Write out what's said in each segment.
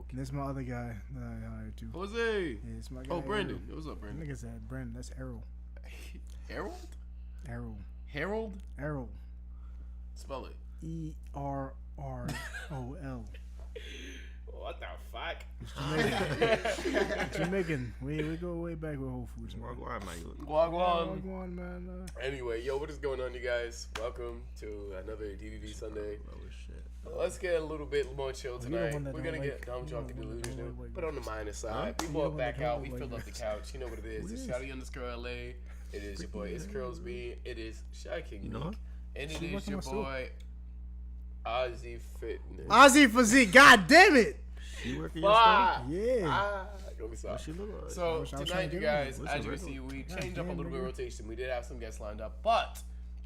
And this is my other guy that I hired too. Jose. Yeah, it's my guy. Oh, Brandon. What's up, Brandon? Nigga said Brandon. That's Errol. Harold? Errol. Harold? Errol. Spell it. ERROL. What the fuck? It's Jamaican. Jamaican. We go way back with Whole Foods. Wagwan. Man. Anyway, yo, what is going on, you guys? Welcome to another DDD Sunday. Oh, shit. Let's get a little bit more chill tonight. We're gonna get dumb, like- drunk, and delusional. like- But on the minor side, we You brought don't back like- out. We like- filled up the couch. You know what it is. It's Shotty _ LA. It is your boy, It's Curls B. It is Shy King. You know? And it She is working your my soul. boy, Ozzy Fitness. Ozzy Physique. God damn it. She working your Fuck. stuff? Yeah. Don't be What sorry. she look like? So wish I was tonight, trying to you get one. guys, What's as the you can red see, we God changed up a damn, little bit of nigga. rotation. We did have some guests lined up, but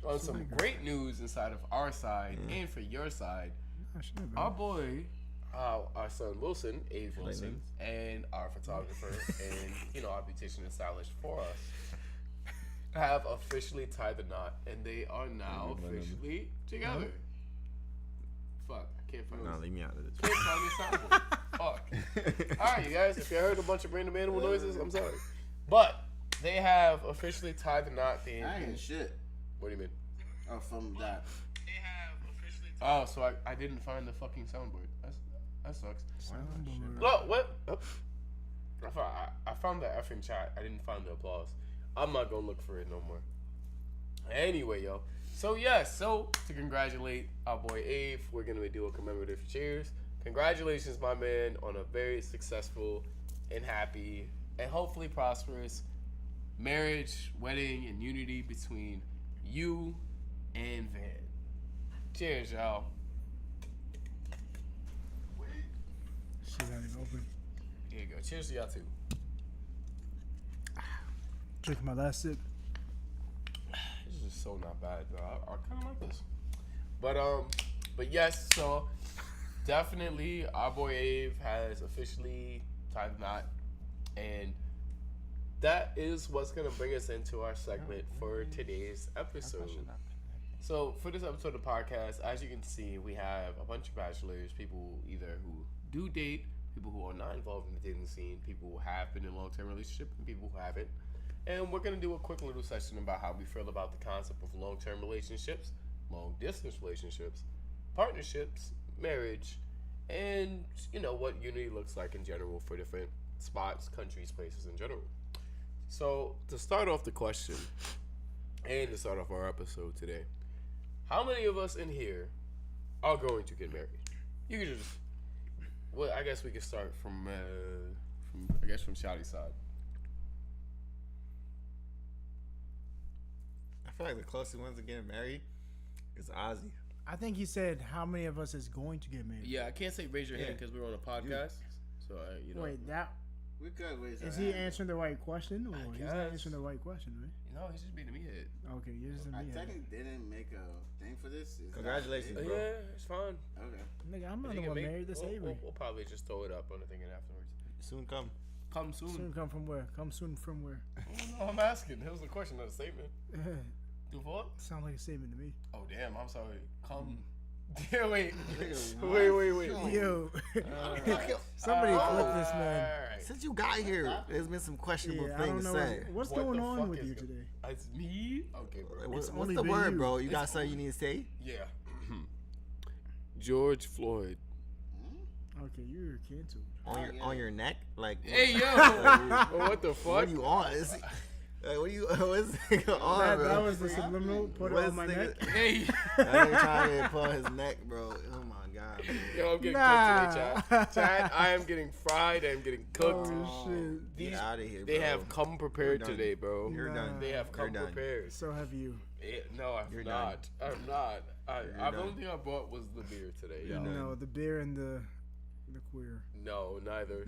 on some great news inside of our side and for your side, I should have been. our boy, our son Wilson, Abe Wilson, and our photographer and our beautician and stylist for us have officially tied the knot, and they are now officially together. Fuck, I can't find Nah, this. leave me out of this. Can't find this soundboard. Fuck. All right, you guys. If you heard a bunch of random animal noises, I'm sorry, but they have officially tied the knot. I ain't shit. What do you mean? Oh, from that. Oh, so I didn't find the fucking soundboard. That sucks. Soundboard. Look, what? Oh. I found the effing chat. I didn't find the applause. I'm not gonna look for it no more. Anyway, yo. So to congratulate our boy Ave, we're gonna do a commemorative cheers. Congratulations, my man, on a very successful and happy and hopefully prosperous marriage, wedding, and unity between you and Van. Cheers, y'all. Shit ain't even open. Here you go. Cheers to y'all too. Drinking my last sip. This is so not bad, though. I kind of like this. But yes, so definitely our boy Ave has officially tied the knot, and that is what's gonna bring us into our segment for today's episode. So for this episode of the podcast, as you can see, we have a bunch of bachelors, people either who do date, people who are not involved in the dating scene, people who have been in a long-term relationship, and people who haven't. And we're going to do a quick little session about how we feel about the concept of long-term relationships, long-distance relationships, partnerships, marriage, and, what unity looks like in general for different spots, countries, places in general. So, to start off the question, and to start off our episode today, how many of us in here are going to get married? You could just, well, I guess we could start from Shotty's side. I feel like the closest ones to getting married is Ozzy. I think he said how many of us is going to get married. Yeah, I can't say raise your hand because we're on a podcast. So, Wait, that We could raise is our he hand. answering the right question, or he's not guess. answering the right question, right? he's just being a meathead. Okay, you're just a I me. technically didn't make a thing for this. Is that Congratulations, it? bro. Yeah, it's fine. Okay. Nigga, I'm not You the can one make- married. That's Avery. We'll probably just throw it up on the thing afterwards. Soon come. Come soon. Soon come from where? Come soon from where? No, I'm asking. That was a question, not a statement. Do what? Sound like a statement to me. Oh, damn. I'm sorry. Come. Yeah, wait. Nigga, Wait. Yo, somebody clip this man. Alright. Since you got here, there's been some questionable Yeah, I don't things to know say. what's What going the on fuck with is you go- today. It's me? Okay, bro. It's What's only the been word, you. bro? You got something you need to say? Yeah. George Floyd. Okay, you're canceled. On your neck? Like, Hey, yo. What the what fuck? are you on? Like, what's this nigga on, That, bro? that was the subliminal. Put it What's on my nigga- neck. Hey. I ain't trying to put on his neck, bro. Oh my god, bro. Yo, I'm getting Nah. cooked today, Chad. Chad, I am getting fried. I am getting cooked. Oh shit. These, Get out of here, bro. they have come prepared You're done. today, bro. You're done. They have come You're done. prepared. So have you. No, I'm You're not. I'm not. The done. only thing I bought was the beer today. You're Yo. done. No, the beer and the queer. No, neither.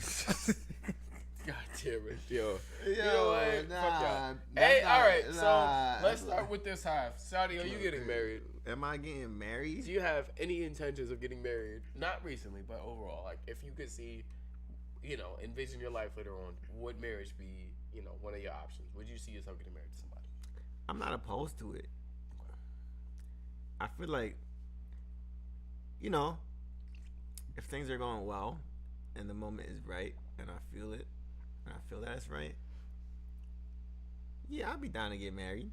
God damn it, yo. You know what? Fuck y'all. that's Hey, not- all right. nah, So let's start with this half. Saudi, are you getting married? Am I getting married? Do you have any intentions of getting married? Not recently, but overall. Like, if you could see, envision your life later on, would marriage be, one of your options? Would you see yourself getting married to somebody? I'm not opposed to it. I feel like, if things are going well, and the moment is right, and I feel it, and I feel that it's right, yeah, I'll be down to get married.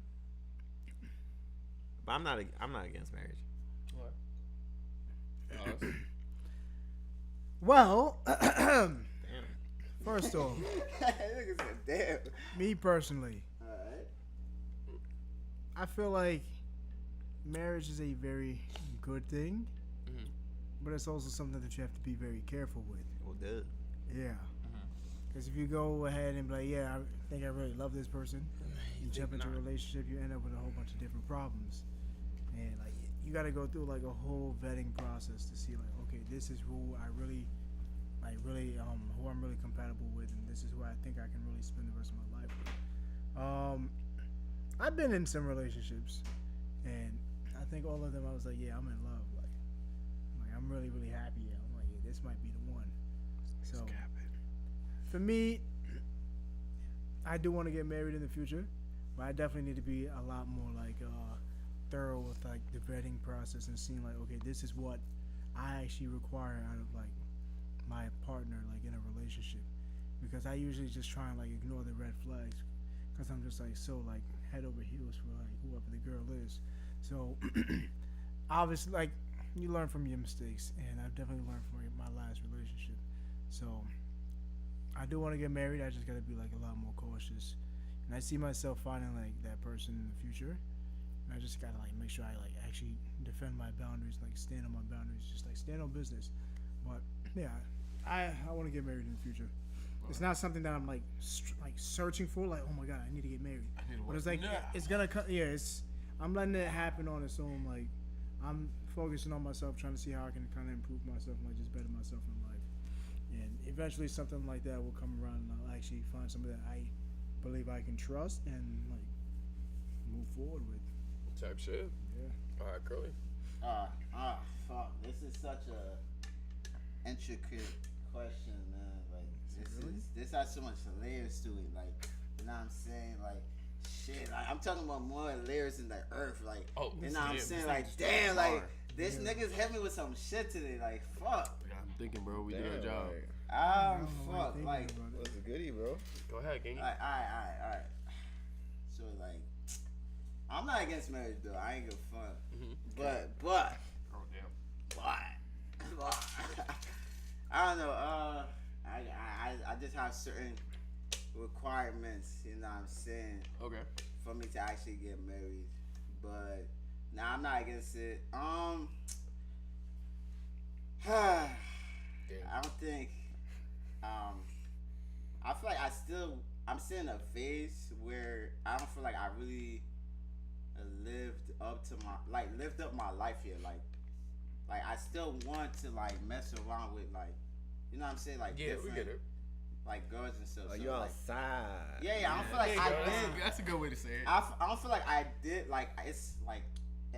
But I'm not against marriage. What? Well, Damn. first off, Nigga said, damn. me personally, Alright. I feel like marriage is a very good thing, but it's also something that you have to be very careful with. Well, duh. Yeah. Because if you go ahead and be like, yeah, I think I really love this person, you jump into a relationship, you end up with a whole bunch of different problems. And like, you got to go through like a whole vetting process to see like, okay, this is who I really, who I'm really compatible with, and this is who I think I can really spend the rest of my life with. I've been in some relationships, and I think all of them I was like, yeah, I'm in love. Like I'm really, really happy. I'm like, yeah, this might be the one. So for me, I do want to get married in the future, but I definitely need to be a lot more like thorough with like the vetting process and seeing like, okay, this is what I actually require out of like my partner, like in a relationship, because I usually just try and like ignore the red flags because I'm just like so like head over heels for like whoever the girl is. So obviously, like you learn from your mistakes, and I've definitely learned from my last relationship. So I do want to get married. I just got to be like a lot more cautious, and I see myself finding like that person in the future. And I just gotta like make sure I like actually defend my boundaries, like stand on my boundaries, just like stand on business. But yeah, I want to get married in the future. It's not something that I'm like searching for. Like, oh my god, I need to get married. But it's like it's gonna come. Yeah, I'm letting it happen on its own. Like I'm focusing on myself, trying to see how I can kind of improve myself and like just better myself in life. And eventually something like that will come around, and I'll actually find somebody that I believe I can trust and like move forward with. Type shit. Yeah. All right, Curly. Fuck. This is such a intricate question, man. Like, this has so much layers to it. Like, you know what I'm saying? Like, shit. Like, I'm talking about more layers than the earth. Like, you know what I'm saying? Like, damn, like, this nigga's hit me with some shit today. Like, fuck. Yeah, I'm thinking, bro. We did our job. Fuck. Like, What's a goodie, bro? Go ahead, gang. Alright. So, like, I'm not against marriage, though. I ain't give a fuck. But. Oh, damn. But. I don't know. I just have certain requirements, you know what I'm saying? Okay. For me to actually get married. But, nah, I'm not against it. I don't think, I feel like I'm still in a phase where I don't feel like I really lived up my life here. Like I still want to like mess around with like, you know what I'm saying? Like Yeah, we get it. like girls and stuff. Oh, So, you like, outside. yeah, I don't feel like There I you go. did. That's a good way to say it. I don't feel like I did. Like it's like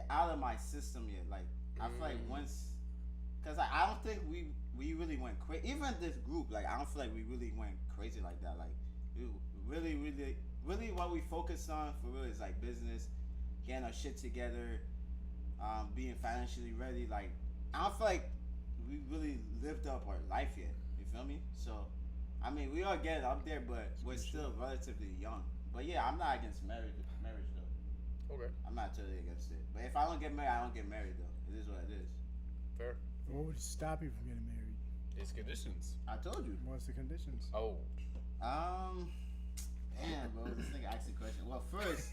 out of my system yet. Like I feel like once, cause like, I don't think we really went crazy. Even this group, like I don't feel like we really went crazy like that. Like we really what we focus on for real is like business, getting our shit together, being financially ready. Like I don't feel like we really lived up our life yet. You feel me? So I mean, we are getting up there, but we're still relatively young. But yeah, I'm not against marriage though. Okay. I'm not totally against it. But if I don't get married, I don't get married though. It is what it is. Fair. What would stop you from getting married? It's conditions. I told you. What's the conditions? Oh. Damn, bro, this nigga asked a question. Well, first,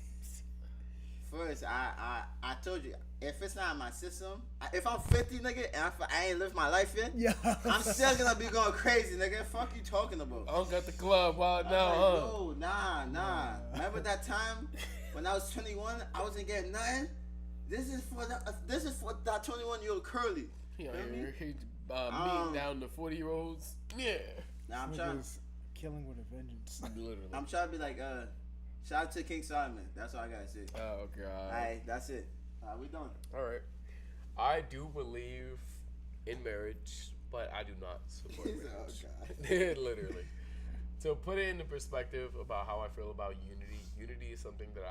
I told you, if it's not in my system, if I'm 50, nigga, and I ain't lived my life yet, Yeah. I'm still gonna be going crazy, nigga. Fuck you talking about? I don't got the club wild I'm now, like, huh? yo, nah. Remember that time when I was 21, I wasn't getting nothing? This is for that 21-year-old Curly. Yeah, Feel me? meeting down the 40-year-olds. Yeah. Now I'm trying. Niggas killing with a vengeance. Literally. I'm trying to be like, shout out to King Solomon. That's all I gotta say. Oh, God. Alright, that's it. We done. All right. I do believe in marriage, but I do not support marriage. God. Literally. To put it into perspective about how I feel about unity, unity is something that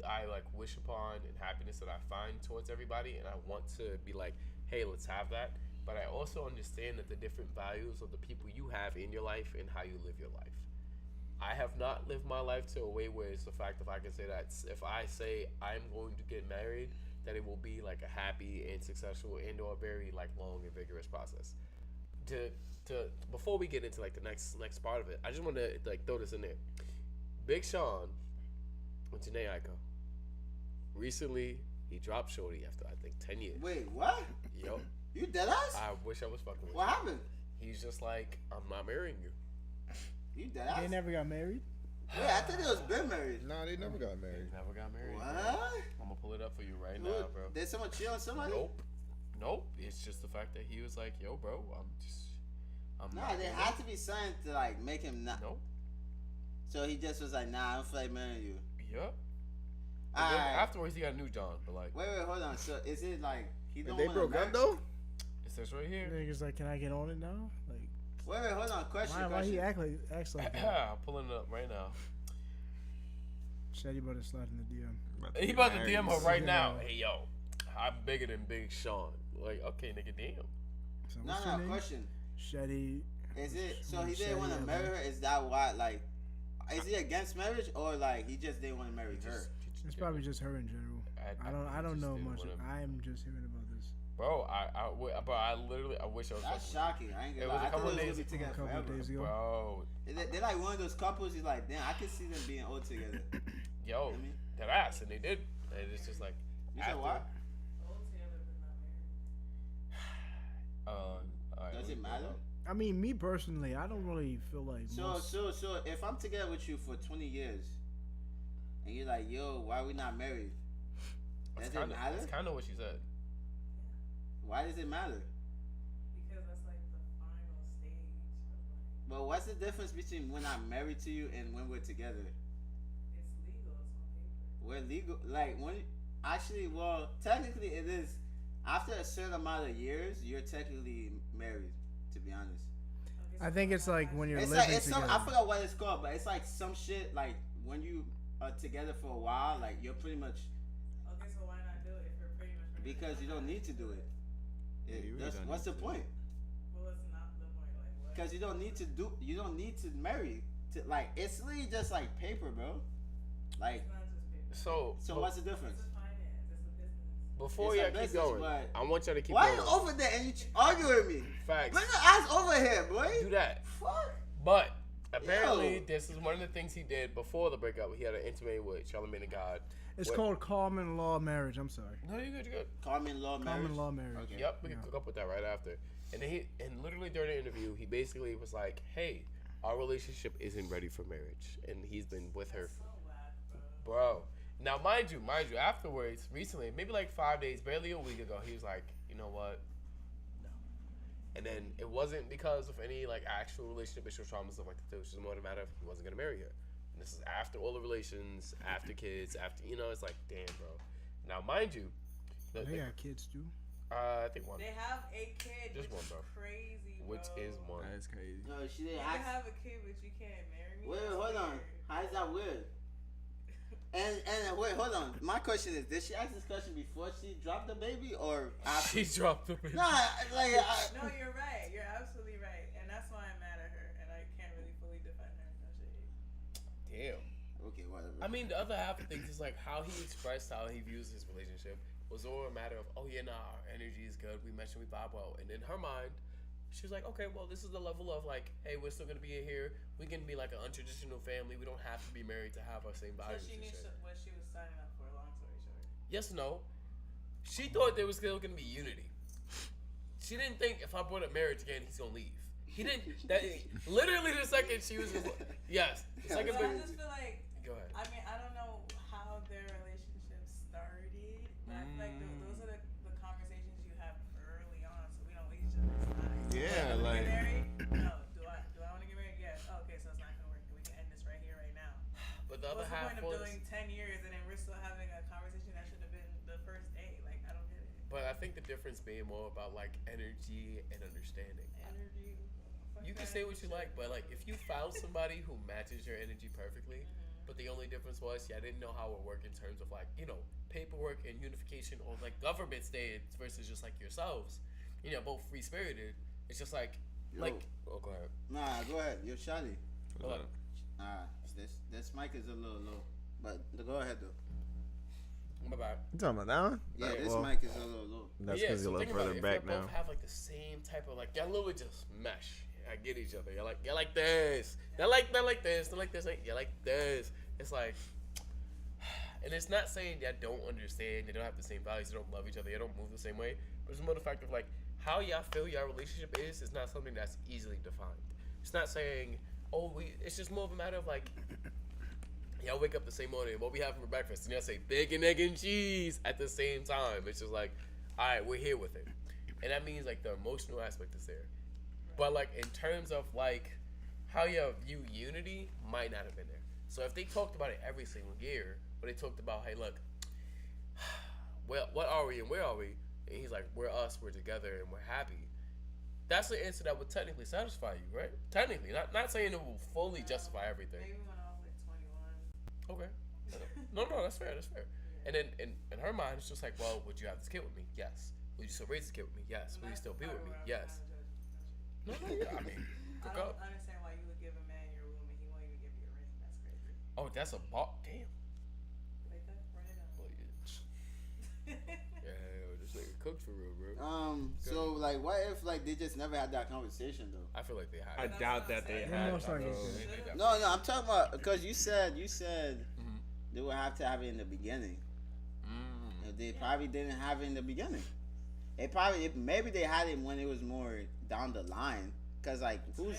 I like wish upon, and happiness that I find towards everybody, and I want to be like, hey, let's have that. but I also understand that the different values of the people you have in your life and how you live your life. I have not lived my life to a way where it's the fact if I can say that if I say I'm going to get married, that it will be like a happy and successful and or a very like long and vigorous process. To before we get into like the next part of it, I just want to like throw this in there. Big Sean and Janae Aiko. Recently, he dropped Shorty after I think 10 years. Wait, what? Yo, You dead ass? I wish I was fucking with What you. happened? He's just like, I'm not marrying you. You dead ass? They never got married. Wait, I thought they was been married. Nah, they never got married. Never got married. What? I'm gonna pull it up for you right Who- now, bro. Did someone cheat on somebody? Nope. It's just the fact that he was like, yo, bro, I'm Nah, not there doing had it. to be something to like make him not. Nope. So he just was like, nah, I don't feel like marrying you. Yup. And then Alright. afterwards, he got a new John, but like, Wait, hold on. So is it like he don't And they wanna broke marry? up though. it says right here. Niggas like, can I get on it now? Like, Wait, hold on. Question. why he acts like that? I'm pulling it up right now. Shady about to slide in the DM. He about to DM her right Yeah. now. Hey, yo, I'm bigger than Big Sean. Like, okay, nigga, damn. So No, what's your no. name? Question. Shady. Is it so Shady he didn't want to Shady, marry her? Is that why? Like, is he against marriage or like he just didn't want to marry her? It's probably just her in general. I don't know much. I am just hearing about this. Bro, I literally, I wish I was. That's fucking with shocking. I ain't It gonna was lie. a I thought couple they of was days- gonna be A together couple of forever. days you. ago. Bro, They're like one of those couples. He's like, damn, I can see them being old together. yo, I mean- that ass, and they did. And it's just like. You said what? Alright, Does let me it pull matter? up. I mean, me personally, I don't really feel like. So if I'm together with you for 20 years, and you're like, yo, why we not married? Does it matter? That's kind of what she said. Why does it matter? Because that's like the final stage of like, But what's the difference between when I'm married to you and when we're together? it's legal, it's on paper. We're legal. Like when actually, well, technically it is. After a certain amount of years, you're technically married. To be honest, Okay, I so think what it's like about when you're it's living like it's some. together. I forgot what it's called, but it's like some shit. Like when you are together for a while, like you're pretty much Okay, so why not do it if you're pretty much ready to because you don't need to do it. Yeah, you really don't What's the need to. point? Well, it's not the point. Like what? Because you don't need to do. You don't need to marry. To like it's literally just like paper, bro. Like It's not just paper. so, what's the difference? It's a finance. It's a business. Before It's a y'all keep business, going, but- I want y'all to keep Why going. you over there and you argue with me? Facts. Bring your ass over here, boy. Do that. Fuck. But apparently, Yo. this is one of the things he did before the breakup. He had an intimate with Charlamagne the God. It's What- called common law marriage. I'm sorry. No, you're good. You're good. Common law marriage. Common law marriage. Okay. Yep, we can Yeah. cook up with that right after. And then and literally during the interview, he basically was like, "Hey, our relationship isn't ready for marriage," and he's been with her, So whack, bro. bro. Now, mind you, afterwards, recently, maybe like 5 days, barely a week ago, he was like, "You know what? No." And then it wasn't because of any like actual relationship issues, trauma, stuff like that. It was just more a matter of he wasn't gonna marry her. And this is after all the relations, after kids, after it's like, damn, bro. Now, mind you, They got kids too. I think one. They have a kid, Just which one, is bro. crazy, bro. Which is one. That's crazy. No, she You didn't can ask. have a kid, but you can't marry me. Wait, That's hold on. weird. How is that weird? And wait, hold on. My question is: did she ask this question before she dropped the baby or after? She dropped the baby. Nah, like No, you're right. You're absolutely right, and that's why I'm mad at her, and I can't really fully defend her. No shade. Damn. okay, whatever. I mean, the other half of things is like how he expressed how he views his relationship was all a matter of, oh yeah, nah, our energy is good. We mentioned we vibe well, and in her mind, she was like, okay, well, this is the level of like, hey, we're still gonna be in here. We can be like an untraditional family. We don't have to be married to have our same So values she and knew shit. what she was signing up for. Long story short. Yes, no. She thought there was still gonna be unity. She didn't think if I brought up marriage again, he's gonna leave. He didn't. That literally the second she was just like, yes. The second. So I just feel like, Go ahead. I mean, I don't know how their relationship started, but I feel like those are the conversations you have early on, so we don't waste each other's time. Yeah, Wanna like- get married? No. Do I want to get married? Yes. Oh, okay, so it's not gonna work. We can end this right here, right now. But the other What's the half point of was. doing 10 years and then we're still having a conversation that should have been the first day? Like, I don't get it. But I think the difference being more about like energy and understanding. Energy. Fuck You can that say what you shit. like, but like if you found somebody who matches your energy perfectly, but the only difference was I didn't know how it worked in terms of like paperwork and unification or like government states versus just like yourselves. both free spirited. It's just like Yo. oh, go ahead. Nah, go ahead. Yo, Shadi. Hold on. This mic is a little low, but go ahead though. My bad. You talking about that one? Yeah, Like, this well, mic is a little low. That's Yeah, because you're a think little about further it. back If you now. both have like the same type of y'all literally just mesh. I get each other. You're like this. They're like this. They're like this. You're like this. It's like, and it's not saying y'all don't understand. You don't have the same values. You don't love each other. You don't move the same way. But it's more the fact of like how y'all feel your relationship is not something that's easily defined. It's not saying it's just more of a matter of like. Y'all wake up the same morning, what we having for breakfast, and y'all say bacon, egg, and cheese at the same time. It's just like, all right, we're here with it, and that means like the emotional aspect is there, but like in terms of like how y'all view unity, might not have been there. So if they talked about it every single year, but they talked about, hey, look, well, what are we and where are we? And he's like, we're us, we're together, and we're happy. That's the answer that would technically satisfy you, right? Technically, not saying it will fully justify everything. Maybe when I was like 21. Okay. No, that's fair. That's fair. And then in her mind, it's just like, well, would you have this kid with me? Yes. Would you still raise this kid with me? Yes. Will you still be with me? Yes. No, yeah. I mean, I cook don't up. understand why you would give a man your room and he won't even give you a ring. That's crazy. Oh, that's a ball. Damn. Like that? Run it Well, yeah, this nigga cooked for real, bro. So like, what if like they just never had that conversation though? I feel like they I had. doubt that they Yeah, had. most likely. bro. No, I'm talking about because you said Mm-hmm. they would have to have it in the beginning. They probably didn't have it in the beginning. Maybe they had it when it was more down the line. Cause like 10 years?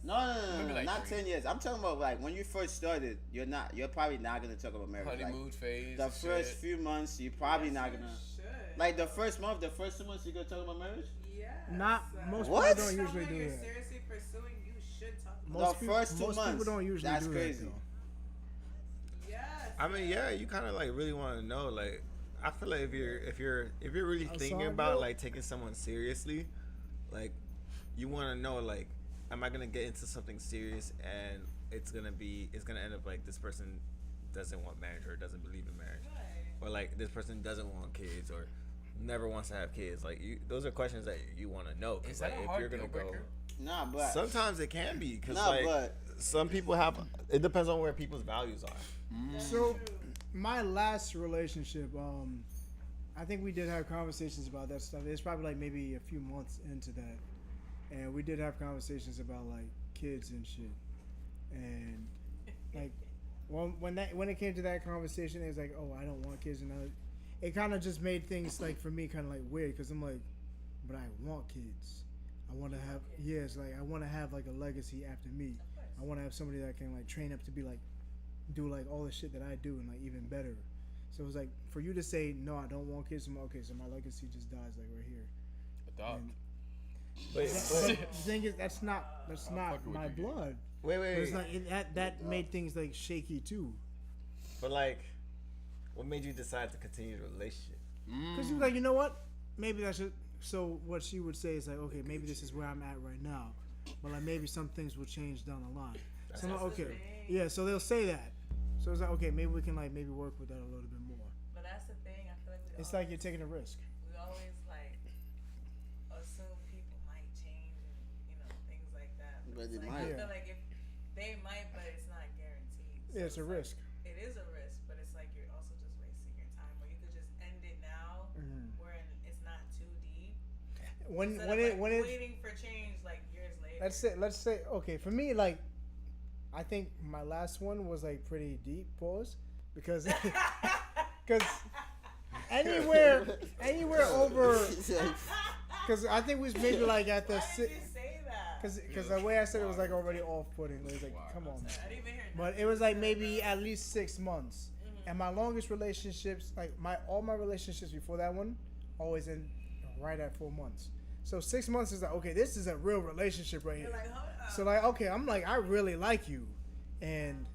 No, Maybe like not 3. 10 years. I'm talking about like when you first started. You're probably not gonna talk about marriage. Honeymoon Like, phase. the and first shit. few months, you're probably Yes, not you gonna. should. Like the first 2 months, you gonna talk about marriage. Yes. Not most What? people don't usually Someone do you're that. seriously pursuing, you should talk about Most The people, first 2 most months, people don't usually that's do crazy. that though. Yes. I mean, yeah, you kind of like really want to know. Like, I feel like if you're really thinking Outside, about bro. like taking someone seriously, like you want to know like, am I gonna get into something serious and it's gonna end up like this person doesn't want marriage or doesn't believe in marriage, Right. or like this person doesn't want kids or never wants to have kids. Like those are questions that you want to know. 'Cause, Is that like, a if hard you're gonna deal go, breaker? Nah, but sometimes it can be because Nah, like but- some people have. It depends on where people's values are. That's So, true. my last relationship, I think we did have conversations about that stuff. It's probably like maybe a few months into that, and we did have conversations about like kids and shit. And like when it came to that conversation, it was like, oh, I don't want kids, and it kind of just made things like for me kind of like weird because I'm like, but I want kids. I want to have I want to have like a legacy after me. I want to have somebody that can like train up to be like do like all the shit that I do and like even better. So it was like for you to say no, I don't want kids. I'm like, okay, so my legacy just dies like right here. A dog. And- But, but the thing is, that's not fucking with my you, kid. blood. wait, But it's wait. like that made things like shaky too. But like, what made you decide to continue the relationship? Because he was like, you know what? Maybe that's just. So what she would say is like, okay, maybe this is where I'm at right now, but like maybe some things will change down the line. So I'm like, That's the okay, thing. yeah. So they'll say that. So it's like, okay, maybe we can like maybe work with that a little bit more. But that's the thing. I feel like It's like you're taking a risk. we always like assume people might change and things like that. But it's they like, might. I Yeah. feel like if they might, but it's not guaranteed. So Yeah, it's a like, risk. It is a risk, but it's like you're also just wasting your time. Where you could just end it now, where it's not too deep. When Instead of, when it waiting for change like years later. let's say okay for me like I think my last one was like pretty deep pause because anywhere over because I think we was maybe like at the Why did you say that? because the way I said it was like already off putting. It was like come on, man. I didn't even hear But it was like maybe at least 6 months. And my longest relationships, like all my relationships before that one, always end right at 4 months. So 6 months is like, okay, this is a real relationship right You're here. like, hold up. So like, okay, I'm like, I really like you. And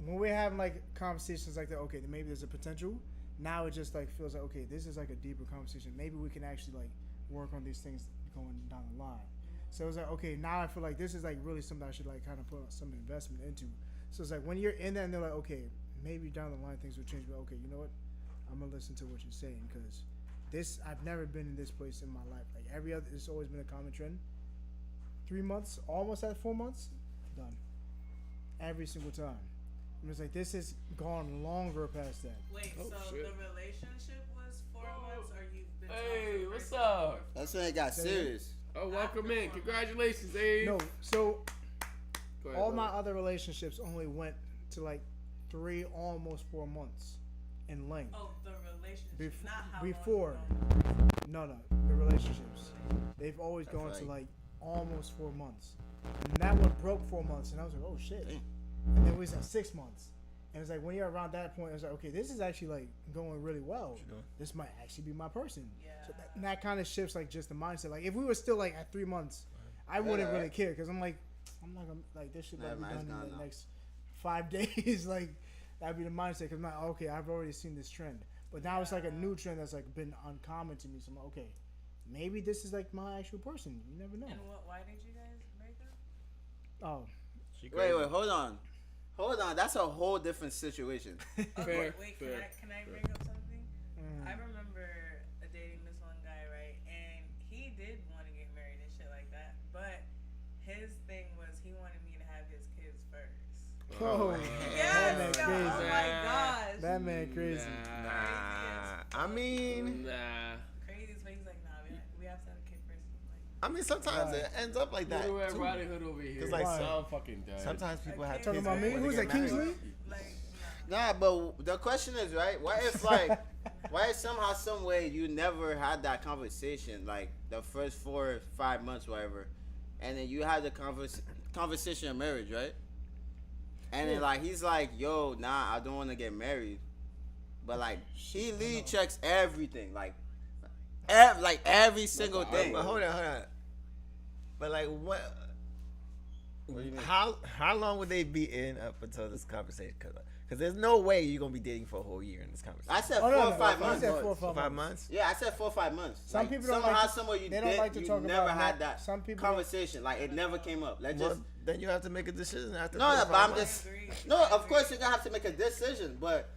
when we're having like conversations like that, okay, then maybe there's a potential. Now it just like feels like, okay, this is like a deeper conversation. Maybe we can actually like work on these things going down the line. So it's like, okay, now I feel like this is like really something I should like kind of put some investment into. So it's like when you're in there and they're like, okay, maybe down the line things will change, but okay, you know what? I'm gonna listen to what you're saying because this I've never been in this place in my life. Like every other, it's always been a common trend. 3 months, almost at 4 months, done. Every single time. And it's like this has gone longer past that. Wait, Oh, so shit. the relationship was 4 months, or you've been? Hey, talking what's for- up? That's when it got serious. Oh, welcome in. Congratulations, Abe. No, so Go ahead, all my brother. other relationships only went to like 3, almost 4 months in length. Oh, the relationship, Bef- not how before. long. No, the relationships. They've always That's gone to right. like almost 4 months. And that one broke 4 months, and I was like, oh shit. Damn. And then we was at 6 months. And it's like when you're around that point, it's like, okay, this is actually like going really well. This might actually be my person. Yeah. So that kind of shifts like just the mindset. Like if we were still like at 3 months, I wouldn't Yeah. really care because I'm not gonna like this shit Yeah, might be man, it's done gone in the now. next 5 days. Like that'd be the mindset because I'm like, okay, I've already seen this trend, but now it's like a new trend that's like been uncommon to me. So I'm like, okay, maybe this is like my actual person. You never know. And why did you guys break up? Oh, Wait, hold on. That's a whole different situation. Fair, Wait, fair, can I fair. bring up something? mm. I remember dating this one guy, right? And he did want to get married and shit like that. But his thing was he wanted me to have his kids first. Oh, Yes, man yo, crazy. oh my gosh. That man crazy. Nah. I mean, Nah. Crazy as fuck. He's like, nah, we have to have a kid first. I mean, sometimes Right. it ends up like that. Little Red too. Riding Hood over here. It's like so fucking dead. Sometimes people have Talking kids about me? before they Who's get that, Kingsley? married. Like, Nah, but the question is, right? What if like, what if somehow, some way you never had that conversation, like the first 4 or 5 months, whatever, and then you had the conversation of marriage, right? And then like he's like, yo, nah, I don't want to get married, but like he lead checks everything, like every single thing. But hold on. But like, what? What do you mean? How long would they be in up until this conversation? Because there's no way you're gonna be dating for a whole year in this conversation. I said Oh, 4 no, or no, 5 no, I months. said 4 or 5 5 months. months. Yeah, I said 4 or 5 months. Some Like, people don't somehow, like to- somewhere you they don't like to you talk never about had that. that Some people- conversation. Like it never came up. Let's Well, just then you have to make a decision after. no, 4 or but 5 I'm months. just agree. no. I Of agree. course, you're gonna have to make a decision, but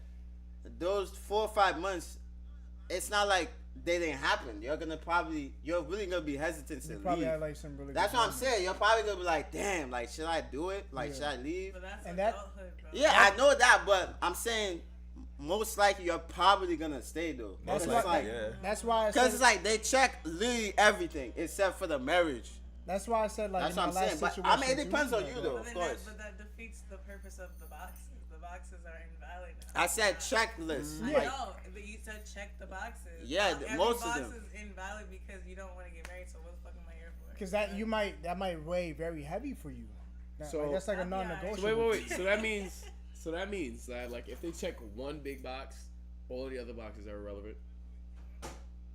those 4 or 5 months, it's not like they didn't happen. You're really gonna be hesitant to You probably leave. had like some really. That's good what I'm moments. saying. You're probably gonna be like, damn, like should I do it? Like Yeah. should I leave? But that's And that- adulthood, bro. Yeah, I know that, but I'm saying most likely you're probably gonna stay though. That's Because why. it's like, yeah. That's why I because said. it's like they check literally everything except for the marriage. That's why I said like. That's in what my I'm last saying. But situation I mean, it too, depends on like, you though, But of then course. but that defeats the purpose of the boxes. The boxes are invalid now. I said checklist. I Like, know, but you said check the boxes. Yeah, Every most of box them. is invalid because you don't want to get married. So what the fuck am I here for? Because that might weigh very heavy for you. So- Like, that's like a I'll be alright. non-negotiable. Wait. So that means that like if they check one big box, all the other boxes are irrelevant.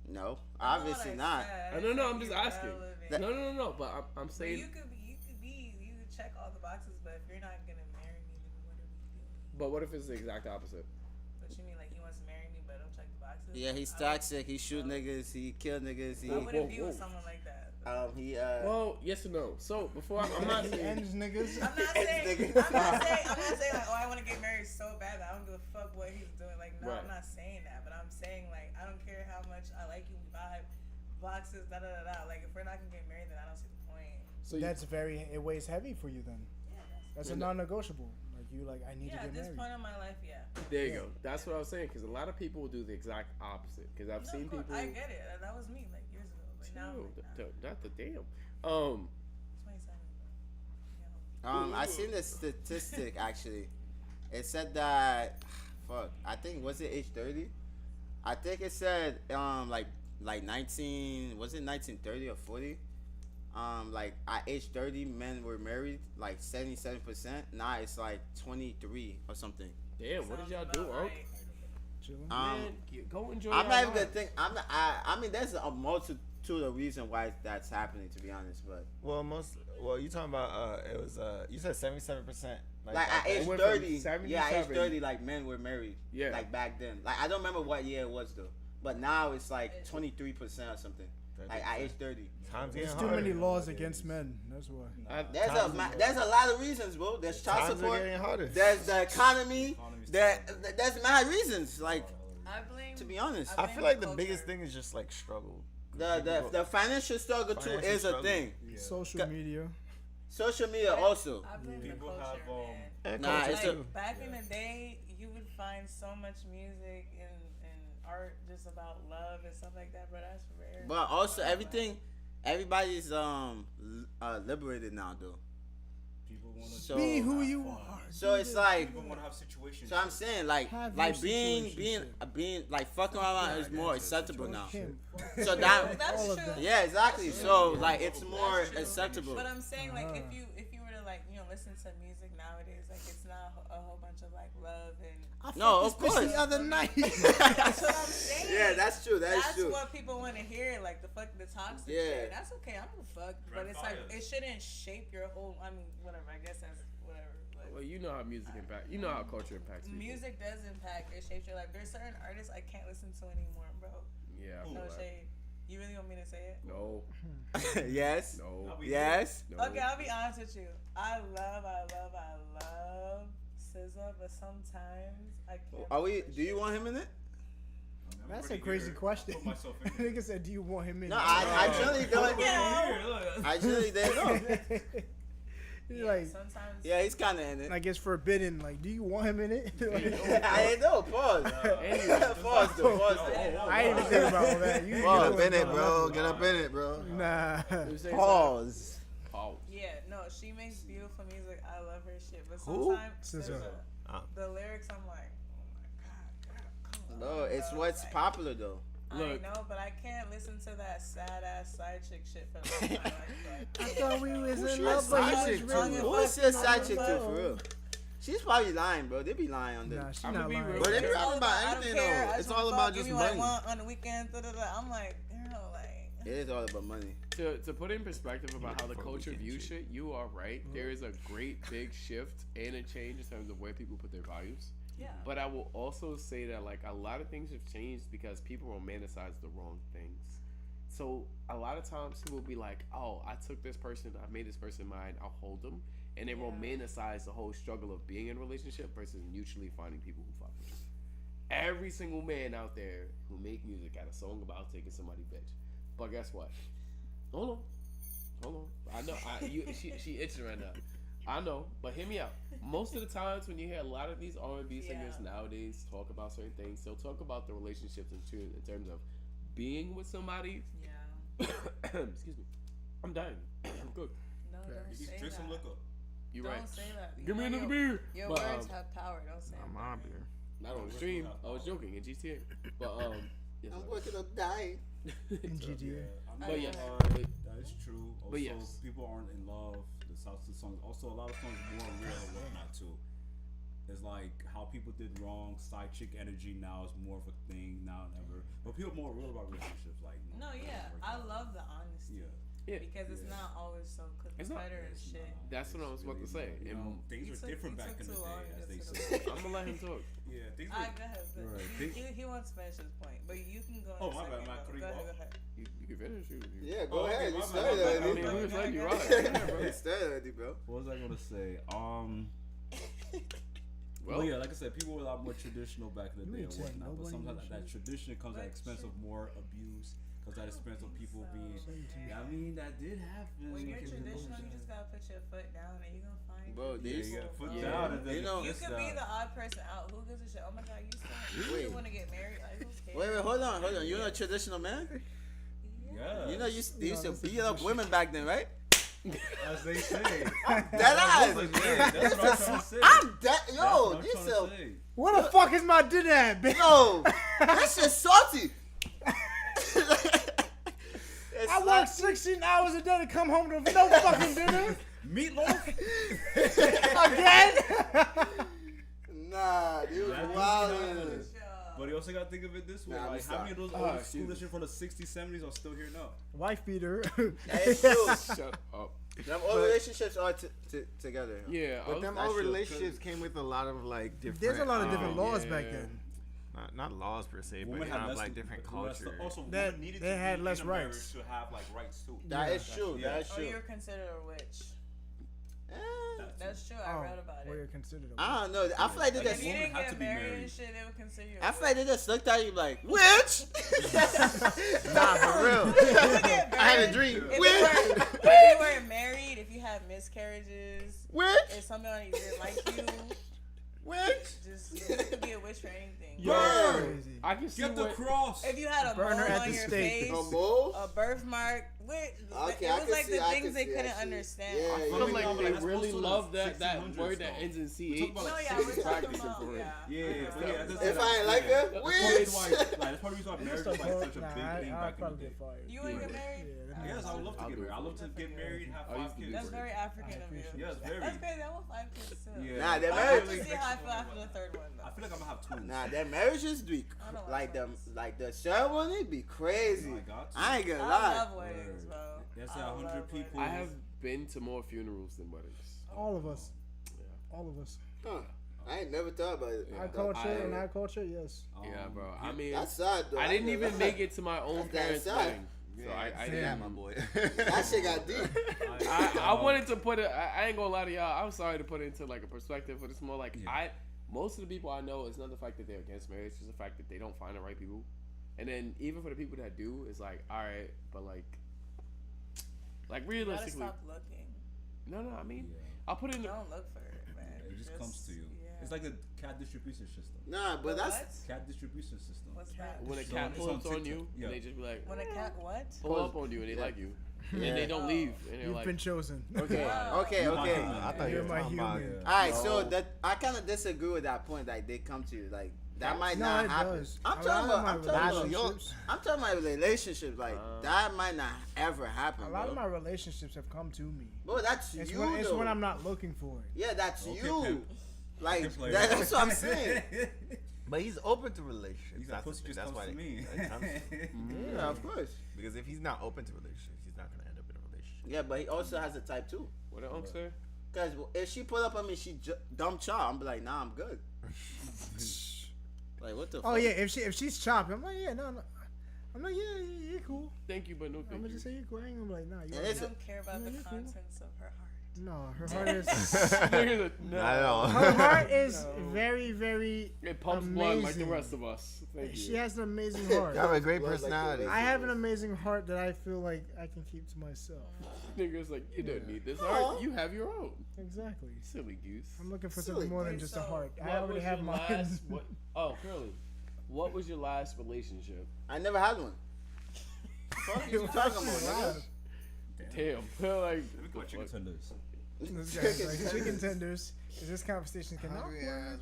no, That's obviously what I not. said. I No, didn't no, say I'm just you're asking. relevant. No. But I'm But saying. you could check all the boxes, but if you're not gonna marry me, then what are we doing? But what if it's the exact opposite? What you mean, like he wants to marry me, but don't check the boxes? Yeah, he's I would- toxic. He shoot niggas. He kill niggas. He I wouldn't be whoa. with someone like that. he Well, yes or no. So before I'm not He saying. ends niggas. I'm not saying like, oh, I want to get married so bad that I don't give a fuck what he's doing. Like, no, Right. I'm not saying that, but I'm saying like I don't care how much I like you, we vibe, boxes, da da da da. Like, if we're not gonna get married, then I don't see the point. So you, That's it weighs heavy for you then. Yeah, That's a Yeah. non-negotiable. Like you like I need yeah. to At get this married. point in my life, yeah. there you go. That's what I was saying because a lot of people will do the exact opposite. Because I've No, seen of course, people. I get it. That was me like years ago. But now, I'm like, nah, Not the damn. 27. Bro. I seen this statistic actually. It said that fuck. I think was it age 30? I think it said like 19 was it 1930 or 40? Like at age 30 men were married like 77%. Now it's like 23 or something. Damn, what did y'all do, Sounds about Unc? right. Chilling. Man, go enjoy. I'm your not even gonna lives. think. I'm not. I mean, there's a multitude of reasons why that's happening. To be honest, but Well, you talking about it was you said 77%. like at age went from 30, yeah, at age 77. 30, like men were married. Yeah. Like back then, like I don't remember what year it was though, but now it's like 23% or something. Like at age 30. Times There's getting too harder. many laws against men. That's why. There's a lot of reasons, bro. There's child Times are support. getting harder. There's the economy. There's mad reasons. Like I blame. To be honest, I feel like the culture. biggest thing is just like struggle. the financial struggle too Financial is a struggle. thing. Yeah. Social media. Social media also. I blame the People culture, have, man. And Nah, culture it's too. Like back in the day, you would find so much music and art just about love and stuff like that, but that's rare. But also everybody's liberated now though. People want to So- Be who you are. So it's like, People want to have situations. so I'm saying like Have being your like fucking around is more acceptable now. Him. So that That's all of true. that. yeah, exactly. So like it's more That's true. acceptable. But I'm saying like Uh-huh. if you were to like listen to music nowadays, like it's not a whole bunch of like love and. I No, fucked of this bitch course. the other night. That's what I'm saying. Yeah, that's true. That's true. what people want to hear, like the toxic Yeah. shit. That's okay. I don't fuck, but it's like it shouldn't shape your whole. I mean, whatever. I guess that's whatever. But Well, you know how music impact. You know how culture impacts people. music does impact. It shapes your life. There's certain artists I can't listen to anymore, bro. Yeah. I feel No that. shade. You really want me to say it? No. Yes. No. Yes. No. Okay, I'll be honest with you. I love SZA, but sometimes I can't. Are we? fuck with Do you shit. want him in it? That's a crazy question. Put myself in Nigga said, "Do you want him in?" No, I generally don't. Yeah. I generally didn't know. He's like, Sometimes. Yeah, he's kind of in it. like it's forbidden. Like, do you want him in it? I didn't know. Pause. Pause. Though. Pause. Though. I ain't even think about all that. You Well, you Get up in doing it, bro. Get up in it, bro. Nah. You say Pause. Pause. Yeah, no, she makes beautiful music. I love her shit, but Who? sometimes SZA. the lyrics, I'm like, oh my god, come on. No, it's what's Like, popular though. I Look. know, but I can't listen to that sad ass side chick shit for the rest of my life. I thought we was Who's in she love, a but side he chick was to? really Who is she a side chick to fucking for real? She's probably lying, bro. They be lying on Nah, them. she's I'ma not be lying. real. But they It's be all rapping about I don't anything care. though. I It's just all wanna about fuck, just give me what I money. want on the weekend. I'm like, It is all about money. To put in perspective about how the For culture weekend views shit. shit, you are right. There is a great big shift and a change in terms of where people put their values. yeah. But I will also say that like a lot of things have changed because people romanticize the wrong things. So a lot of times people will be like, "Oh, I took this person, I made this person mine, I'll hold them," and they Yeah. romanticize the whole struggle of being in a relationship versus mutually finding people who fuck with you. Every single man out there who make music had a song about taking somebody bitch. But guess what? Hold on. I know. She itching right now. I know, but hear me out. Most of the times when you hear a lot of these R&B singers Yeah. nowadays talk about certain things, they'll talk about the relationships in terms of being with somebody. Yeah. Excuse me. I'm dying. I'm good. No, don't You say drink some that. liquor. You're Don't right. say that. You Give me know another your- beer. Your But, words have power. Don't say I'm it. on beer. Not on the stream. I was joking in GTA. But yes, I'm sir. working on dying. in GTA. But yes. That is true. Also, But yes. people aren't in love. The salsa songs. Also, a lot of songs are more real and whatnot too. It's like how people did wrong. Side chick energy now is more of a thing now than ever. But people are more real about relationships. Like No, yeah. I love the honesty. Yeah. Yeah. Because it's Yeah. not always so cookie It's not. cutter and It's shit. not. That's what I was about to say. You And know, things You were took- different you back took in the too long day, to as they get to say. the I'm gonna let him talk. Yeah, things I were. go ahead. But Right. he wants to finish his point, but you can go. In Oh, a my bad, second, am I though. cutting Go you ahead. off? Go ahead. You can finish. Yeah, go Oh, okay, ahead. my You bad, started my bad. I already. mean, we was letting you rock. You started already, bro. What was I gonna say? Well, Well, yeah, like I said, people were a lot more traditional back in the You day ain't and saying whatnot. But nobody sometimes was that tradition comes at But expense of shit. more abuse. Comes at expense of people being. Yeah. Yeah, I mean that did happen. When you're Kids and traditional, you bullshit. just gotta put your foot down, and you're gonna find. Bro, Yeah, these. you gotta put Yeah. down and then You know- You fist could be down. the odd person out. Who gives a shit? Oh my god, you Wait. want to get married? Like, who cares? Wait, hold on. You're not a traditional man? Yeah. You know, you No, used to that's a beat up tradition. women back then, right? As they say. That That's eyes. what I'm trying to say. I'm dead. That's Yo, what I'm this trying is to say. Where the fuck is my dinner at, bitch? yo. That shit's salty. It's I work 16 hours a day to come home to no fucking dinner Meatloaf? again. Nah, dude, That wild. dude's But you also gotta think of it this way: Nah, like, stop. how many of those Oh, old excuse school me. shit from the '60s, '70s are still here now? Wife beater. That is true. shut up. Them old relationships are together. Yeah, But them That's old true. relationships came with a lot of like different. There's a lot of different laws yeah. back then. Not laws per se, but Women kind had of less like to- different women had culture. Also, That- women needed they to had be less in a marriage rights. to have like rights too. That is true. Yeah. That is Oh, true. you're considered a witch. Eh, That's That's true. I read about Where it. you're considered a I don't know. I feel like they Like, just. If you didn't have to get be married married. and shit, they would consider you. I feel like they just looked at you like, witch. Nah, for real. I I had a dream. If you weren't married, if you had miscarriages, Witch. if somebody didn't like you, Witch. just you could be a witch for anything. Burn. Crazy. I can see Get the what. cross. If you had a Burn her mole at on the your stake. face, A mole? a birthmark, Okay, it I was can like see- the I things can they see that couldn't shit. understand. Yeah, I yeah, feel yeah. like Like, they that's really supposed to love like that 1600s word that though. ends in We're CH. talking about No, like yeah, we're talking practicing about, for it. yeah. If I ain't like her, That's witch. probably why marriage is like such a big thing I'd back in probably the get day. fired. You wouldn't get married? Yeah, Yes, I would love to I'll get do it married. I for love to get married, have I used 5 to do kids. That's very African of you. Yes, very. That's crazy. I want 5 kids too. Yeah. Nah, that I have marriage. to see how I feel after the third one I though. feel like I'm gonna have twins. Nah, that marriage is weak. I don't Like like them, twins. like the ceremony be crazy. I got to. I ain't gonna I lie. love weddings, bro. There's I 100 love people. I have been to more funerals than weddings. All of us. All of us. Huh. I ain't never thought about it. Yeah. Our That- culture, in our culture, yes. Yeah, bro. I mean, That's sad though. I didn't ain't even gonna make lie. it to my own That's that parents' side. wedding. So I Yeah, didn't. my boy. That shit got deep. I wanted to put it. I ain't gonna lie to y'all. I'm sorry to put it into like a perspective, but it's more like Yeah. Most of the people I know, it's not the fact that they're against marriage. It's just the fact that they don't find the right people. And then even for the people that do, it's like, all right, but like You gotta realistically, stop looking. no. I mean, Yeah. I'll put it in. Don't look for it, man. It just comes to you. Yeah. It's like the cat distribution system. Nah, but that's What? Cat distribution system. What's that? When a So cat it's pulls on on you, TikTok. Yeah. and they just be like, When a cat what? pull up on you, and they like you, and then Yeah. they don't leave, and they're You've like, been chosen. okay. Wow. Okay, okay. I thought you You're were my talking about. human. All right, so that I kind of disagree with that point. Like they come to you, like that might No, not it happen. does. I'm A talking lot of about. my I'm talking about. relationships- I'm talking about relationships. Like that might not ever happen, A lot bro. of my relationships have come to me. Bro, that's It's you when, it's though. when I'm not looking for it. Yeah, that's Okay, you. pimp. Like Good player. that's what I'm saying. But he's open to relationships. He's like, That's the pussy thing. just That's comes why to me. it comes- Yeah, of course. because if he's not open to relationships, he's not gonna end up in a relationship. Yeah, but he also has a type too. what did Unc say? Cause if she pull up on me, she dumb chow. I'm be like, nah, I'm good. Like what the? Oh fuck? yeah, if she's chopped, I'm like, yeah, no. I'm like, yeah, you're cool. Thank you, but no I'm thank gonna you. just say you're cool. I ain't gonna be like, nah, And you're it's I don't care about the you're cool. contents of her heart. no. Her heart is Niggas are- no. I know. her heart is No. very, very. It pumps blood like the Amazing. rest of us. Thank She you. has an amazing heart. You have a great Blood like the personality. rest. I have an amazing heart that I feel like I can keep to myself. Niggas like, you don't need this Aw. heart. You have your own. Exactly. Silly goose. I'm looking for Silly. something more than Wait, just a so heart. I What already was have your mine. last? What? Oh, Curly. What was your last relationship? I never had one. Fuck you talking about, nigga? Damn. Feel like. Let me go chicken tenders. This guy's like chicken tenders. 'Cause this conversation cannot work.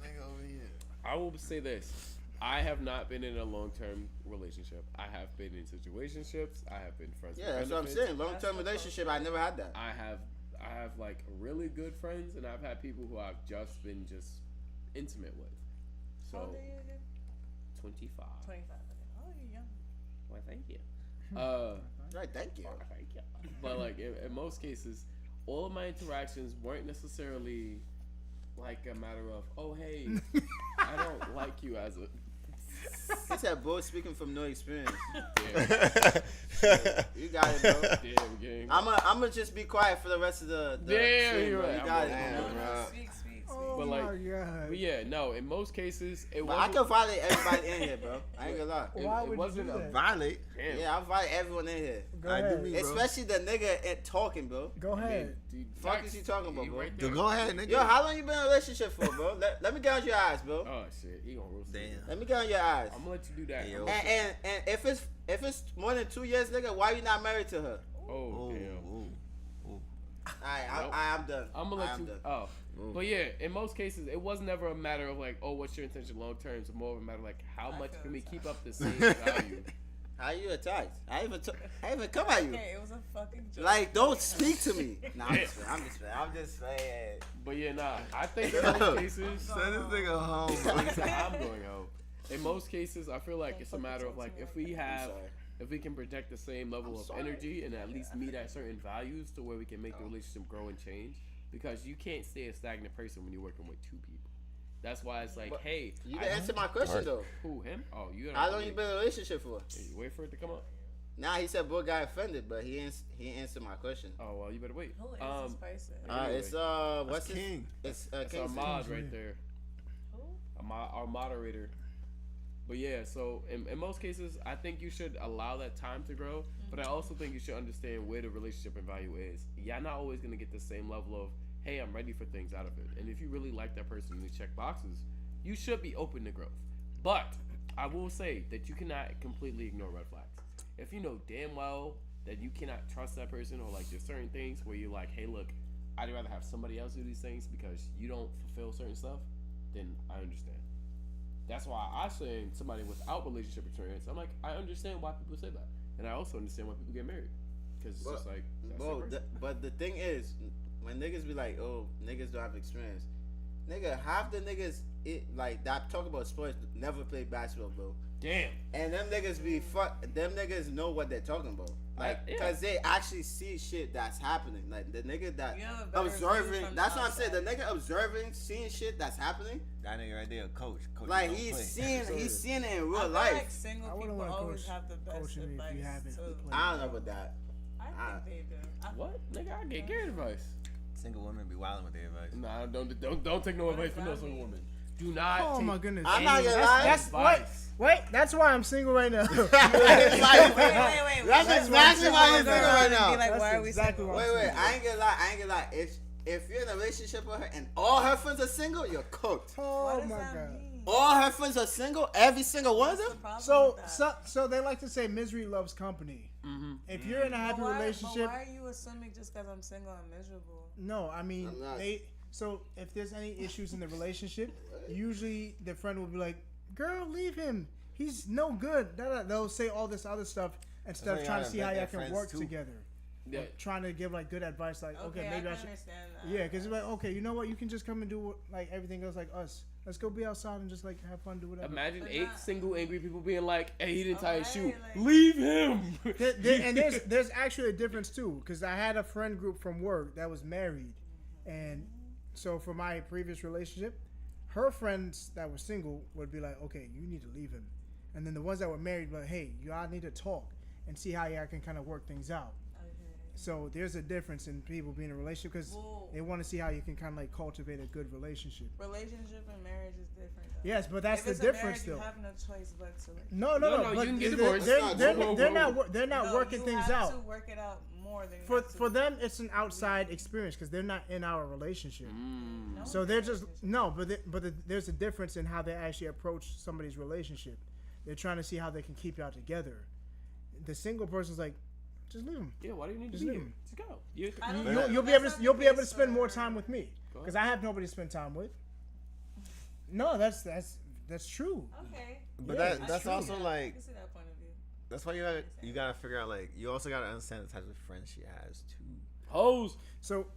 I will say this. I have not been in a long-term relationship. I have been in situationships. I have been friends. Yeah, with that's what I'm benefits. saying. Long term relationship, I never had that. I have like really good friends, and I've had people who I've just been intimate with. How So old are you again? 25. 25. Oh, you're young. Well, thank you. Right, thank you. Thank you. But like in most cases, all of my interactions weren't necessarily like a matter of, oh hey, I don't like you as a. He said, "Bro, speaking from no experience." Damn, You got it, bro. damn gang. I'm just be quiet for the rest of the Damn, stream, you're bro. right. You got I'm it, Damn, bro. bro. Speak. Oh But, my like, god. But yeah, no. In most cases, it But I wasn't. can violate everybody in here, bro. I ain't gonna lie. Why it would wasn't you do a that? Violate. Damn. Yeah, I violate everyone in here, Go I do ahead. me, bro. especially the nigga at talking, bro. Go ahead. Dude, Fuck facts, is you talking about, he bro? right there. Go ahead, nigga. Yo, how long you been in a relationship for, bro? Let me get on your eyes, bro. Oh shit, he gonna roast you. Damn. Let me get on your eyes. I'm gonna let you do that. Hey, yo. And if it's more than 2 years, nigga, why you not married to her? Oh Ooh, damn. ooh. Alright, Nope. I'm done. I'm gonna let I'm you. done. Oh, Ooh. but yeah, in most cases, it was never a matter of like, oh, what's your intention long term? It's more of a matter of like, how I much feel can we that. keep up the same value? How you attacked? I even come at you. Okay, it was a fucking joke. Like, don't speak to me. Nah, I'm just saying. But yeah, nah. I think in most cases, Send this nigga home, bro. I'm going home. In most cases, I feel like it's a matter of like if we have, sorry. if we can project the same level of energy and at least meet at certain values to where we can make the relationship grow and change. Because you can't stay a stagnant person when you're working with two people. That's why it's like, But hey, You didn't answer my question though. Who him? Oh, you. How long you been in a relationship for? Hey, wait for it to come up. Nah, he said boy got offended, but he answered my question. Oh well, you better wait. Who is this person? Anyway. It's what's his King. It's That's King our Sid. mod right there. Who? Our moderator. But yeah, so in most cases, I think you should allow that time to grow. But I also think you should understand where the relationship and value is. You're not always gonna get the same level of, hey, I'm ready for things out of it. And if you really like that person and they check boxes, you should be open to growth. But I will say that you cannot completely ignore red flags. If you know damn well that you cannot trust that person, or like there's certain things where you're like, hey, look, I'd rather have somebody else do these things because you don't fulfill certain stuff, then I understand. That's why I say somebody without relationship experience, I'm like, I understand why people say that. And I also understand why people get married. Because it's just like, that's their person. But the thing is, when niggas be like, oh, niggas don't have experience, nigga, half the niggas like that talk about sports never played basketball, bro. Damn. And them niggas them niggas know what they're talking about. Like, yeah. cause they actually see shit that's happening. Like the nigga that You have a better observing, view from that's the what I'm saying. The outside. nigga observing, seeing shit that's happening. That nigga right there, coach. Like don't he's play. seeing it in I real feel life. like single I wouldn't people want always coach have the best coaching me advice if you haven't too. played. I don't know about that. I think they do. What? Nigga, I get Gary advice. Single women be wilding with their advice. Nah, don't take no What advice does from no that single mean? woman. Do not Oh take my goodness. I'm not gonna any lie. That's advice. wait. That's why I'm single right now. Like, Wait. That's exactly why he's Go single around right and now. be like, That's why are we exactly single? why- Wait, I ain't gonna lie. If you're in a relationship with her and all her friends are single, you're cooked. Oh What does my that god. mean? All her friends are single, every single one of What's the them. problem So with that? so they like to say misery loves company. Mm-hmm. If you're in a happy But relationship, why are you assuming just because I'm single I'm miserable? no, I mean I'm not. So if there's any issues in the relationship, usually the friend will be like, "Girl, leave him. He's no good." They'll say all this other stuff instead why of trying to y'all see how vet y'all their can friends work too. together. Yeah. Trying to give like good advice, like, okay, I maybe can I should. understand that. Yeah, because it's like, okay, you know what? You can just come and do like everything else like us. Let's go be outside and just like have fun, do whatever. Imagine But 8 not- single angry people being like, hey, he didn't tie his shoe. Alright, like- Leave him. And there's actually a difference too, because I had a friend group from work that was married, and so for my previous relationship, her friends that were single would be like, okay, you need to leave him, and then the ones that were married, like, hey, y'all need to talk and see how y'all can kind of work things out. Okay. So there's a difference in people being in a relationship because Well- they want to see how you can kind of like cultivate a good relationship. Relationship and marriage is different. Though. Yes, but that's if the it's difference, a marriage, though. You have no choice but to. No, No, but you can get they're- divorced. They're, Whoa, they're, whoa, they're whoa. not No, working you things have out. to work it out more than you For have to. for them, it's an outside experience because they're not in our relationship. No, So it's they're not just relationship. no, but there's a difference in how they actually approach somebody's relationship. They're trying to see how they can keep y'all together. The single person's like, just leave him. Yeah, why do you need to Just be leave here? him. Just go. You, I don't You'll, know. you'll be That's able to not you'll the be able to case spend more for- time with me Go because I have nobody to spend time with. No, that's true. Okay. But Yeah, that's true. also I like can see that point of view. that's why you gotta figure out like you also gotta understand the types of friends she has too. hoes. So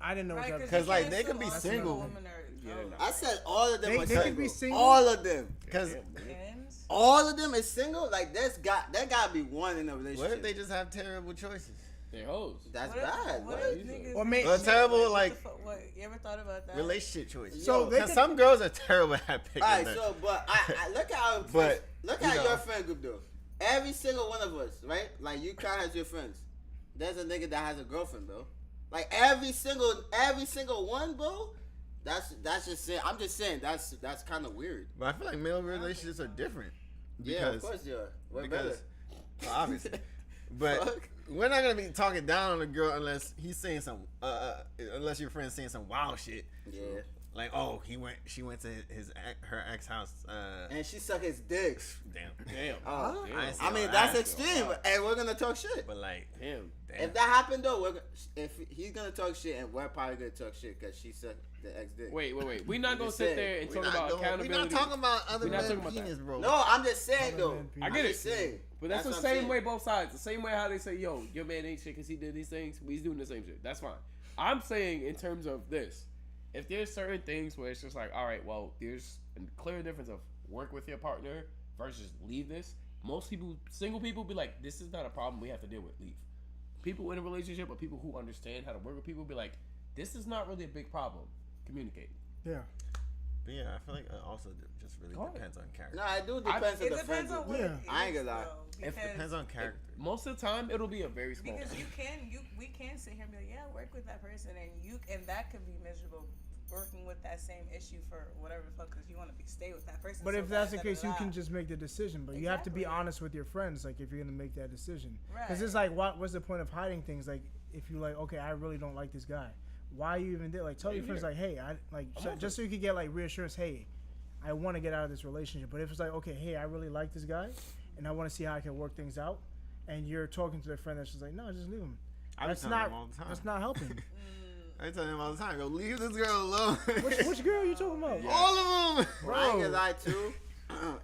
I didn't know Right, what that 'cause was. like, you they can't could be assume all single. women are- Yeah, oh, no. I said all of them They- are they could single. be single. All of them. Because Ends? All of them is single. Like there gotta be one in a relationship. what if they just have terrible choices? They're hoes. That's What if- bad. What bro. if niggas? Or may- Well, terrible, what like- the what? You ever thought about that? Relationship choices. So Yo, they Because could- some girls are terrible at picking Alright, them. so but I look at our But, look you at know. your friend group though. Every single one of us, right? Like you kind of has your friends. There's a nigga that has a girlfriend, bro. Like every single one, bro. That's just saying. I'm just saying that's kind of weird. But I feel like male relationships are different. Yeah, of Because- course you are. We're because better. well, obviously. But Fuck. we're not gonna be talking down on a girl unless he's saying some unless your friend's saying some wild shit. Yeah. Like, oh, she went to her ex house. And she suck his dick. Damn. Damn. Oh. Damn. I see I mean all that's that. extreme, and we're gonna talk shit. But like, Damn. damn. If that happened though, if he's gonna talk shit, and we're probably gonna talk shit because she sucked the ex dick. Wait. We're not gonna just sit saying. there and We're talk about we're accountability. not talking about other We're not men's talking about that. penis, bro. No, I'm just saying though. I get I'm it. just saying. But that's the what I'm same saying. way both sides. The same way how they say, yo, your man ain't shit because he did these things. He's doing the same shit. That's fine. I'm saying in terms of this, if there's certain things where it's just like, all right, well, there's a clear difference of work with your partner versus leave this. Most people, single people, be like, this is not a problem we have to deal with. Leave. People in a relationship or people who understand how to work with people be like, this is not really a big problem. Communicate. Yeah. But yeah, I feel like it also just really depends on character. No, it do depends on It the friend depends on group. what Yeah. it is, I ain't gonna lie. though, It because- depends on character. Most of the time, it'll be a very small. Because we can sit here and be like, yeah, work with that person, and that could be miserable. Working with that same issue for whatever the fuck, because you want to stay with that person. But so if that's the bad, case, you da-da-da. can just make the decision. But you have to be Exactly. honest with your friends, like if you're gonna make that decision. Because Right. it's like, what's the point of hiding things? Like if you like, okay, I really don't like this guy. Why are you even there? Like tell your friends, like, hey, I like just so you can get like reassurance. Hey, I want to get out of this relationship. But if it's like, okay, hey, I really like this guy, and I want to see how I can work things out, and you're talking to their friend that's just like, no, just leave him. I That's tell not. them all the time. That's not helping. I tell him all the time, go leave this girl alone. which girl are you talking about? All of them. Bro, I ain't Bro. gonna lie too.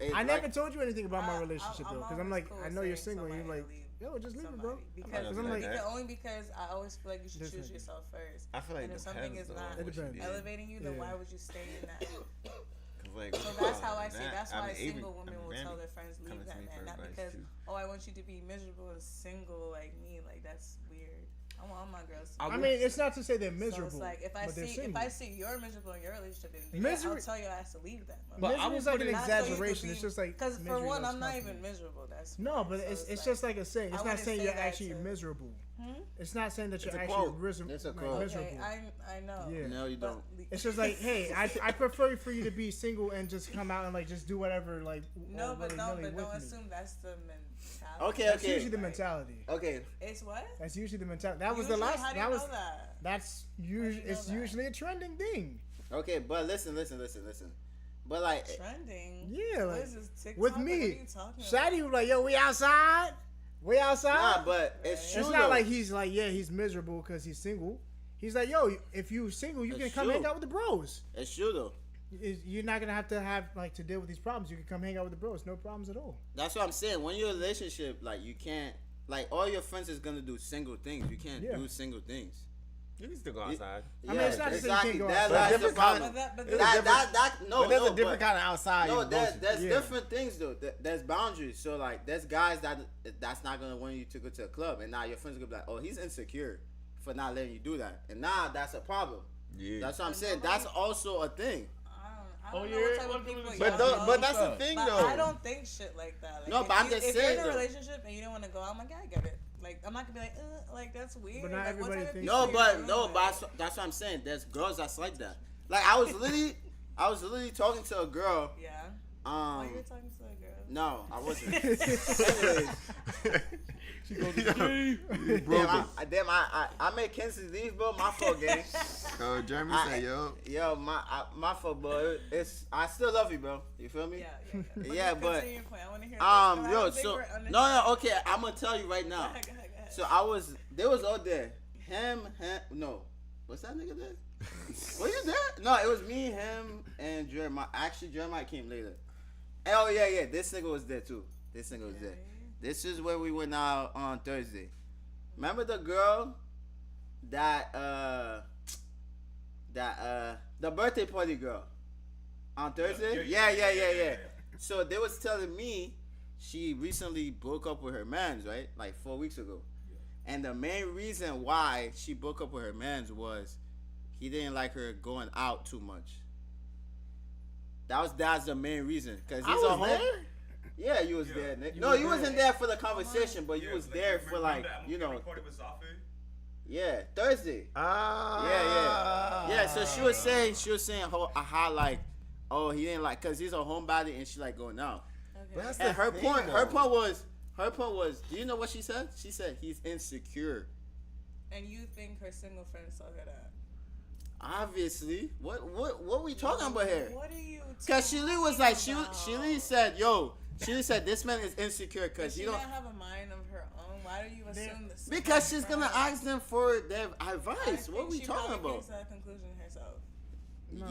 It's I never like- told you anything about my I- relationship I'm though, because I'm always like, cool I know you're saying single, and you're somebody like, leave yo, just leave it, bro. somebody. Because, not gonna like- do that. only because I always feel like you should choose Different. yourself first. I feel like And it if something depends is though not on It what you depends. did. elevating you, then Yeah. why would you stay in that? 'Cause, like, So that's how I other see. than That's that, I why mean, Avery- single women will Randy tell their friends leave coming to that me man, for not advice, because too. I want you to be miserable and single like me. Like that's weird. I want all my girls. To I mean, it's not to say they're so miserable, it's like if I but they're see single. you're miserable in your relationship, then Misery- I'll tell your ass to leave that. But I Misery is will like put an it- Not so you could exaggeration. be- It's just like because for misery one, loves I'm not company. even miserable. That's No, fine. but So it's just like a saying. I It's not wouldn't saying say you're that actually to- miserable. Hmm? It's not saying that It's you're a actually quote. miserable. It's a like, quote. miserable. Okay, I know. Yeah. No, you But don't. It's just like, hey, I prefer for you to be single and just come out and like just do whatever, like. no, all but willy-nilly don't with me. assume that's the mentality. Okay, That's okay. usually the mentality. Okay, It's what? That's usually the mentality. That was the Usually, last. How do That you was. know that? That's do you usually. know It's that? usually a trending thing. okay, but listen. But like, Trending. Yeah, What like is this, TikTok? with Like, what me, are you talking Shady was like, "Yo, we outside. We outside." nah, but it's true It's though. not like he's like, yeah, he's miserable because he's single. He's like, yo, if you single, you It's can come true. hang out with the bros. It's true though. You're not gonna have like to deal with these problems. You can come hang out with the bros, no problems at all. That's what I'm saying. When you're in a relationship, like you can't, like all your friends is gonna do single things. You can't Yeah. do single things. You can still go outside. I mean, it's not to say you can't go That's outside. the Different problem. kind- But It's that, different- No, but there's no, a different but- kind of outside. No, you go to. there's Yeah. different things though. There's boundaries. So like, there's guys that's not gonna want you to go to a club, and now your friends gonna be like, oh, he's insecure for not letting you do that, and now that's a problem. Yeah. That's what I'm saying. That's also a thing. I don't Oh, know yeah, what type what of people do y'all know. but that's the But thing But though. I don't think shit like that. Like, No, if but I'm you- just if saying, you're in a though. relationship and you don't want to go out, I'm like, yeah, I get it. Like, I'm not gonna be like that's weird. But not like, what everybody type of thinks people No, you but doing no, with? but that's what I'm saying. There's girls that's like that. Like I was literally talking to a girl. Yeah. Oh, Um, you're talking to a girl. no, I wasn't. Anyways, She goes to sleep. damn, I made Kenzie leave, bro. My fault, gang. Yo, Jeremy I- said, yo. Yo, my fault, bro. I still love you, bro. You feel me? Yeah. Yeah, but continue your point. I want to hear. this, 'cause I yo, don't think so we're understanding. no, okay. I'm gonna tell you right Go now. ahead, go ahead, go ahead. So they was all there. Him, no. What's that nigga there? Were you there? No, it was me, him, and Jeremiah. Actually, Jeremiah came later. Oh yeah. This nigga was there too. This nigga was there. This is where we went out on Thursday. Remember the girl that the birthday party girl on Thursday? Yeah. So they was telling me she recently broke up with her mans, right? Like 4 weeks ago. And the main reason why she broke up with her mans was he didn't like her going out too much. That's the main reason. Cause he's a home. Yeah, you was there, Nick. No, you wasn't there for the conversation, but you was there for like, you know. Yeah, Thursday. Yeah. So she was saying how like, oh, he didn't like, cause he's a homebody and she like going out. Okay. That's And the her thing, point though. was, do you know what she said? She said he's insecure. And you think her single friend saw her that? Obviously, what we talking about here? What are you? Cause she was like, she talking said, yo, she said this man is insecure Does cause she he don't. not have a mind of her own? Why do you assume this? Because she's gonna ask them for their advice. I What think we she talking probably about? came to that conclusion herself.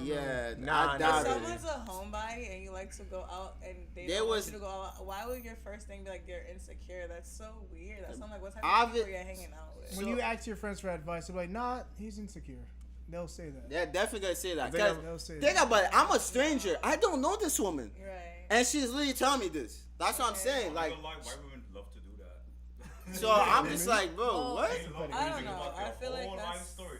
Yeah, Nah, I nah, doubt If it. someone's a homebody and you like to go out and they There don't want was- you to go out, why would your first thing be like you're insecure? That's so weird. That sounds like what type Obvi- of people you're hanging out with. When you ask your friends for advice, they're like, nah, he's insecure. They'll say that. They're definitely gonna say that. They Cause They'll say think that. about it. I'm a stranger. I don't know this woman, Right. and she's literally telling me this. That's what I'm saying. Like, white women love to do that. so I'm just like, bro, Well, what? I don't know. I feel like that's. Story.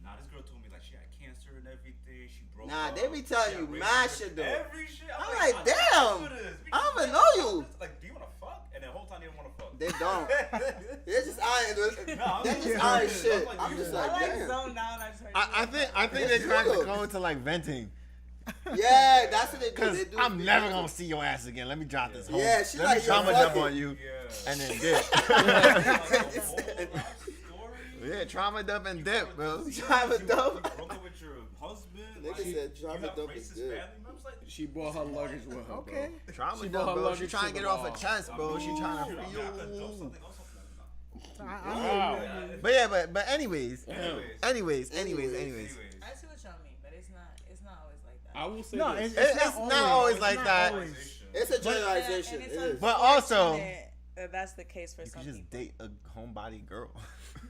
Nah, this girl told me like she had cancer and everything. me. She broke Nah, up. they be telling She you had mad racism, shit, though. Every shit. I'm like, like, I damn. know this. We I don't just even know you. Like, do you wanna fuck? And the whole time they don't wanna fuck. They don't. They're just eyeing. Nah, They're I'm just just- eyeing I'm shit. like, I'm you- just I like, like damn. zoned out. I just heard I think they're trying to go into like venting. Yeah, that's what they do. Cause They do. I'm never gonna see your ass again. Let me drop this home. Yeah, she Let like, me yo, trauma fuck dump it. on you, Yeah. and then dip. Yeah, trauma dump and dip, bro. Trauma dump? You broke up with your husband. Nigga said trauma you have dump is racist good. family members. Like, She brought her luggage with her. Okay. Trauma She dump, brought her bro. She luggage trying to to get the off her mall. chest, bro. She trying to I feel. could dump something else. Wow. But yeah, but anyways, Anyways. anyways. I see what y'all mean, but it's not always like that. I will say No, this. It's not always like not that. always. It's a generalization. And It it's is. But also, unfortunate that that's the case for you some can just people. date a homebody girl.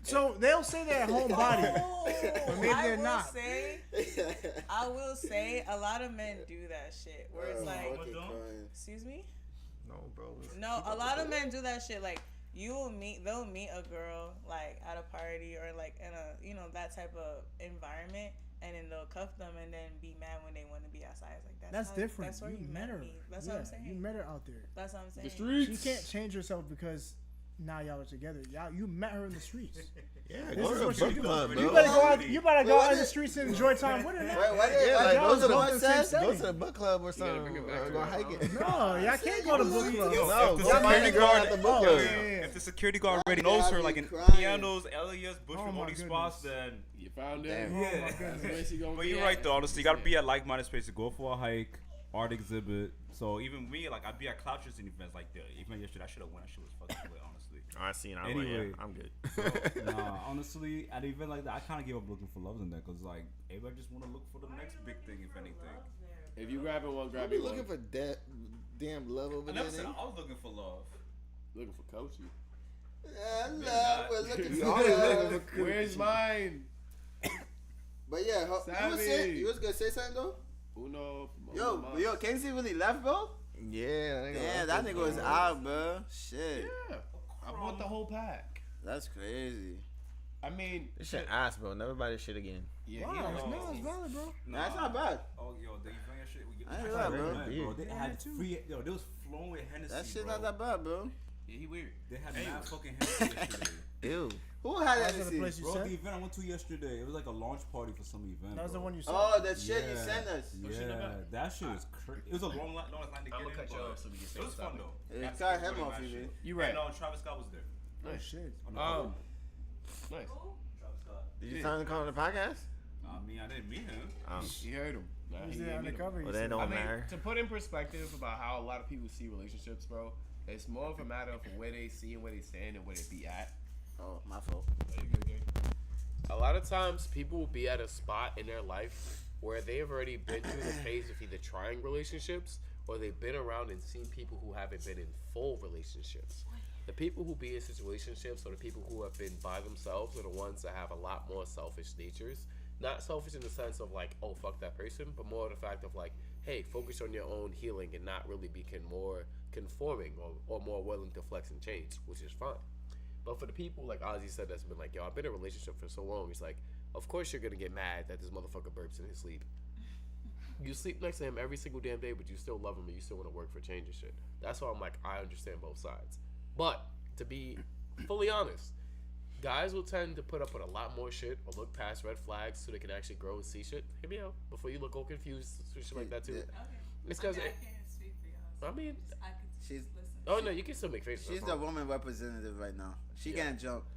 So they'll say they're homebody. Oh, But maybe they're I will not. say, I will say, a lot of men do that shit. Where it's like, fucking crying. excuse me? No, bro. No, a lot of men do that shit. Like they'll meet a girl like at a party or like in a that type of environment, and then they'll cuff them and then be mad when they want to be outside. It's like That's different. That's where You you met her. me. That's Yeah, what I'm saying. You met her out there. That's what I'm saying. The streets. She can't change herself because now y'all are together. You met her in the streets. Yeah, This go is to what a you book do. club, bro. You better go out. You better go Wait, out in what the is- streets and enjoy time with her. Now. Wait, what Yeah, is like y'all go was to the both book in the same Go setting. to the book club or gotta something. bring it back Or to go her hiking. No, y'all can't go to book club. Yo, No, if the go security go guard- at the book Oh, club. yeah, yeah. If the security guard already That knows guy her, be like in crying. pianos, Elias, Bushwick, Oh, all my these goodness. spots, then You found Damn. it. yeah. goodness. That's where she gonna But be you're at. right though. Honestly, you gotta be at like-minded spaces. Go for a hike, art exhibit. So even me, like I'd be at cloud chasing events. Like the event yesterday, I should have went. That shit was fucking lit, honestly. I seen. I'm Anyway. I'm good. Nah, honestly, at an event like that, I kind of gave up looking for loves in there because like everybody just want to look for the next big thing, if anything. If you grabbing one, I grab be me looking one. for damn love over I there. never said nigga. I was looking for love. Looking for Coachy. Yeah, love. We're looking We for always love. looking for Where's mine? But yeah, you was gonna say something though? Uno. Yo, Kenzie really left, bro? Yeah, Damn, that nigga was out, bro. Shit. Yeah. I bought the whole pack. That's crazy. I mean, This shit ass, bro. Never buy this shit again. yeah, Wow, he no, knows. it's valid, bro. Nah, that's not bad. Oh, yo, the event and shit. I ain't lie, bro. Bro, they Yeah, had too. free. Yo, they was flowing with Hennessy. That shit bro. not that bad, bro. Yeah, he weird. They had Hey. mad fucking Hennessy yesterday. Ew. Who had that? That's the place you Bro, the said. event I went to yesterday, it was like a launch party for some event. That was the bro. one you said. Oh, the shit you sent us. Yeah, that shit was crazy. It was a long line to get I'ma in, cut you but off so we can stay it was on fun topic. though. Yeah, Got cut to him go to off, that you shit. mean. You right. And Travis Scott was there. Oh shit. On the Nice. Travis Scott. Did you sign the call on the podcast? I mean, I didn't meet him. You heard him. Nah, He's he there didn't meet him. undercover. Well, he they said. don't I mean, matter. to put in perspective about how a lot of people see relationships, bro, it's more of a matter of where they see and where they stand and where they be at. Oh, my fault. A lot of times, people will be at a spot in their life where they've already been through the phase of either trying relationships or they've been around and seen people who haven't been in full relationships. The people who be in situationships or the people who have been by themselves are the ones that have a lot more selfish natures. Not selfish in the sense of like, oh, fuck that person, but more the fact of like, hey, focus on your own healing and not really become more conforming or more willing to flex and change, which is fine. But for the people, like Ozzy said, that's been like, yo, I've been in a relationship for so long. He's like, of course you're going to get mad that this motherfucker burps in his sleep. You sleep next to him every single damn day, but you still love him and you still want to work for change and shit. That's why I'm like, I understand both sides. But to be fully honest, guys will tend to put up with a lot more shit or look past red flags so they can actually grow and see shit. Hear me out before you look all confused, shit like that too. Yeah. It's I because, can't speak for y'all. I mean, I could She's- listen. oh no, you can still make faces. She's the woman representative right now. She Yeah. getting jumped.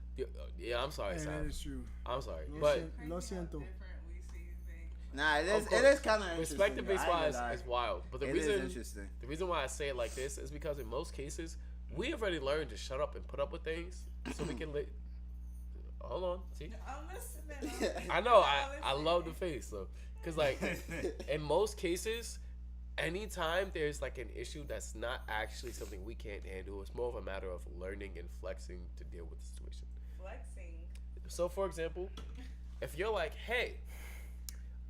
Yeah, I'm sorry, Hey, that Sam. is true. I'm sorry, Lo but siento. Lo siento. Nah, it Of is. course. It is kind of interesting. perspective though. I based ain't gonna wise lie. is wild. But the It is reason interesting. the reason why I say it like this is because in most cases we have already learned to shut up and put up with things so we can. Hold on, see. I'm listening. I know. I love the face though, because like in most cases, anytime there's like an issue that's not actually something we can't handle, it's more of a matter of learning and flexing to deal with the situation. Flexing. So, for example, if you're like, hey,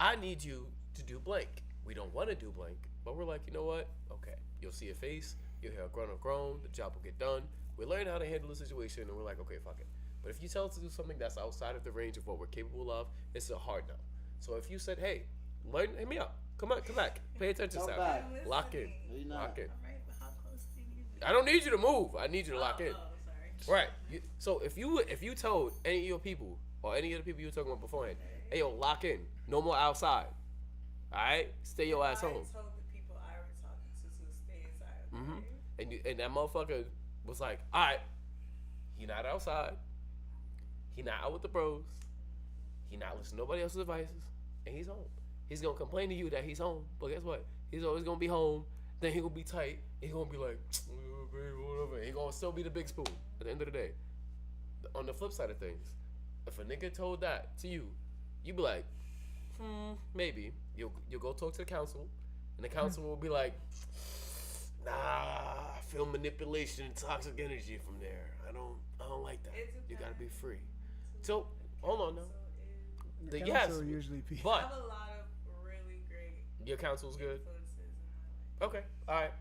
I need you to do blank. We don't want to do blank, but we're like, you know what? Okay. You'll see a face. You'll hear a groan. The job will get done. We learn how to handle the situation, and we're like, okay, fuck it. But if you tell us to do something that's outside of the range of what we're capable of, it's a hard no. So if you said, hey, Hit me up. Come back. Pay attention, Come Sam. back. Lock in. No, you're not. Lock in. Alright, but how close do you need to be? I don't need you to move. I need you to lock in. Oh, sorry. Right. So if you told any of your people or any of the people you were talking about beforehand, hey yo, lock in. No more outside. All right. Stay your ass I home. told the people I was talking to stay inside. Okay? And that motherfucker was like, all right, he not outside. He not out with the bros. He not listening to nobody else's advices. And he's home. He's going to complain to you that he's home. But guess what? He's always going to be home. Then he going to be tight. He going to be like, whatever. He going to still be the big spoon at the end of the day. On the flip side of things, if a nigga told that to you, you be like, maybe. You'll go talk to the council. And the council will be like, nah, I feel manipulation and toxic energy from there. I don't like that. You got to be free. So, hold on now. The Yes, council usually be. I but have a lot of really great your counsel's good. influences in my life. Okay, all right,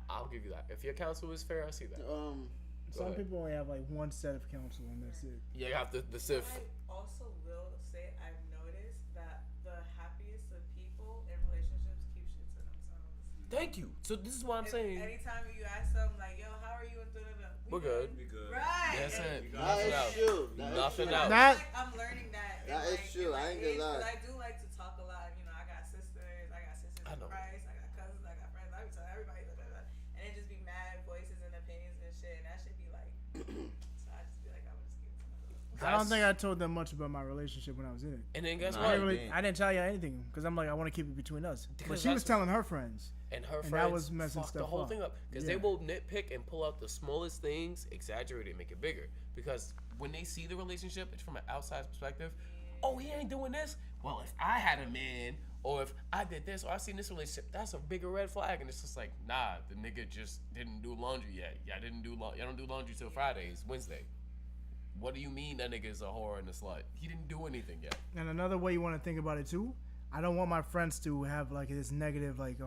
I'll give you that. If your counsel is fair, I see that. Some ahead. people only have like one set of counsel and that's it. Yeah, you have the SIF. I also will say I've noticed that the happiest of people in relationships keep shit to themselves. Thank you. So this is what I'm saying. Anytime you ask them like, yo, how are you? And We're good. Be good. Right. That's it. That Nothing is else. true. That is Nothing true. else. That- I'm learning that. That is true. I ain't gonna lie. I do like to talk a lot. You know, I got sisters. I got sisters I in know. Christ. I got cousins. I got friends. I be telling everybody. Blah, blah, blah. And it just be mad voices and opinions and shit. And that should be like. So I just be like, I would just keep it to myself. I don't think I told them much about my relationship when I was in it. And then guess Nah, what? didn't. I didn't tell you anything because I'm like, I want to keep it between us. But Because she was that's- telling her friends. And her And friends that was messing fucked the stuff whole up. thing up because Yeah. they will nitpick and pull out the smallest things, exaggerate it, make it bigger. Because when they see the relationship, it's from an outside perspective. Oh, he ain't doing this. Well, if I had a man, or if I did this, or I seen this relationship, that's a bigger red flag. And it's just like, nah, the nigga just didn't do laundry yet. Y'all don't do laundry till Fridays, Wednesday. What do you mean that nigga is a whore and a slut? He didn't do anything yet. And another way you want to think about it too, I don't want my friends to have like this negative like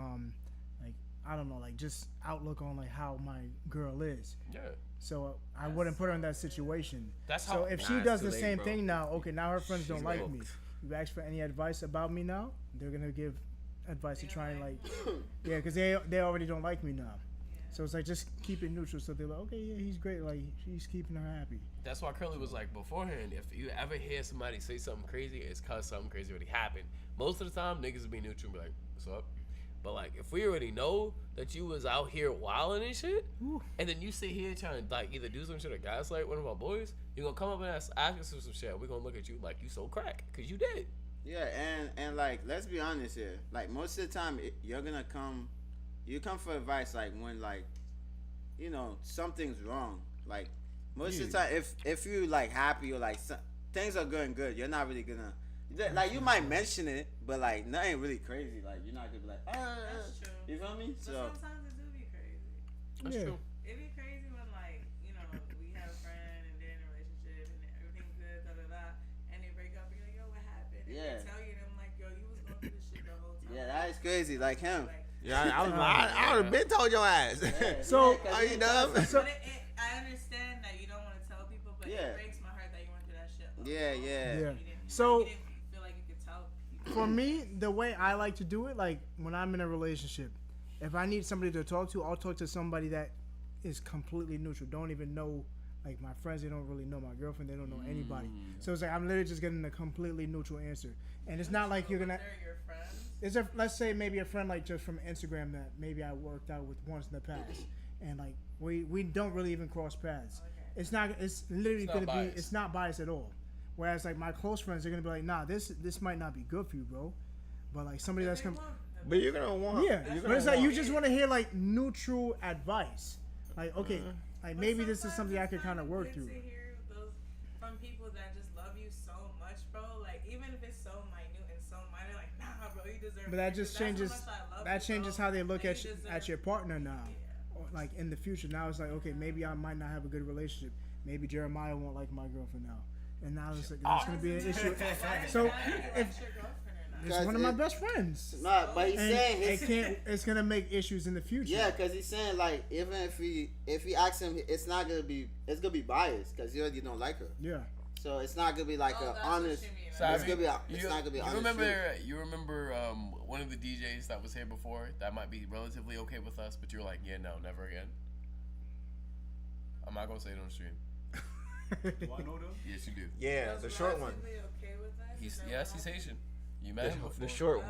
I don't know, like just outlook on like how my girl is. Yeah. So I wouldn't put her in that situation. That's So how. if Nah, she it's does too the late, same bro. thing now, okay, now her friends don't She's like cooked. me. You ask for any advice about me now, they're gonna give advice to try and like, yeah, because they already don't like me now. So it's like just keep it neutral. So they're like, okay, yeah, he's great. Like he's keeping her happy. That's why Curly was like beforehand, if you ever hear somebody say something crazy, it's cause something crazy already happened. Most of the time, niggas will be neutral and be like, what's up? But like, if we already know that you was out here wilding and shit, Ooh. and then you sit here trying to like either do some shit or gaslight one of our boys, you're gonna come up and ask us for some shit. We're gonna look at you like you so crack, cause you did. Yeah, and like let's be honest here. Like most of the time, you're gonna come for advice like when like, you know, something's wrong. Like most of the time, if you like happy or like things are going good, you're not really gonna like you might mention it, but like nothing really crazy. Like you're not gonna be like, That's true. you feel me? But So sometimes it do be crazy. That's Yeah. true. It be crazy when like, you know, we have a friend and they're in a relationship and everything's good, da da da, and they break up and you're like, yo, what happened? And Yeah. they tell you and I'm like, yo, you was going through this shit the whole time. yeah, that is crazy. Like him. Like, Yeah, I would have been told your ass. So- Are you dumb? So- but I understand that you don't want to tell people, but Yeah. it breaks my heart that you went through that shit. Yeah, yeah. Yeah. You didn't, So- you didn't feel like you could tell people. For me, the way I like to do it, like when I'm in a relationship, if I need somebody to talk to, I'll talk to somebody that is completely neutral. Don't even know, like my friends, they don't really know my girlfriend. They don't know anybody. So it's like I'm literally just getting a completely neutral answer. And it's not like you're gonna. They're your friends. It's a, let's say maybe a friend like just from Instagram that maybe I worked out with once in the past, and like we don't really even cross paths. It's not. It's literally It's not gonna be. biased. It's not biased at all. Whereas like my close friends, they're gonna be like, nah, this might not be good for you, bro. But like somebody that's They come. want them. But you're gonna want. Yeah, you're but gonna it's like you want- just want to hear like neutral advice. Like okay, like But maybe this is sometimes something I it's could kind of kinda work good through. to hear those from people that just love you so much, bro. Like even if it's so minute and so minor, like nah, bro, you deserve. But that it, just 'cause that's how changes. much I love That you, changes bro. how they look Like, at you at deserve your it. partner now. Yeah. Or, like in the future, now it's like okay, maybe I might not have a good relationship. Maybe Jeremiah won't like my girlfriend now, and now it's like that's gonna be an issue. Why So is that? You if like your girlfriend or not? it's one of my best friends, Nah, but he's and saying it can't. It's gonna make issues in the future. yeah, cause he's saying like even if he asks him, it's gonna be biased, cause he already don't like her. Yeah. So it's not gonna be like Oh, a that's what honest. you mean, So right? I It's mean, gonna be. It's not gonna be honest. you remember one of the DJs that was here before that might be relatively okay with us, but you're like, yeah, no, never again. I'm not gonna say it on stream. Do I know them? Yes, you do. Yeah, the short one. Relatively okay with us? He's Is that yes, what he's happened? Haitian. You met him before. The short one.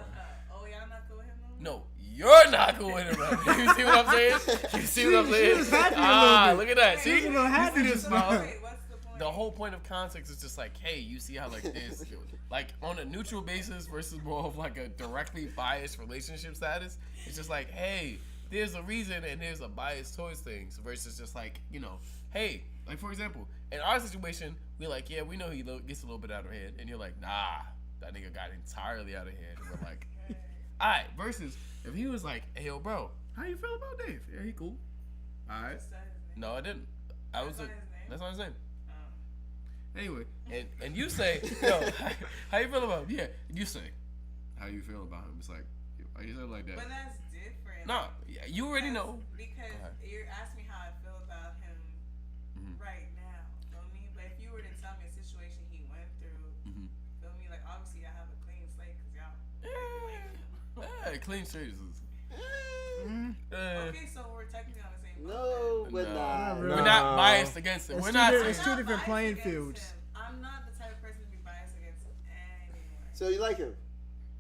Oh, y'all not cool with him no more? No, you're not cool with him, man. You see what I'm saying? You see what I'm She saying? was happy a Ah, little look bit. at that. Wait, See? was a little happy You see just this now. smile? Wait, what's the point? The whole point of context is just like, hey, you see how like this, like on a neutral basis versus more of like a directly biased relationship status. It's just like, hey, there's a reason and there's a bias towards things versus just like, you know, hey, like for example, in our situation, we're like, yeah, we know he gets a little bit out of hand, and you're like, nah, that nigga got entirely out of hand, and we're like, all right. Versus if he was like, hey, yo, bro, how you feel about Dave? Yeah, he cool. All right. What's that, his name? No, I didn't. I was. That's not his name? That's not his name. Oh. Anyway, and you say, yo, how you feel about him? Yeah, you say, how you feel about him? It's like, why you say it like that? But that's different. No, yeah, you already know. Because Go ahead. you're asking me how I feel about him Mhm. right now. Feel me? But if you were to tell me a situation he went through, Mhm. feel me? Like, obviously, I have a clean slate because y'all. Yeah, clean straight is. Okay, so we're technically on the same boat. No, we're No. not. We're We're No. not biased against it. It's We're two not. different- I'm it's saying- two not different biased playing against fields. him. I'm not the type of person to be biased against anyone. So you like him?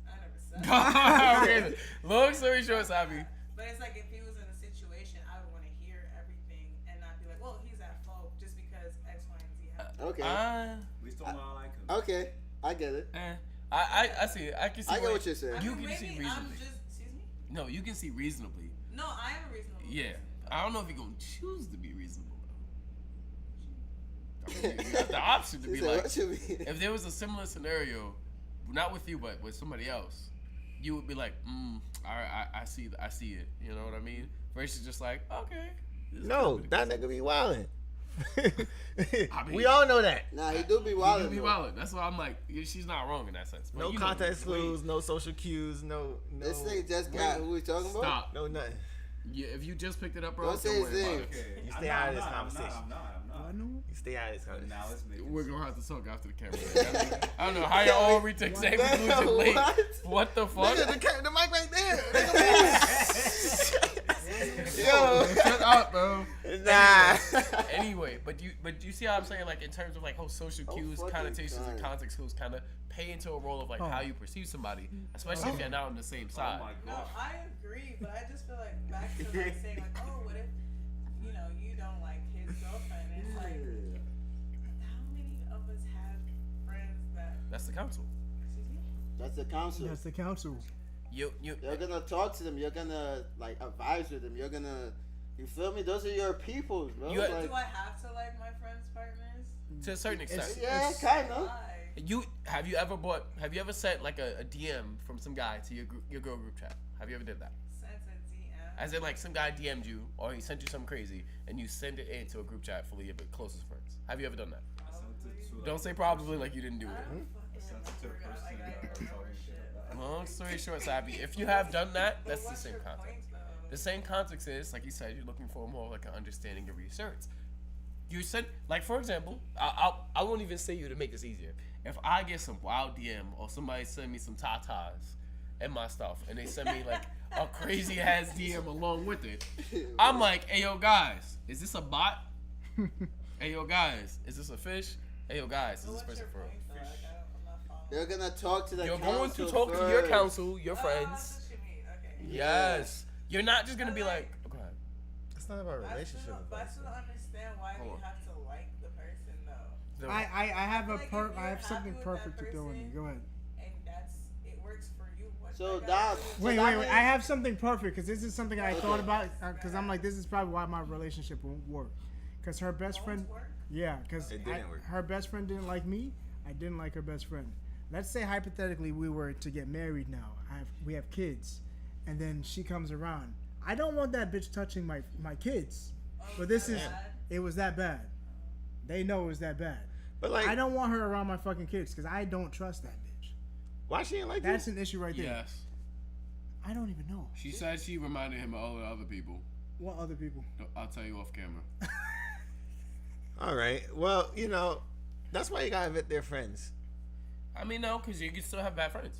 I never said Okay, long story short, Sabi. But it's like if he was in a situation, I would want to hear everything and not be like, well, he's at fault just because X, Y, and Z happened. Okay. We still not like him. Okay. I get it. I see it. I can see. I get what you're saying. I You mean, can see maybe I'm reasonably. just, excuse me? No, you can see reasonably. No, I am a reasonable Yeah, person. I don't know if you're gonna choose to be reasonable. I mean, you have the option to She be said, like, what you mean? if there was a similar scenario, not with you but with somebody else, you would be like, I see it. You know what I mean? Versus just like, okay. this is No, good. that nigga be wildin'. mean- We all know that. Nah, he do be You wild. do be wildin'. That's why I'm like, she's not wrong in that sense. But No you know, context wait, clues, no social cues, no. This nigga just got who we talking about? Stop. No nothing. Yeah, if you just picked it up, bro, Don't say don't his worry about name. it. Okay. You stay out of this conversation. I'm not. I know. You stay out of this But conversation. now let's make it. We're gonna have to talk after the camera. I don't know how y'all all reach the same conclusion late. What the fuck? Nigga, the mic right there. Yo. Shut up, bro. Nah. Anyway, but you see how I'm saying, like in terms of like how social cues, fucking connotations, and God. context clues kind of pay into a role of like how you perceive somebody, especially if you're not on the same Oh side. my No, gosh. I agree, but I just feel like back to like saying like, oh, what if, you know, you don't like his girlfriend? And it's like, how many of us have friends that, That's the council. excuse me? That's the council. That's the council. You You're gonna talk to them. You're gonna like advise with them. You're gonna, you feel me? Those are your peoples, bro. You- Like, Do I have to like my friends' partners? to a certain extent. yeah, kind of. Why? You have you ever sent like a DM from some guy to your girl group chat? Have you ever did that? Sent a DM. As in like some guy DM'd you or he sent you something crazy and you send it into a group chat full of your closest friends. Have you ever done that? Don't say probably like you didn't do I it. don't fucking Sensitive remember. Like, I don't person. remember shit. Long story short, Sabi, if you have done that, But that's the what's same your context. point, though? The same context is, like you said, you're looking for more of like an understanding of reassurance. You said, like for example, I won't even say you to make this easier. If I get some wild DM or somebody send me some tatas and my stuff, and they send me like a crazy ass DM along with it, I'm like, hey yo guys, is this a bot? Hey yo guys, is this a fish? Hey yo guys, is So this what's person your for real? point, though? Like, I'm not following. You're gonna talk to the You're council going to talk to your first. council, your Oh, friends. that's what you mean. Okay. Yes. You're not just gonna be like, oh, go ahead. It's not about I relationship. still, but I still don't understand why Hold you on. have to like the person though, The- I have Like, if I have you're something happy with perfect that to throw in there. person, Go ahead. and it works for you. What So that that- gotta do is- So Wait. that I means- have something perfect because this is something I thought Okay. about because I'm like, this is probably why my relationship won't work. Because her best Won't friend, work? yeah, because It didn't work. her best friend didn't like me. I didn't like her best friend. Let's say hypothetically we were to get married now. We have kids, and then she comes around. I don't want that bitch touching my kids. Oh, But this that is bad? it was that bad. They know it was that bad. But like, I don't want her around my fucking kids because I don't trust that bitch. why she ain't like That's you? an issue right there. Yes. I don't even know She said she reminded him of all the other people. what other people. I'll tell you off camera. All right. Well, you know, That's why you gotta vet their friends. I mean, no, because you can still have bad friends.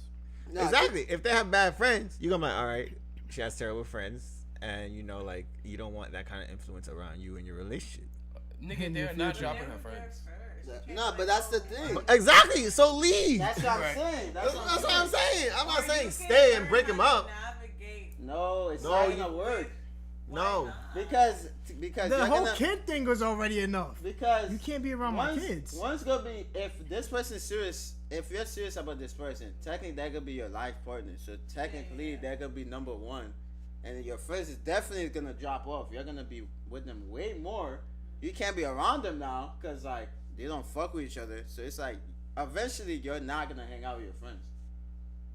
No, Exactly. If they have bad friends, you're gonna be like, all right, she has terrible friends, and you know, like you don't want that kind of influence around you in your relationship. Nigga, In they're your not future. dropping her friends. No, but that's the thing. Exactly. So leave. That's what I'm Right. saying. That's That's what I'm saying. I'm not Or saying you stay can and break learn them how up. to navigate. No, it's No, not you- gonna work No. because The you're whole gonna, kid thing was already enough. because You can't be around my kids. One's gonna be if this person's serious. If you're serious about this person, technically that could be your life partner. So technically Yeah. that could be number one, and your friends is definitely gonna drop off. You're gonna be with them way more. You can't be around them now because like they don't fuck with each other. So it's like eventually you're not gonna hang out with your friends.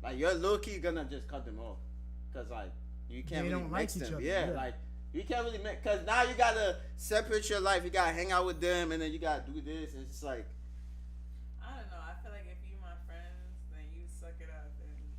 Like you're low key gonna just cut them off because like you can't They really don't like mix each them. other, Yeah, yeah. like you can't really mix because now you gotta separate your life. You gotta hang out with them, and then you gotta do this. It's just like I don't know. I feel like if you my friends, then you suck it up.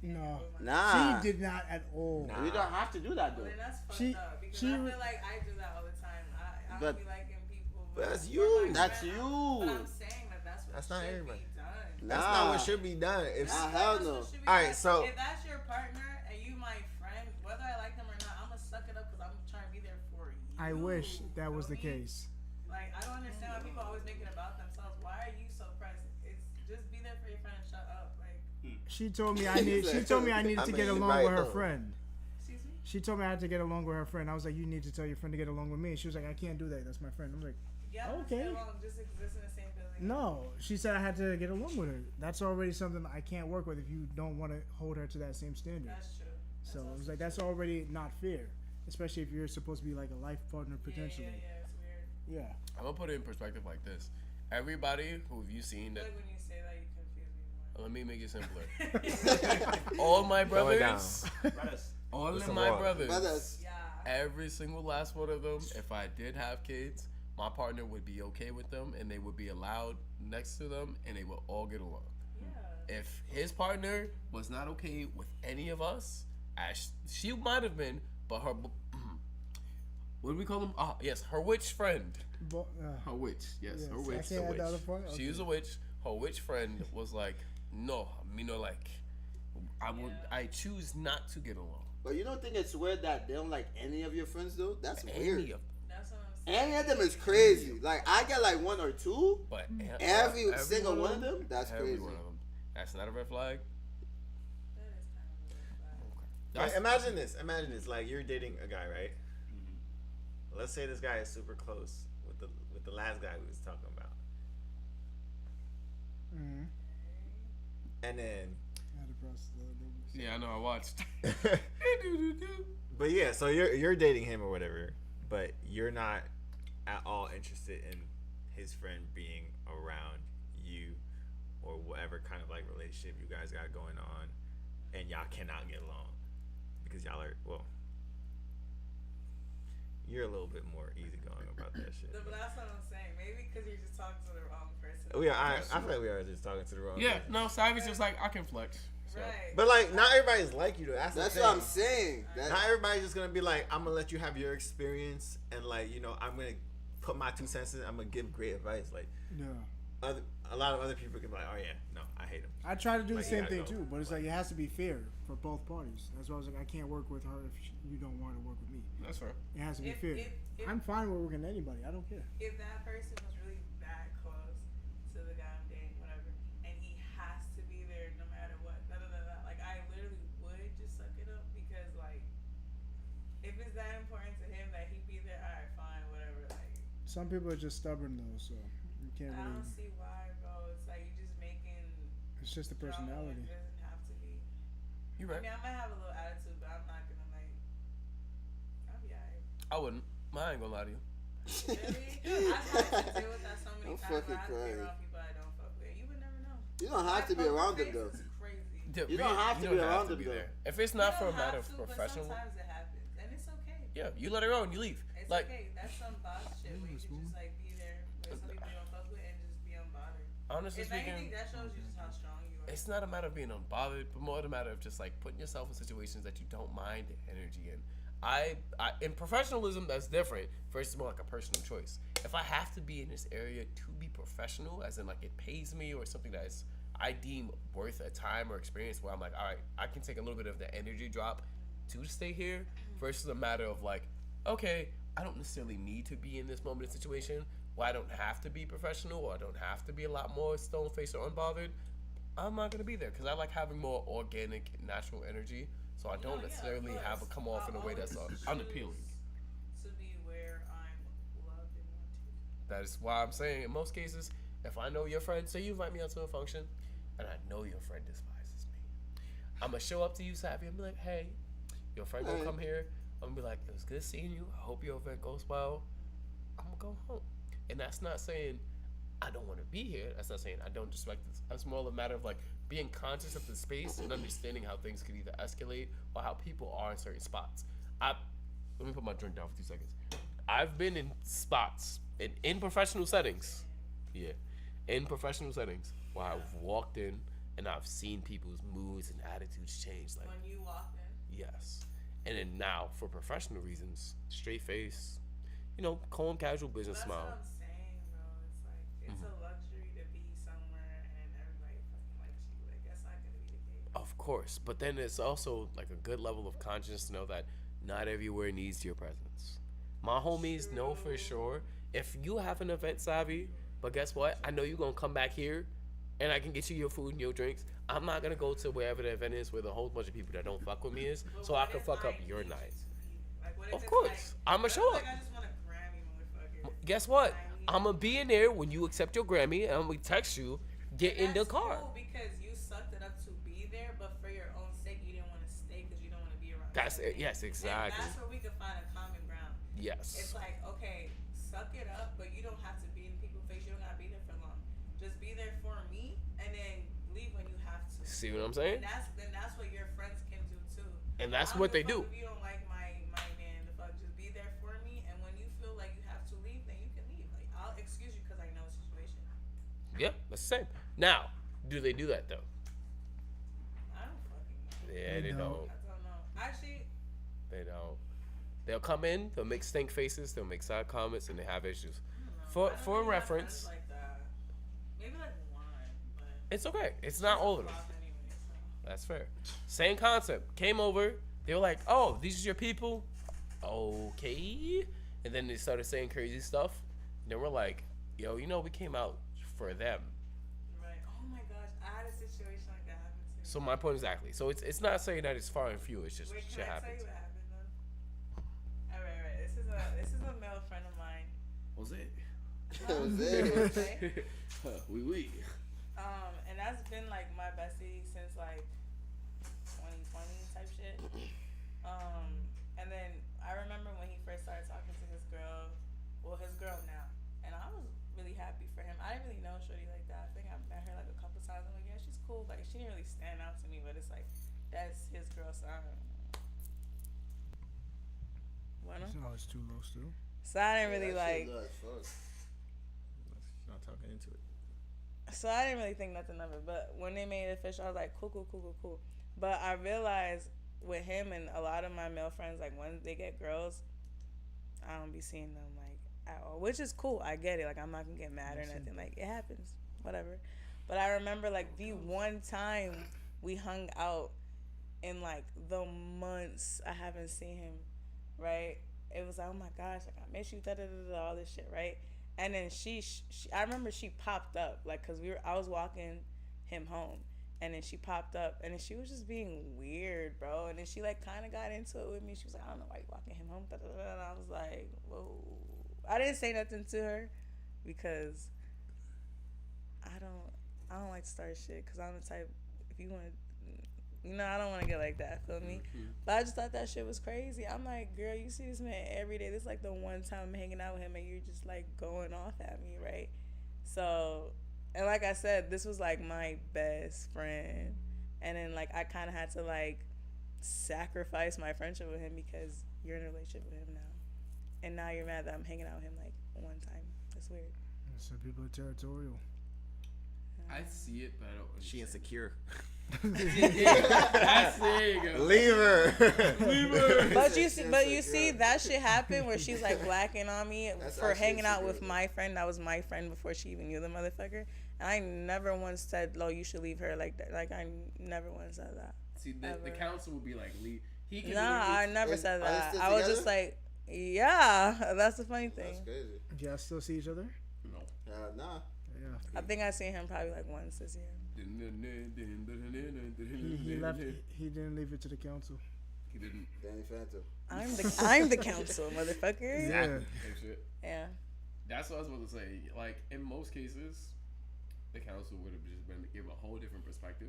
And No. nah. She did not at all. Nah. You don't have to do that Well, though. then that's fucked She- up because she I re- feel like I do that all the time. I But- don't be liking people. But that's we're you. my That's friend. you. But I'm saying that's what That's not should everybody. be done. That's Nah. not what should be done. If Nah. That's hell what no. should be All right, done. so- if that's your partner and you my friend, whether I like them or not, I'm gonna suck it up because I'm trying to be there for you. I wish that was the Feel me? case. Like I don't understand why people are always making it about themselves. Why are you so present? It's just be there for your friend and shut up. Like, She told me I need. She told me I needed I to mean, get you're along right, with her though. friend. excuse me. She told me I had to get along with her friend. I was like, you need to tell your friend to get along with me. She was like, I can't do that. That's my friend. I'm like, Yeah, Okay. okay. Just exist in the same building. no. She said I had to get along with her. That's already something I can't work with if you don't want to hold her to that same standard. That's true. That's So it was also like that's already not fair, especially if you're supposed to be like a life partner potentially. Yeah, it's weird. Yeah. I'm gonna put it in perspective like this. Everybody who have you seen that, Like when you say that, you confuse me let me make it simpler. more. All my Throw it brothers, Brothers. all With of some my water. brothers, Brothers. yeah. every single last one of them, if I did have kids, my partner would be okay with them and they would be allowed next to them and they would all get along. Yeah. If his partner was not okay with any of us, as she might have been, but her, what do we call them? Ah, yes, her witch friend. Her witch, yes, Yes, her I witch. can't Her add the other witch. part? She Okay. was a witch. Her witch friend was like, no, me no like. I choose not to get along. But you don't think it's weird that they don't like any of your friends though? That's Any weird. of them, That's what I'm saying. Any of them is crazy. Like I get like one or two. but Every single one of them? That's every crazy. one of them. That's not a red flag. That is kind of a red flag. Like, That's, imagine this. Imagine this. Like you're dating a guy, right? Let's say this guy is super close with the last guy we was talking about, Mm-hmm. and then. yeah, I know. I watched. But yeah, so you're dating him or whatever, but you're not at all interested in his friend being around you or whatever kind of like relationship you guys got going on, and y'all cannot get along because y'all are you're a little bit more easygoing about that shit. But that's what I'm saying. Maybe because you're just talking to the wrong person. I feel like we are just talking to the wrong Yeah, person. no, Savvy's just like I can flex. So. Right. But like, not everybody's like you though. That's That's the what thing. I'm saying. Not everybody's just gonna be like, I'm gonna let you have your experience, and like, you know, I'm gonna put my 2 cents in. I'm gonna give great advice. Like, Yeah. a lot of other people can be like, oh yeah, no, I hate him. I try to do Like, the you same gotta thing go. too, but it's like it has to be fair for both parties. That's why I was like, I can't work with her if you don't want to work with me. That's fair. It has to be If- fair. if- I'm fine with working with anybody. I don't care. If that person was really that close to the guy I'm dating, whatever, and he has to be there no matter what, like I literally would just suck it up because like if it's that important to him that he be there, alright, fine, whatever. Like Some people are just stubborn though, so you can't I don't really. see why, bro. It's like you just making It's just the drama when personality. it doesn't have to be. You I right. mean, I might have a little attitude, but I'm not gonna like. I'll be alright. I wouldn't. I ain't gonna lie to you. Really? I've had to deal with that so many I'm times. fucking Where I have to be crying. around people I don't fuck with. You would never know. You don't have to be My around poker them though. face is crazy. You don't have to be around them, though. there. If it's not You for a don't matter have of to, but professional, sometimes it happens, and it's okay. yeah, you let her go and you leave. It's Like okay. That's some boss shit where you can just like be there with some people you don't fuck with and just be unbothered. honestly If anything, speaking, that shows you just how strong you are. it's not a matter of being unbothered, but more a matter of just like putting yourself in situations that you don't mind the energy in. in professionalism, that's different. First, it's more like a personal choice. If I have to be in this area to be professional, as in like it pays me or something that is I deem worth a time or experience where I'm like, all right, I can take a little bit of the energy drop to stay here, versus a matter of like, okay, I don't necessarily need to be in this moment of situation. Well, I don't have to be professional, or I don't have to be a lot more stone faced or unbothered. I'm not gonna be there because I like having more organic, natural energy. So I don't necessarily have it come off in a way that's unappealing. To be where I'm loved and wanted. That is why I'm saying in most cases, if I know your friend, say you invite me out to a function, and I know your friend despises me, I'm gonna show up to you, Savvy, and be like, hey, your friend gonna come here. I'm gonna be like, it was good seeing you. I hope your event goes well. I'm gonna go home. And that's not saying I don't want to be here. That's not saying I don't respect this. That's more a matter of like being conscious of the space and understanding how things could either escalate or how people are in certain spots. Let me put my drink down for 2 seconds. I've been in spots in professional settings. Yeah. In professional settings where I've walked in and I've seen people's moods and attitudes change. Like, when you walked in? yes. And then now, for professional reasons, straight face, calm, casual business That's smile. what I'm saying, bro. It's like, it's a luxury to be somewhere and everybody fucking likes you. Like, that's not going to be the case. Of course. But then it's also like a good level of consciousness to know that not everywhere needs your presence. My homies know for sure, if you have an event, Savvy, but guess what? I know you're going to come back here and I can get you your food and your drinks. I'm not going to go to wherever the event is where the whole bunch of people that don't fuck with me is, so I can fuck up your night. Like, what if Of it's course. like, I'm going to show up. like, I just want a Grammy, motherfucker. Guess what? I'm going to be in there when you accept your Grammy, and I'm going to text you, get in the That's car. cool because you sucked it up to be there, but for your own sake, you didn't want to stay because you don't want to be around. That's it. certain Yes, things. exactly. And that's where we can find a common ground. Yes. It's like, okay, suck it up, but you don't have to be in people's face. You don't got to be there for long. Just be there for me, and then leave when you have to. See what I'm saying? And that's what your friends can do too. And that's I don't what they give a do. fuck if you don't like my man, the fuck, just be there for me, and when you feel like you have to leave, then you can leave. Like, I'll excuse you because I know the situation. Yeah, that's the same. Now, do they do that though? I don't fucking know. Yeah, They they don't. don't. I don't know. Actually, They don't. They'll come in, they'll make stink faces, they'll make side comments, and they have issues. I don't know. For I don't for really have reference, friends like that. Maybe like one, but it's okay. It's not all of them. flop anyway, so. That's fair. Same concept. Came over. They were like, "Oh, these are your people." Okay. And then they started saying crazy stuff. And then we're like, "Yo, we came out for them." Right. Oh my gosh, I had a situation like that happen to me. So my point exactly. So it's not saying that it's far and few. It's just Wait, can shit I tell happens. you what happened though? All right. This is a male friend of mine. Jose. Jose. Oui. And that's been like my bestie since like 2020 type shit. And then I remember when he first started talking to his girl, his girl now, and I was really happy for him. I didn't really know Shorty like that. I think I met her like a couple times. I'm like, yeah, she's cool. Like, she didn't really stand out to me, but it's like, that's his girl, so I don't know. Bueno. No, it's too low still. So I didn't really like. Not talking into it. So I didn't really think nothing of it, but when they made it official, I was like, cool. But I realized with him and a lot of my male friends, like when they get girls, I don't be seeing them like at all, which is cool. I get it. Like, I'm not gonna get mad or nothing. Like, it happens, whatever. But I remember like the one time we hung out in like the months I haven't seen him, right? It was like, oh my gosh, like, I miss you, all this shit, right? And then she I remember she popped up, like, cause I was walking him home, and then she popped up, and then she was just being weird, bro. And then she like kind of got into it with me. She was like, I don't know why you walking him home, and I was like, whoa. I didn't say nothing to her because I don't like to start shit, cause I'm the type, if you want to, I don't want to get like that, feel me? But I just thought that shit was crazy. I'm like, girl, you see this man every day. This is like the one time I'm hanging out with him and you're just like going off at me, right? So, and like I said, this was like my best friend. And then like I kind of had to like sacrifice my friendship with him because you're in a relationship with him now. And now you're mad that I'm hanging out with him like one time. That's weird. Some people are territorial. I see it, but I don't. She insecure. That's it. Leave her. Leave her. But you see, Just but like, you see yeah. that shit happen where she's like blacking on me That's for actually hanging out with insecure. my friend that was my friend before she even knew the motherfucker. And I never once said, "Lo, you should leave her like that." Like I never once said that. See, the Ever. council would be like, leave. He can Nah, I literally- never And said are they that. still I was just together? like, yeah, that's the funny thing. That's crazy. Do y'all still see each other? No. Nah. Yeah. I think I seen him probably like once this year. He left. He didn't leave it to the council. He didn't. Danny Phantom. I'm the council, motherfucker. Yeah. Same shit. Yeah. That's what I was about to say. Like, in most cases, the council would have just been to give a whole different perspective.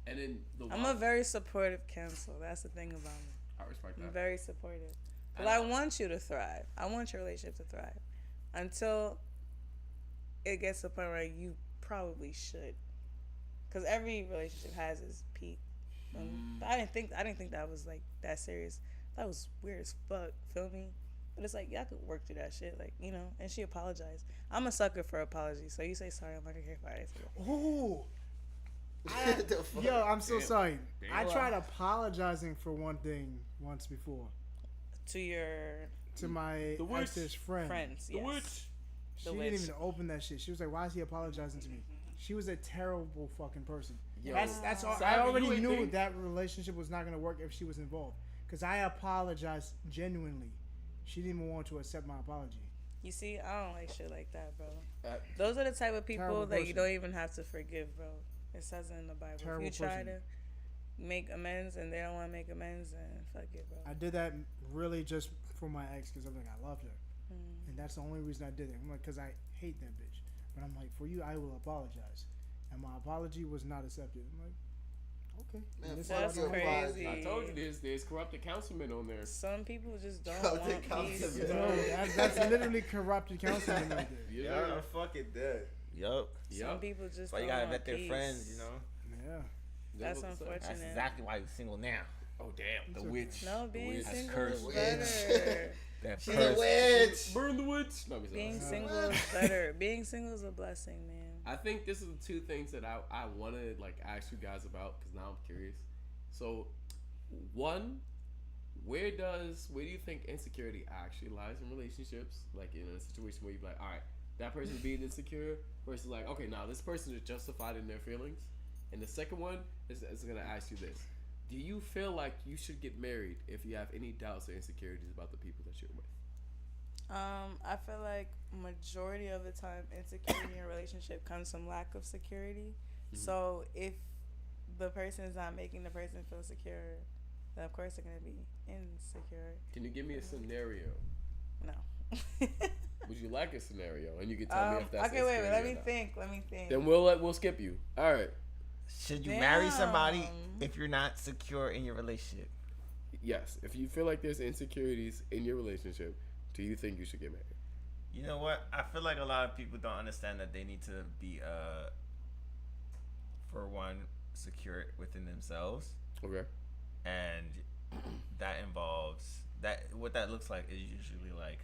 And then the I'm a very supportive counsel. That's the thing about me. I respect I'm that. very supportive. But I I know. want you to thrive. I want your relationship to thrive. Until it gets to the point where you probably should. Because every relationship has its peak. But I didn't think that was like that serious. That was weird as fuck. Feel me? But it's like, yeah, I could work through that shit. Like, you know, and she apologized. I'm a sucker for apologies. So you say sorry, I'm not gonna hear about it. Ooh. The fuck? Yo, I'm so Damn. sorry. I Damn. tried apologizing for one thing once before To your to my The witch. ex's friend. friends, The yes. witch. She The didn't witch. even open that shit. She was like, "Why is he apologizing to me?" She was a terrible fucking person. Yo, That's all. I Savvy, already you ain't knew think- that relationship was not gonna work if she was involved. Cause I apologized genuinely. She didn't even want to accept my apology. You see, I don't like shit like that, bro. Uh, Those are the type of people Terrible that you person. don't even have to forgive, bro. It says it in the Bible. Terrible if you try person. to make amends and they don't want to make amends, then fuck it, bro. I did that really just for my ex because I'm like, I loved her. Mm. And that's the only reason I did it. I'm like, because I hate that bitch. But I'm like, for you, I will apologize. And my apology was not accepted. I'm like, okay. Man, And this That's is how I feel. crazy. I told you there's corrupted councilmen on there. Some people just don't Yo, they want count peace, them, Yo, bro. that's literally corrupted counseling right there. Yeah. Yeah, I'm fucking dead. Yup. Some Yep. people just That's why don't you gotta want vet their peace. friends, you know? Yeah. That's That's unfortunate. exactly why you're single now. Oh damn, the It's okay. witch. No, The being witch. That's single cursed. is better. That She's a person. witch. Burn the witch. No, I'm just Being lying. single is better. Being single is a blessing, man. I think this is the two things that I want to like ask you guys about because now I'm curious. So, one, where do you think insecurity actually lies in relationships? Like in a situation where you're like, all right, that person's being insecure versus like, okay, now this person is justified in their feelings. And the second one is gonna ask you this: do you feel like you should get married if you have any doubts or insecurities about the people that you're with? I feel like majority of the time insecurity in a relationship comes from lack of security. So if the person is not making the person feel secure, then of course they're gonna be insecure. Can you give me a scenario? No. Would you like a scenario? And you can tell me if that's okay, wait, insecurity let or me not. think. Let me think. Then we'll skip you. All right. Should you marry somebody Damn. if you're not secure in your relationship? Yes. If you feel like there's insecurities in your relationship, do you think you should get married? You know what? I feel like a lot of people don't understand that they need to be, for one, secure within themselves, Okay. and that involves that. What that looks like is usually like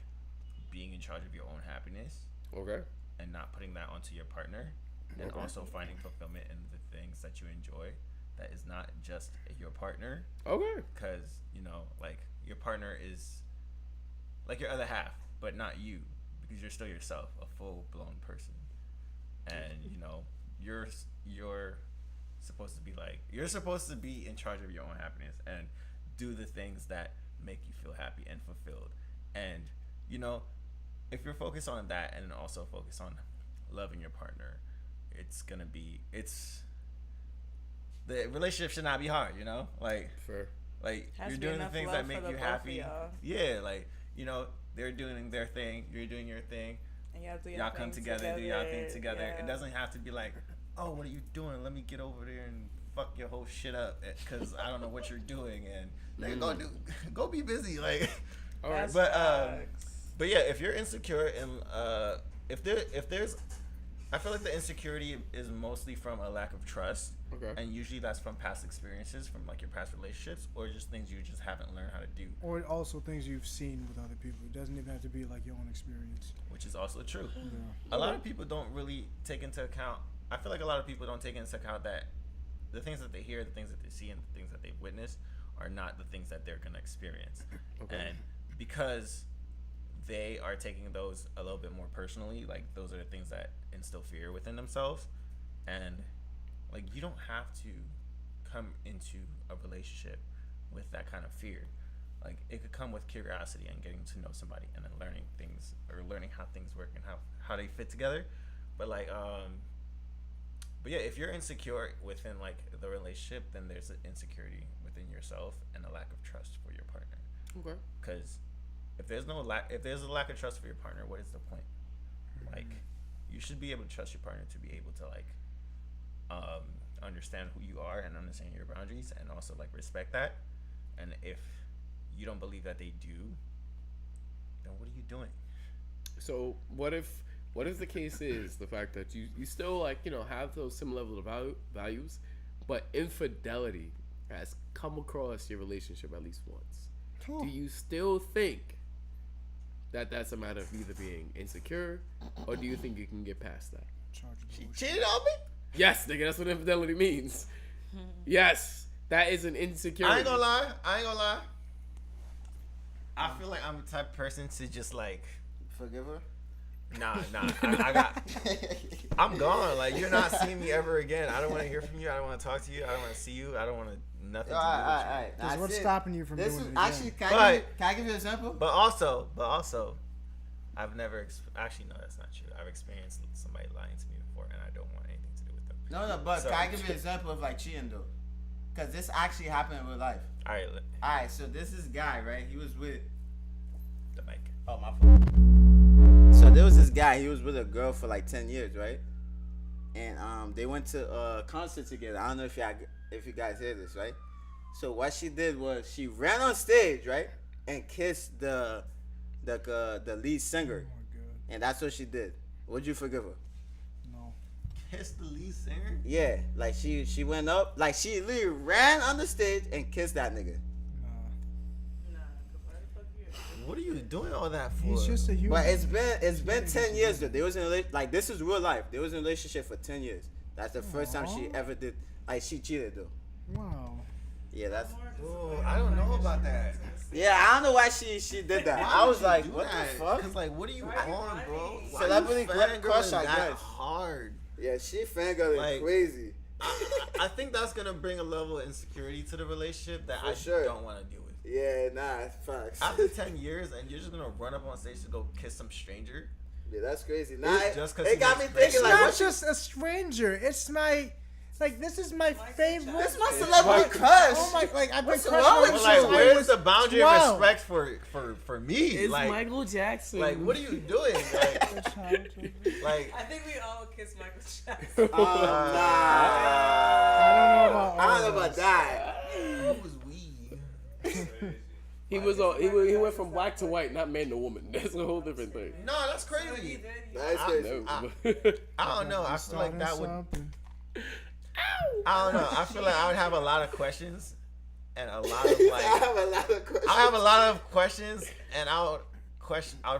being in charge of your own happiness Okay. and not putting that onto your partner, and Okay. also finding fulfillment in the things that you enjoy. That is not just your partner, Okay. because you know, like your partner is like your other half, but not you, because you're still yourself, a full-blown person, and you know you're supposed to be like you're supposed to be in charge of your own happiness and do the things that make you feel happy and fulfilled. And you know, if you're focused on that and then also focus on loving your partner, the relationship should not be hard, you know, like Fair. Has you're to be doing the enough things love that for make the you both of happy. y'all. Yeah, like, you know, they're doing their thing, you're doing your thing. And y'all do your Y'all come thing together, do y'all thing together. Yeah. It doesn't have to be like, oh, what are you doing? Let me get over there and fuck your whole shit up because I don't know what you're doing. And like, go be busy. Like, All right. That's but facts. but yeah, if you're insecure and if there's, I feel like the insecurity is mostly from a lack of trust. Okay. And usually that's from past experiences, from like your past relationships, or just things you just haven't learned how to do, Or also things you've seen with other people. It doesn't even have to be like your own experience. which is also true. Yeah. A lot of people don't really take into account. I feel like a lot of people don't take into account that the things that they hear, the things that they see, and the things that they've witnessed are not the things that they're gonna experience. And because they are taking those a little bit more personally, like those are the things that instill fear within themselves. And like you don't have to come into a relationship with that kind of fear. Like it could come with curiosity and getting to know somebody and then learning things or learning how things work and how they fit together. But like but yeah, if you're insecure within like the relationship, then there's an insecurity within yourself and a lack of trust for your partner. Okay. Because if there's a lack of trust for your partner, what is the point? Like you should be able to trust your partner to be able to like understand who you are and understand your boundaries and also like respect that. And if you don't believe that they do, then what are you doing? So what if the case is the fact that you still like, you know, have those similar level of values, but infidelity has come across your relationship at least once? Do you still think that that's a matter of either being insecure, or do you think you can get past that? She cheated on me? Yes, nigga, that's what infidelity means. Yes, that is an insecurity. I ain't gonna lie. I feel like I'm the type of person to just like Forgive her? Nah. I'm gone. Like you're not seeing me ever again. I don't want to hear from you. I don't want to talk to you. I don't want to see you. I don't want to nothing to do with you. Alright. Because what's stopping you from doing it again? Actually, can I give you an example? But also, I've never actually no, that's not true. I've experienced somebody lying to me before, and I don't want anything to do with them. No, but can I give you an example of like cheating though? Because this actually happened in real life. Alright, so this is guy, right? He was with the mic. Oh, my fault. So there was this guy. He was with a girl for like 10 years, right? And they went to a concert together. I don't know if you guys hear this, right? So what she did was she ran on stage, right, and kissed the lead singer. Oh my God. And that's what she did. Would you forgive her? No. Kissed the lead singer? Yeah, like she went up, like she literally ran on the stage and kissed that nigga. What are you doing all that for? He's just a human. But it's been 10 years though. They was in like this is real life. They was in a relationship for 10 years. That's the first time she ever did like she cheated though. Wow. Yeah, that's. Oh, I don't know about that. Yeah, I don't know why she did that. I was like, what the fuck? Cause like, what are you on, bro? Why Celebrity you fangirling crush, I that guess. hard? Yeah, she fangirling Like, crazy. I think that's gonna bring a level of insecurity to the relationship that For I sure. don't want to deal with. Yeah, nah, facts. After 10 years, and you're just gonna run up on stage to go kiss some stranger? Yeah, that's crazy. Nah, Just 'cause it he got me makes thinking It's like, not what just a stranger. It's my, like, this is my favorite. It's my celebrity crush. Oh my, like, I've been What's crushing wrong on with him you? since Like, I where's was the boundary 12. of respect for me? It's Like, Michael Jackson. like, what are you doing? Like, I think we all kiss Michael Jackson. Nah. I don't know about that. it was weed. He went from black to white, not man to woman. That's a whole different thing. No, that's crazy. That's crazy. I don't know. I feel like that would. Something. I don't know. I feel like I would have a lot of questions and a lot of like. I have a lot of questions. I have a lot of questions, and I would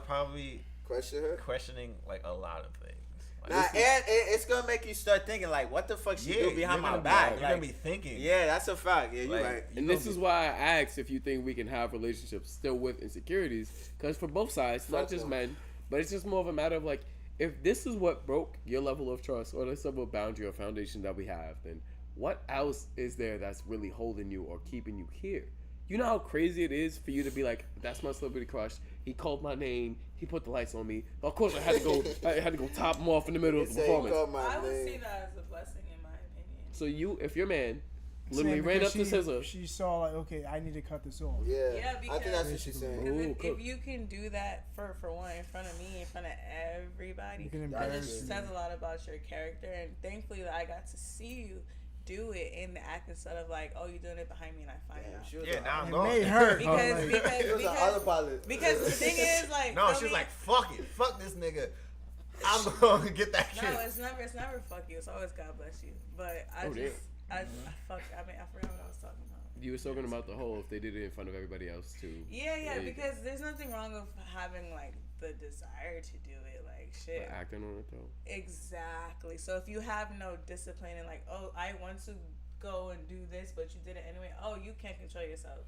probably Question her? questioning like a lot of things. Like, Nah, and it's gonna make you start thinking like, what the fuck she do behind my back? You're Like, gonna be thinking. yeah, that's a fact. Yeah, you're Like, right. And this is why I asked if you think we can have relationships still with insecurities, because for both sides, not just men, but it's just more of a matter of like, if this is what broke your level of trust or this level of boundary or foundation that we have, then what else is there that's really holding you or keeping you here? You know how crazy it is for you to be like, that's my celebrity crush. He called my name. He put the lights on me. Of course, I had to go top him off in the middle of the performance. I would see that as a blessing in my opinion. So if your man literally Saying ran up because to scissor, She saw like, okay, I need to cut this off. Yeah, Yeah, I think that's what she's saying. Because Ooh, cool. if you can do that for one in front of me, in front of everybody, You can that embarrass just me. says a lot about your character. And thankfully, that I got to see you do it in the act instead of like, oh, you're doing it behind me and I find Damn, out. she was Yeah, on- now I'm It gone. may hurt. Because It was an autopilot. because the thing is like No, feel she was me? like, fuck it. Fuck this nigga. I'm going to get that kid. No, it's never fuck you. It's always God bless you. But I Oh, just damn. I forgot what I was talking about. you were talking about the whole if they did it in front of everybody else too. Yeah, you because there's nothing wrong with having like the desire to do it, like shit. But acting on it though. Exactly. So if you have no discipline and like, oh, I want to go and do this, but you did it anyway. Oh, you can't control yourself.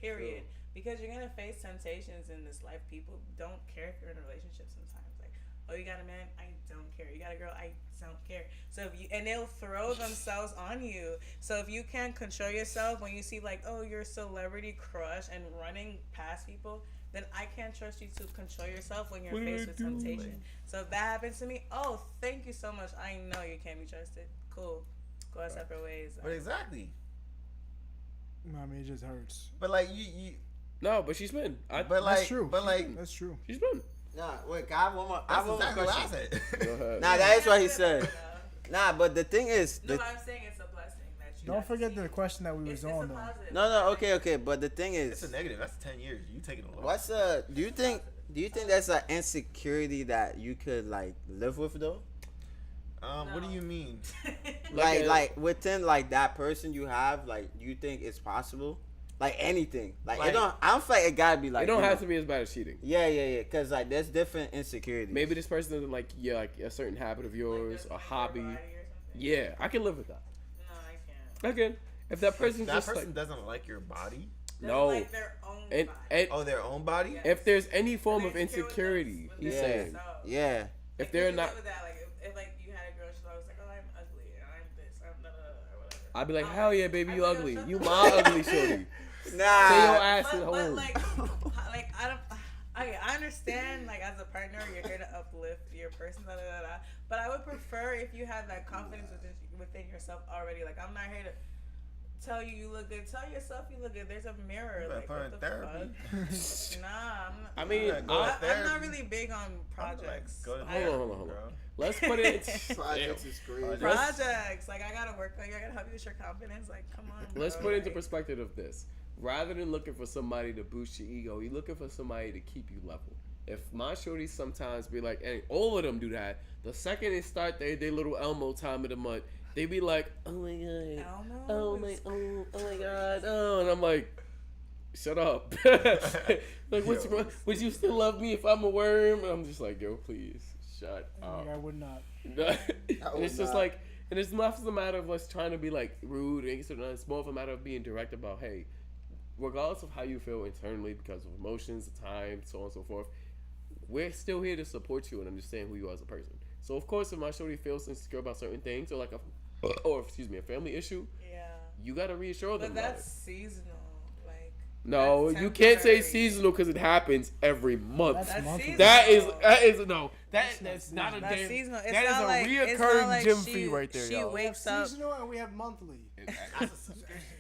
Period. True. Because you're gonna face temptations in this life. People don't care if you're in a relationship sometimes. Like, oh, you got a man? I don't care. You got a girl? I don't care. So if you, and they'll throw themselves on you. So if you can't control yourself when you see like, oh, you're a celebrity crush and running past people, then I can't trust you to control yourself when you're faced with temptation. So if that happens to me, oh, thank you so much. I know you can't be trusted. Cool. Go our separate ways. But exactly. I mean, it just hurts. But like you No, but she's been. but like That's true. but like That's true. She's been. Nah, wait, I have one more. I that's have one more exactly what I question. said. Go ahead. Nah, that is what he said. Nah, but the thing is, No, but I'm saying it's a blessing that you Don't got to forget see the it. question that we It's was a on though. positive. no, okay, but the thing It's is, a negative. That's 10 years. You taking a lot. do you think that's an insecurity that you could like live with though? What do you mean? Like within like that person you have, like you think it's possible? Like anything. Like it don't. I don't feel like it gotta be like. It don't you have know. to be as bad as cheating. Yeah. Cause like there's different insecurities. Maybe this person doesn't like like a certain habit of yours, a hobby. Yeah, I can live with that. No, I can't. I can. If that person That just person like, doesn't like your body. no, Like their own and body. Oh, their own body. Yeah. if there's any form They're of insecure with insecurity, us, with he's their saying self. Yeah. if Like, they're you not, live with that, like if like you had a girl, she's always like, oh, I'm ugly, and I'm this, I'm da da da, or whatever. I'd be like, I'm hell yeah, baby, I'd you be like, ugly, shut you the my fuck ugly up. shorty. Stay your Nah. ass at But home. like I don't. I understand, like, as a partner, you're here to uplift your person, da da da da. But I would prefer if you had that confidence within yourself already. Like, I'm not here to tell you look good. Tell yourself you look good. There's a mirror. better Like, put what in the therapy. fuck? Nah, I'm not. I mean, Yeah, go to I- I'm therapy. not really big on projects. Go to I- therapy, Hold on. girl. Let's put it. Projects is crazy. Projects. Like, I gotta work on you. I gotta help you with your confidence. Like, come on. Let's bro. put it into Like, perspective of this. Rather than looking for somebody to boost your ego, you're looking for somebody to keep you level. If my shorties sometimes be like, and all of them do that, the second they start their little Elmo time of the month, they be like, oh my god, Elmo oh my, is oh my god, oh, and I'm like, shut up. Like, what's wrong? Would you still love me if I'm a worm? And I'm just like, yo, please, shut up. I would not. And it's just like, and it's not a matter of us trying to be like rude or anything. It's more of a matter of being direct about, hey, regardless of how you feel internally because of emotions, time, so on and so forth, we're still here to support you and understand who you are as a person. So of course, if my shorty feels insecure about certain things or like a family issue, yeah. you gotta reassure them But about that's it. seasonal. Like, No, that's you can't say temporary. seasonal because it happens every month. That's monthly. That is no. That's not a That's damn. seasonal. It's That is not a like, it's reoccurring not like gym she, fee right there, She yo. We have wakes up. seasonal and we have monthly.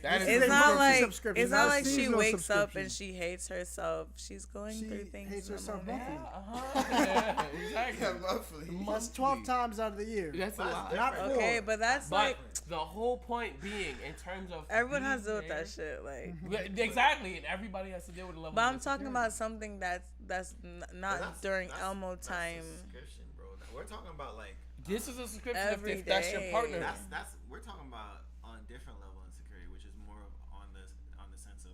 That is It's a not monthly like subscription, it's not not a like she seasonal wakes up subscription. and she hates herself. She's going She through things. hates in the herself moment. monthly. Yeah, exactly. That's 12 times out of the year. That's a lot. Not four. Okay, but that's But like the whole point being, in terms of everyone has to deal with being that shit. Like, there- Exactly, and everybody has to deal with the level. but of I'm talking insecurity. about something that's not during Elmo time. Subscription, bro. We're talking about like This is a subscription Every if that's your day. partner. that's we're talking about on different level insecurity, which is more of on the sense of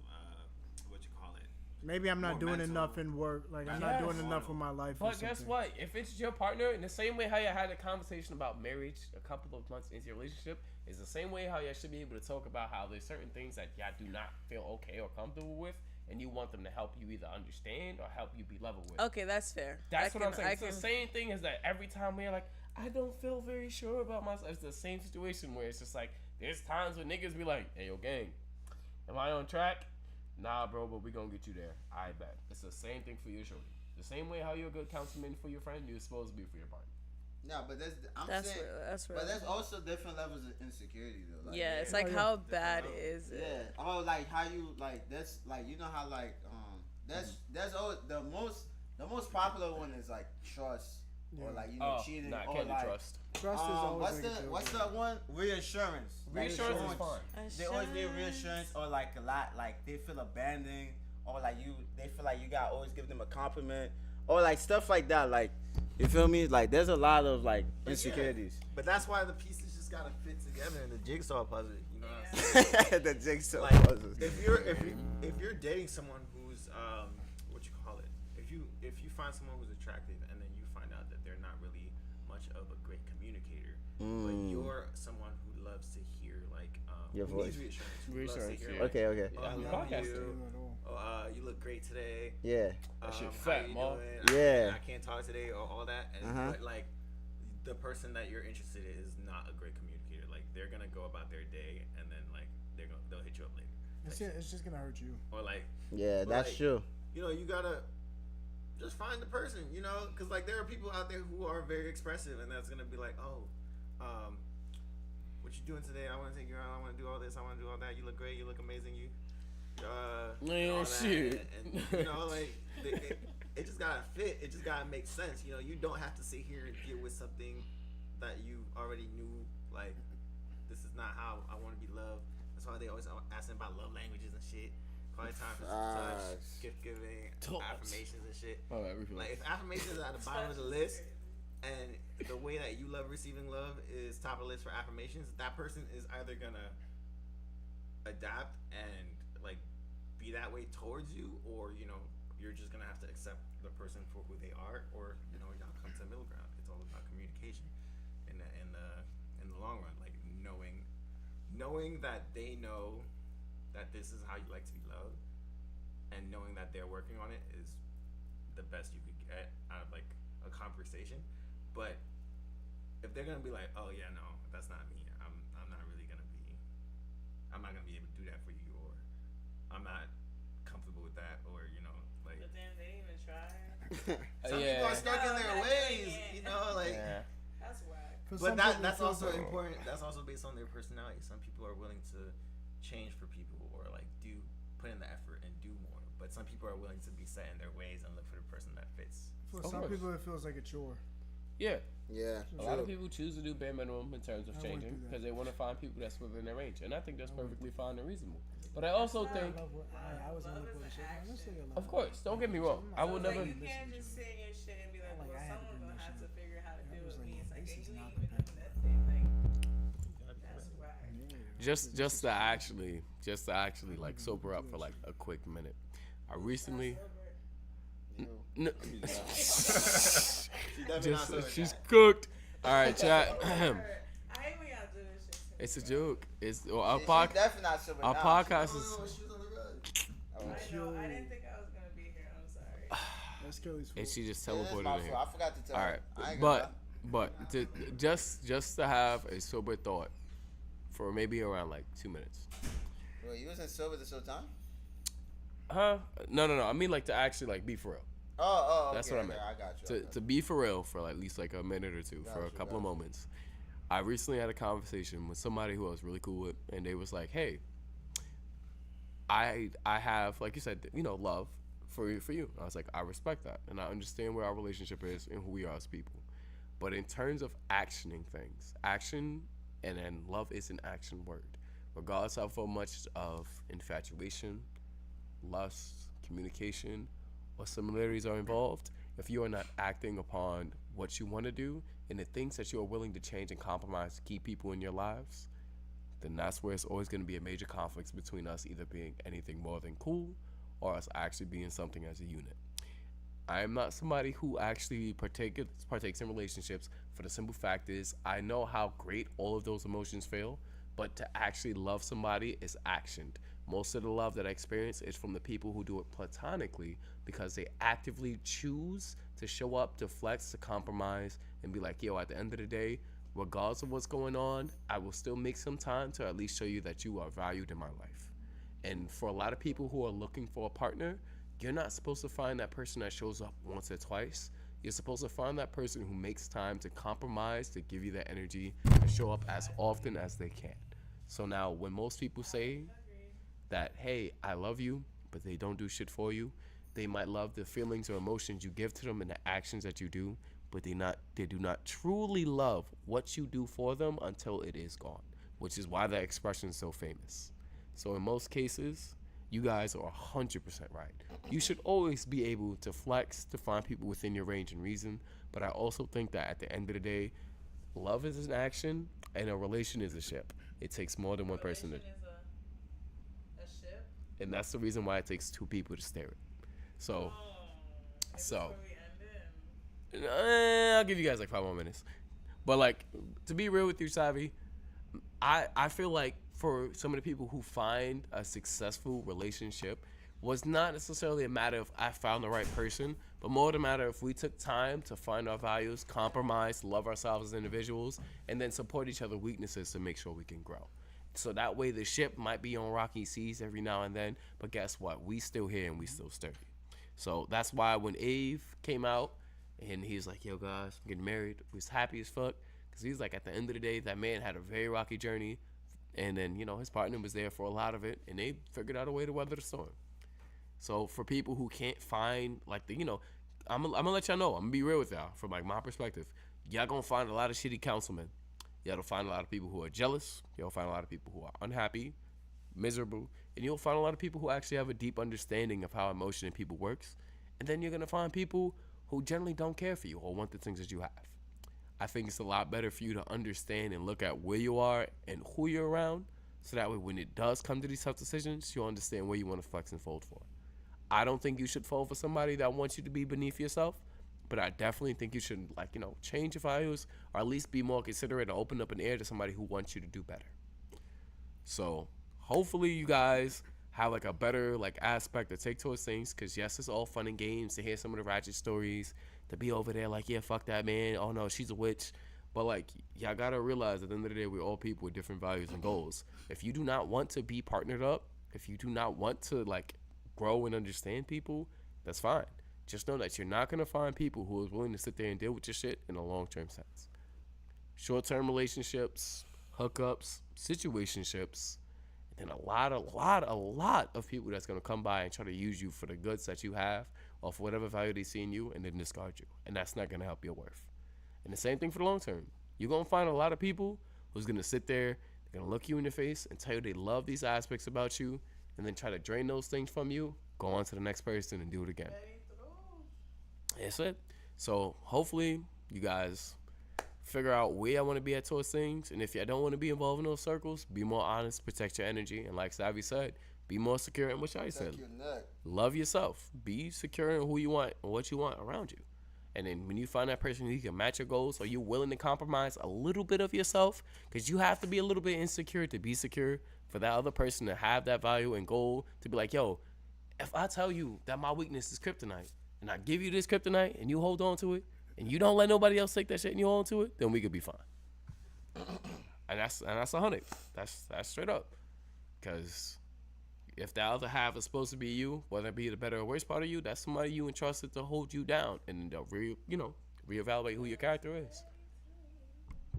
what you call it. Maybe I'm not More doing mental. enough in work. Like, I'm Yes. not doing enough with my life. or But guess something. what? If it's your partner, in the same way how you had a conversation about marriage a couple of months into your relationship, is the same way how you should be able to talk about how there's certain things that y'all do not feel okay or comfortable with, and you want them to help you either understand or help you be level with. Okay, that's fair. That's I what I'm can- saying. I It's the can- same thing as that every time we're like, I don't feel very sure about myself. It's the same situation where it's just like, there's times when niggas be like, hey, yo, gang, am I on track? Nah, bro, but we gonna get you there. I bet. It's the same thing for your shorty. The same way how you're a good councilman for your friend, you're supposed to be for your partner. No, but I'm That's saying, real. That's real. but there's also different levels of insecurity though. Like, Yeah, it's Yeah. like Oh, yeah. how Different bad levels. is it? yeah. Oh, like how you like that's like you know how like there's always the most popular one is like trust or like cheating nah, or can't like do trust. Trust is always what's negative. the one reinsurance. Reassurance is fine. They always need reassurance or like a lot like they feel abandoned or like they feel like you gotta always give them a compliment or like stuff like that. Like you feel me? Like there's a lot of like insecurities. But that's why the pieces just gotta fit together in the jigsaw puzzle. You know what I'm saying? The jigsaw Like puzzle. if you're dating someone who's what you call it, if you find someone who's attractive and then you find out that they're not really much of a great communicator, but Mm. you're someone who loves to hear like Your who voice. needs reassurance. Who Reassurance, loves to hear, yeah. like, Okay. oh, I I'm a love podcaster. you. Oh, you look great today. Yeah. That shit How fat, you Ma. doing? Yeah. I can't talk today, or all that. And Uh-huh. but like, the person that you're interested in is not a great communicator. Like, they're gonna go about their day, and then like they'll hit you up later. It's just gonna hurt you. Or like, Yeah, But, that's like, true. you know, you gotta just find the person, you know, because like there are people out there who are very expressive, and that's gonna be like, oh, what you doing today? I want to take you out. I want to do all this. I want to do all that. You look great. You look amazing. You, Man, all that. shit. And you know, like it just gotta fit. It just gotta make sense. You know, you don't have to sit here and deal with something that you already knew. Like, this is not how I want to be loved. That's why they always asking about love languages and shit. Quality time, physical touch, Facts. gift giving, Touch. affirmations and shit. Oh, everything. Like, if affirmations are at the bottom of the list, and the way that you love receiving love is top of the list for affirmations, that person is either gonna adapt and like be that way towards you, or you know, you're just gonna have to accept the person for who they are, or you know, y'all come to the middle ground. It's all about communication in the long run. Like knowing that they know that this is how you like to be loved, and knowing that they're working on it is the best you could get out of like a conversation. But if they're gonna be like, oh yeah, no, that's not me. I'm not gonna be able to do that for you, or I'm not comfortable with that, or you know, like But then they didn't even try. some people are stuck in their ways, you know, like. Yeah. That's whack. For But some people, that's it feels also like- important. That's also based on their personality. Some people are willing to change for people, or like put in the effort and do more. But some people are willing to be set in their ways and look for the person that fits. For Of some course. people, it feels like a chore. Yeah. Yeah. A lot of people choose to do bare minimum in terms of I wouldn't changing do that. because they want to find people that's within their range, and I think that's perfectly fine and reasonable. But I also think, I was only Love is put an shit. Man, let's action. say a lot. of course, don't get me wrong, I will Like, never. you can't just sit in your shit and be like, Like, well, I had to someone's bring gonna that have shit to figure how to I deal was with me. like, It's like, this and is you not ain't even the doing that thing. Like, that's whack. Just to actually like sober up for like a quick minute. I recently. No, She's definitely not sober she's now. cooked. All right, chat. I hate when y'all do this shit. to me. It's a joke. It's our She's podcast. definitely not sober Our now. podcast No, is. no, she was on the rug. I know. I didn't think I was gonna be here. I'm sorry. That's Kelly's fault. And she just Yeah, that's teleported my in here. fault. I forgot to tell All her. right, I ain't gonna but just to have a sober thought for maybe around like 2 minutes. lie. Wait, you wasn't sober this whole time? Huh? No. I mean like to actually like be for real. Oh, That's okay, what I okay, meant. I got you. I got To be for real for at least like a minute or two, for a couple of moments. I recently had a conversation with somebody who I was really cool with, and they was like, "Hey, I have, like you said, you know, love for you." I was like, "I respect that, and I understand where our relationship is and who we are as people. But in terms of actioning things, action and then love is an action word, regardless of how much of infatuation, lust, communication, or similarities are involved. If you are not acting upon what you want to do and the things that you are willing to change and compromise to keep people in your lives, then that's where it's always going to be a major conflict between us either being anything more than cool or us actually being something as a unit. I am not somebody who actually partakes in relationships for the simple fact is I know how great all of those emotions feel, but to actually love somebody is actioned. Most of the love that I experience is from the people who do it platonically because they actively choose to show up, to flex, to compromise, and be like, yo, at the end of the day, regardless of what's going on, I will still make some time to at least show you that you are valued in my life. And for a lot of people who are looking for a partner, you're not supposed to find that person that shows up once or twice. You're supposed to find that person who makes time to compromise, to give you that energy, and show up as often as they can. So now when most people say that, hey, I love you, but they don't do shit for you, they might love the feelings or emotions you give to them and the actions that you do, but they do not truly love what you do for them until it is gone, which is why that expression is so famous. So in most cases, you guys are 100% right. You should always be able to flex, to find people within your range and reason, but I also think that at the end of the day, love is an action and a relation is a ship. It takes more than one person to, Relation is a ship. and that's the reason why it takes two people to steer it. So, Is this so where we end it? I'll give you guys like 5 more minutes. But like, to be real with you, Savi, I feel like for some of the people who find a successful relationship was not necessarily a matter of I found the right person, but more the matter if we took time to find our values, compromise, love ourselves as individuals, and then support each other's weaknesses to make sure we can grow. So that way the ship might be on rocky seas every now and then, but guess what? We still here and we still sturdy. So that's why when Ave came out and he was like, yo guys, I'm getting married, we was happy as fuck. Because he's like, at the end of the day, that man had a very rocky journey. And then, you know, his partner was there for a lot of it. And they figured out a way to weather the storm. So for people who can't find, like, the, you know, I'm going to let y'all know. I'm going to be real with y'all from, like, my perspective. Y'all going to find a lot of shitty councilmen. Y'all will find a lot of people who are jealous. You'll find a lot of people who are unhappy, miserable. And you'll find a lot of people who actually have a deep understanding of how emotion in people works. And then you're going to find people who generally don't care for you or want the things that you have. I think it's a lot better for you to understand and look at where you are and who you're around. So that way when it does come to these tough decisions, you'll understand where you want to flex and fold for. I don't think you should fold for somebody that wants you to be beneath yourself, but I definitely think you should, like, you know, change your values or at least be more considerate and open up an ear to somebody who wants you to do better. So hopefully you guys have, like, a better, like, aspect to take towards things, because yes, it's all fun and games to hear some of the ratchet stories, to be over there like, yeah, fuck that man, oh no, she's a witch. But like, y'all gotta realize at the end of the day, we're all people with different values and goals. If you do not want to be partnered up, if you do not want to, like, grow and understand people, that's fine. Just know that you're not going to find people who is willing to sit there and deal with your shit in a long-term sense. Short-term relationships, hookups, situationships, and a lot of people that's going to come by and try to use you for the goods that you have or for whatever value they see in you and then discard you. And that's not going to help your worth. And the same thing for the long term. You're going to find a lot of people who's going to sit there, they're going to look you in the face and tell you they love these aspects about you, and then try to drain those things from you, go on to the next person and do it again. That's it. So hopefully you guys figure out where I want to be at towards things. And if you don't want to be involved in those circles, be more honest, protect your energy. And like Savvy said, be more secure in what I said. Love yourself. Be secure in who you want and what you want around you. And then when you find that person who can match your goals, or you're willing to compromise a little bit of yourself, because you have to be a little bit insecure to be secure, for that other person to have that value and goal, to be like, yo, if I tell you that my weakness is kryptonite, and I give you this kryptonite, and you hold on to it, and you don't let nobody else take that shit and you hold on to it, then we could be fine. And that's 100. That's straight up. Because if the other half is supposed to be you, whether it be the better or worse part of you, that's somebody you entrusted to hold you down and reevaluate who your character is.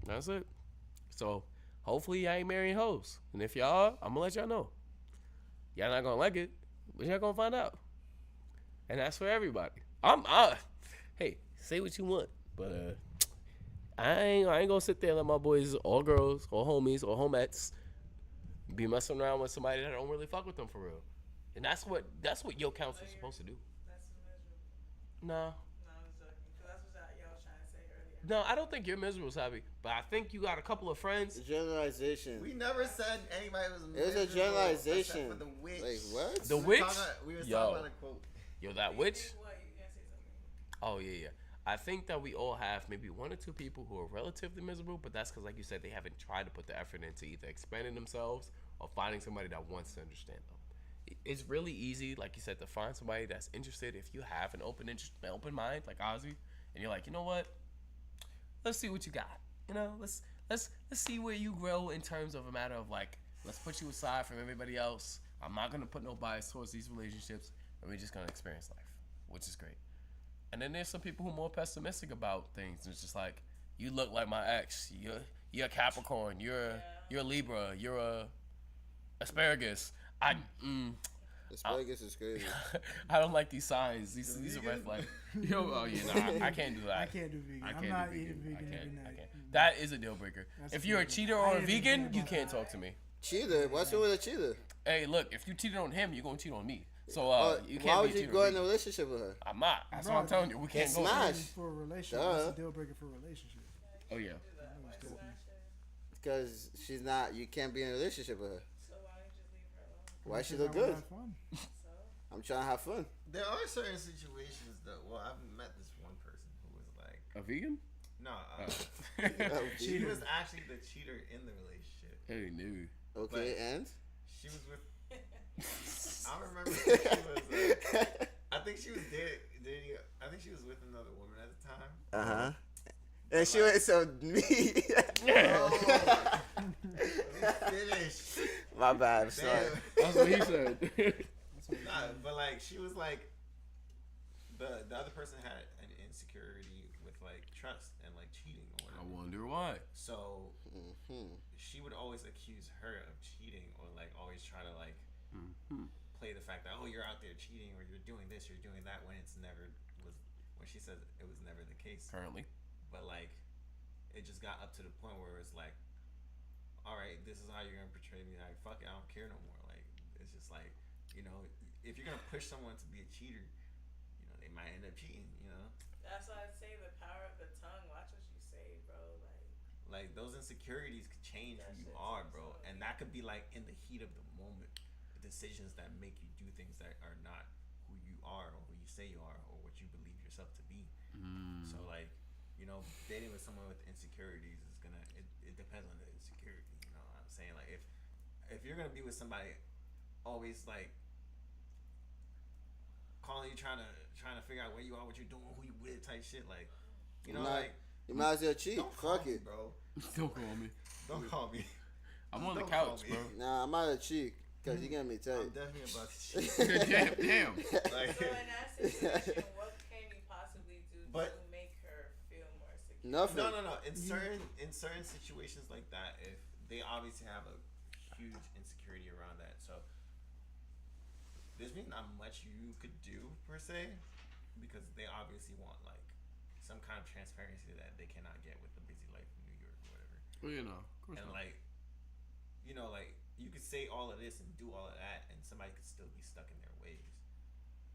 That's it. So hopefully y'all ain't marrying hoes. And if y'all are, I'm gonna let y'all know. Y'all not gonna like it, but y'all gonna find out. And that's for everybody. Hey, say what you want, but I ain't gonna sit there and let my boys or girls or homies or homettes be messing around with somebody that don't really fuck with them for real. And that's what your counselor's supposed to do. That's miserable. No. No, I was joking. Because that's what y'all was trying to say earlier. No, I don't think you're miserable, Sabi. But I think you got a couple of friends. Generalization. We never said anybody was It was a miserable generalization. except for the witch. Like what? The witch? We were Yo. talking about a quote. Yo, that witch? What? You can't say something. Oh, yeah. I think that we all have maybe one or two people who are relatively miserable, but that's because, like you said, they haven't tried to put the effort into either expanding themselves or finding somebody that wants to understand them. It's really easy, like you said, to find somebody that's interested if you have an open mind, like Ozzy, and you're like, you know what? Let's see what you got. You know, let's see where you grow in terms of a matter of, like, let's put you aside from everybody else. I'm not gonna put no bias towards these relationships, and we're just gonna experience life, which is great. And then there's some people who are more pessimistic about things. It's just like, you look like my ex. You're a Capricorn. You're a Libra. You're a asparagus. Asparagus is crazy. I don't like these signs. These are red flags. I can't do that. I can't do vegan. I'm not eating vegan every night. I can't. That is a deal breaker. If you're a cheater or a vegan, you can't talk to me. Cheater? What's wrong with a cheater? Hey, look, if you cheated on him, you're gonna cheat on me. So you can't. Why be would you cheater go in vegan. a relationship with her? I'm not. That's what I'm telling you. We can't go. Smash. For a relationship, Duh. that's a deal breaker for a relationship. Oh yeah. Because she's not. You can't be in a relationship with her. So why don't you just leave her alone? Why she Because look I wanna good? have fun. So I'm trying to have fun. There are certain situations though. Well, I've met this one person who was like, A vegan? No, she Cheater. was actually the cheater in the relationship. Hey, knew. Okay, But- and She was with. I don't remember if she was. I think she was dating. I think she was with another woman at the time. and she went so me. Finish. My bad. I'm sorry. That's what he said. Nah, but like she was like the other person had an insecurity with like trust and like cheating or I whatever. wonder why. So she would always accuse her of cheating or like always try to like play the fact that you're out there cheating or you're doing this, you're doing that when it's never was when she said it was never the case. Currently. But like it just got up to the point where it's like, all right, this is how you're gonna portray me. Like fuck it, I don't care no more. Like it's just like, you know, if you're gonna push someone to be a cheater, you know, they might end up cheating. You know. That's why I say the power of the tongue. Watch what you say, bro. Like those insecurities could change That who you shit's are, bro, so and that could be like in the heat of the moment, decisions that make you do things that are not who you are or who you say you are or what you believe yourself to be. So like, you know, dating with someone with insecurities is gonna it depends on the insecurity. You know what I'm saying? Like if you're gonna be with somebody always like calling you trying to figure out where you are, what you're doing, who you with type shit, like, you know, like You might as well cheat. don't call Fuck me, it. bro. Don't call me. Don't call me. I'm on the Don't call couch, me. bro. Nah, I'm out of cheat because you get me I'm tight. definitely about to cheat. damn. Like, So in that situation, what can you possibly do But- to make her feel more secure? Nothing. no. In certain situations like that, if they obviously have a huge insecurity around that, so there's really not much you could do per se, because they obviously want like some kind of transparency that they cannot get with the busy life in New York or whatever. Well, you know, of course And not. like, you know, like you could say all of this and do all of that, and somebody could still be stuck in their ways.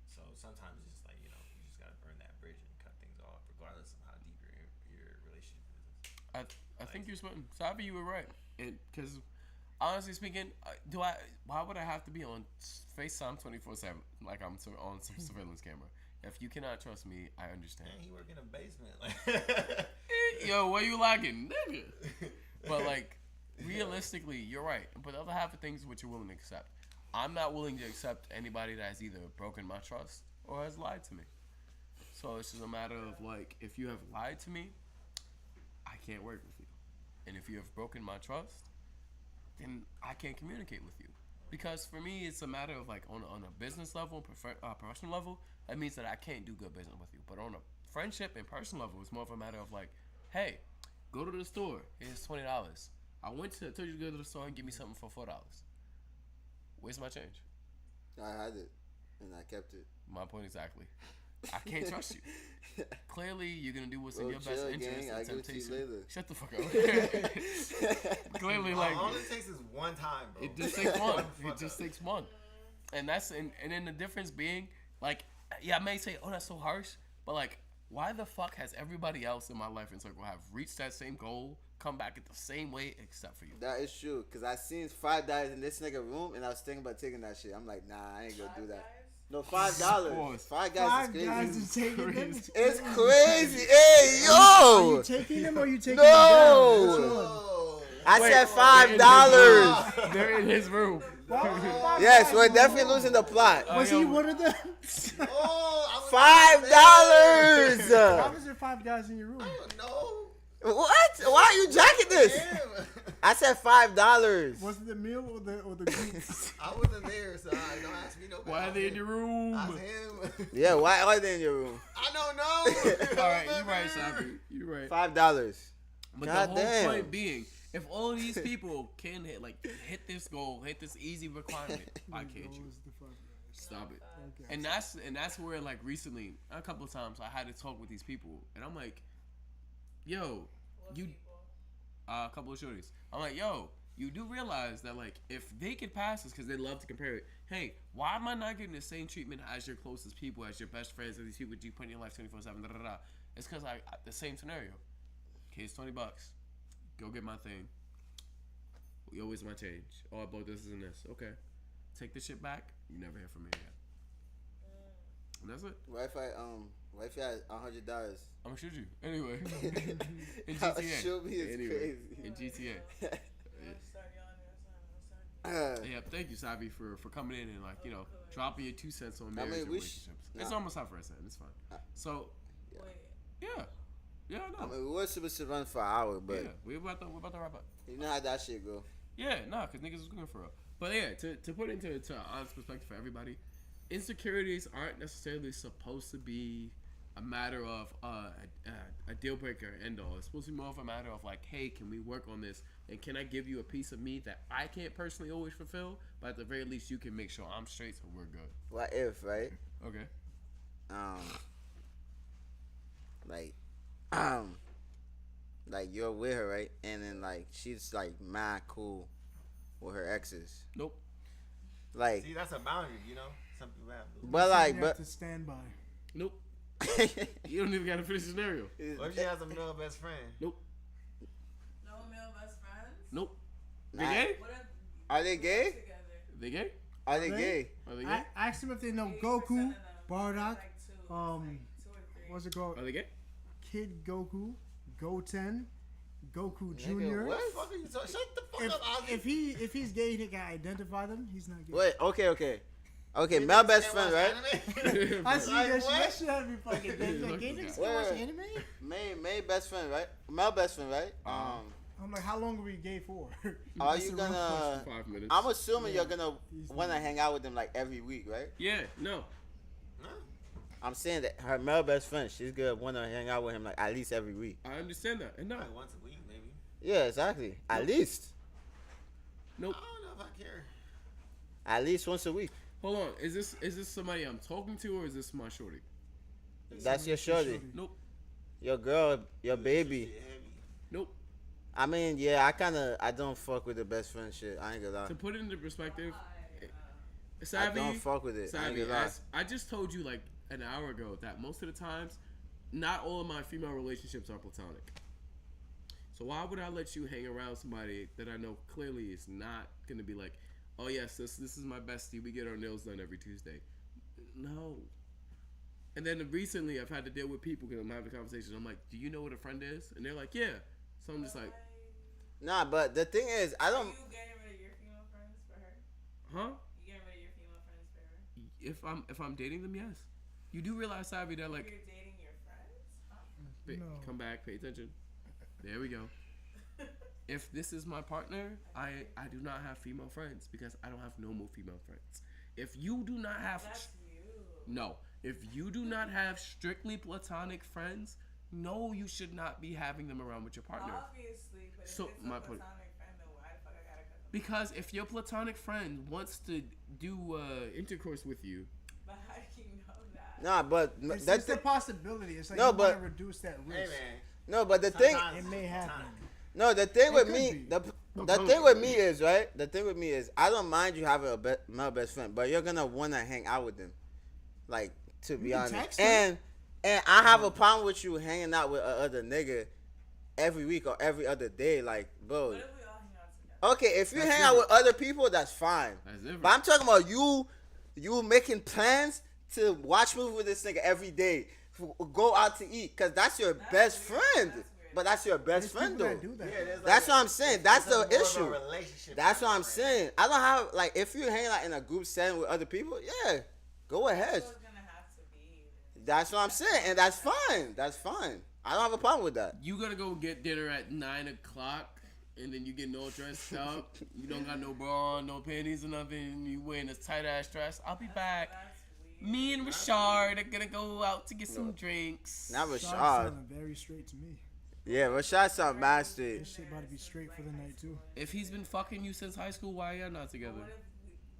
So sometimes it's just like, you know, you just gotta burn that bridge and cut things off, regardless of how deep your relationship is. I think you're spitting. Sabi, you were right. Because honestly speaking, why would I have to be on FaceTime 24/7 like I'm on some surveillance camera? If you cannot trust me, I understand. Man, he work in a basement. Like, Yo, where you lagging, nigga? But like, realistically, you're right. But the other half of things, what you're willing to accept. I'm not willing to accept anybody that has either broken my trust or has lied to me. So it's just a matter of like, if you have lied to me, I can't work with you. And if you have broken my trust, then I can't communicate with you. Because for me, it's a matter of like on a business level, professional level, that means that I can't do good business with you. But on a friendship and personal level, it's more of a matter of like, hey, go to the store. Here's $20. I told you to go to the store and give me something for $4. Where's my change? I had it, and I kept it. My point exactly. I can't trust you. Clearly, you're gonna do what's in Bro, your best chill, interest. gang. And I'll give it to you temptation. later. Shut the fuck up. Clearly, like all it takes is one time, bro. it just takes one. fuck It just up. takes one. And that's and then the difference being like, yeah, I may say, oh, that's so harsh, but like, why the fuck has everybody else in my life and circle have reached that same goal, come back at the same way except for you? That is true, cause I seen $5 in this nigga room, and I was thinking about taking that shit. I'm like, nah, I ain't gonna do that. No, $5. Pause. $5 5 is guys crazy. is taking them. Crazy. It's crazy. Hey, Are yo. you taking them or you taking No. them down? Which one? Oh, I Wait, said $5. They're in his room. Why was it 5 Yes, guys we're in the definitely room? losing the plot. Was he one of them? oh, $5. How was there 5 guys in your room? No. What? Why are you jacking this? I said $5. Was it the meal or the group? I wasn't there, so I don't ask me no. Why are they in your room? Ask All him. Yeah, why are they in your room? I don't know. right, you're right, Sabi. You're right. $5. But God the whole damn. point being, if all of these people can hit this goal, hit this easy requirement, why can't you? Was the 5 guys? Stop it. Okay. And that's where like recently a couple of times I had to talk with these people, and I'm like, yo, you a couple of shorties. I'm like, yo, you do realize that like if they could pass this because they love to compare it. Hey, why am I not getting the same treatment as your closest people, as your best friends, as these people you put in your life 24/7? Da da da. It's because I the same scenario. Okay, it's $20. Go get my thing. Yo, where's my change? Oh, I bought this and this. Okay, take the shit back. You never hear from me again. And that's it. What if you had $100? I'm gonna shoot you anyway. In How GTA. shoot me is Anyway, crazy. in GTA. Start yawning. Yeah, thank you, Sabi, for coming in and like dropping your 2 cents on marriage and we relationships. It's nah. almost time for us, and it's fine. So Wait. yeah, I no, mean, we were supposed to run for an hour, but yeah, we're about to wrap up. you know how that shit go. Yeah, nah, cause niggas was going for real. But yeah, to put it into honest perspective for everybody, insecurities aren't necessarily supposed to be a matter of a deal breaker end all. It's supposed to be more of a matter of like, hey, can we work on this? And can I give you a piece of me that I can't personally always fulfill, but at the very least you can make sure I'm straight so we're good. What if, right? Okay. Like you're with her, right? And then like she's like mad cool with her exes. Nope. Like, See, that's a boundary, you know. Some people have. but like, You but have to stand by. Nope. You don't even gotta finish the scenario. What if she has a male best friend? Nope. No male best friends? Nope. They Nah. gay? What if Are they gay? together? They gay? Are they Right? gay? Are they gay? I asked them if they know 80% Goku, of them. Bardock, Like two or three. what's it called? Are they gay? Kid Goku, Goten, Goku Nigga, Junior. what? Fuck are you talking? Shut the fuck If, up, Ozzy. if he's gay, he can identify them. He's not gay. Wait, okay, male best friend, right? I see Like that shit. what? That shit had me fucking dead. Like, gay niggas can watch Wait. anime? May best friend, right? Male best friend, right? I'm like, how long are we gay for? Are That's you the real gonna? 5 minutes. I'm assuming you're gonna He's want to not. hang out with them like every week, right? Yeah, no. I'm saying that her male best friend, she's gonna want to hang out with him like at least every week. I understand that. And no. Like once a week, maybe. Yeah, exactly. At least, Nope. I don't know if I care. at least once a week. Hold on. Is this somebody I'm talking to or is this my shorty? That's your shorty, Nope. your girl, your baby. Shit heavy. Nope. I mean, yeah, I don't fuck with the best friend shit. I ain't gonna lie. To put it into perspective, I Savvy, don't fuck with it. I ain't Savvy, gonna lie. as I just told you like an hour ago that most of the times, not all of my female relationships are platonic. So why would I let you hang around somebody that I know clearly is not gonna be like, oh yes, this is my bestie. We get our nails done every Tuesday. No. And then recently, I've had to deal with people because I'm having conversations. I'm like, do you know what a friend is? And they're like, yeah. So I'm just like, Nah, but the thing is, I don't. You getting rid of your female friends for her? huh? You getting rid of your female friends for her? If I'm dating them, yes. You do realize, Savvy, that like, You're dating your friends? Huh? No. come back, pay attention. There we go. If this is my partner, I do not have female friends because I don't have normal female friends. If you do not have That's you. no, if you do not have strictly platonic friends, no, you should not be having them around with your partner. Obviously, but So, if it's my a point- platonic friend, then why the fuck I gotta cut them? Because if your platonic friend wants to do intercourse with you, But how do you know that? Nah, but It's that's a possibility. It's like No, you but- want to reduce that Hey risk. man. no, but the thing. Sometimes- It may happen. sometimes. No, the thing It with could me, be. the thing with me is right. The thing with me is I don't mind you having a male best friend, but you're gonna want to hang out with them, like to be can honest. text them. And I have a problem with you hanging out with other nigga every week or every other day, like bro. What if we all hang out together? Okay, if you That's hang out with other people, that's fine. that's different. But I'm talking about you making plans to watch movies with this nigga every day, go out to eat, cause that's your best weird. friend. That's weird. But that's your best There's friend people though. that do that. Yeah, there's like That's what I'm saying. That's the more of a issue. relationship That's than what a I'm friend. saying. I don't have like if you hang out in a group setting with other people, yeah, go ahead. So it's gonna have to be. That's what I'm saying, and that's fine. That's fine. I don't have a problem with that. You gotta go get dinner at 9 o'clock, and then you getting all dressed up. You don't got no bra on, no panties or nothing. You wearing a tight ass dress. I'll be back. That's weird. Me and Rashard are gonna go out to get some drinks. Not Shots Rashad. sounding very straight to me. Yeah, Rashad sound mad straight. This shit about to be straight for the night too. If he's been fucking you since high school, why y'all not together? What if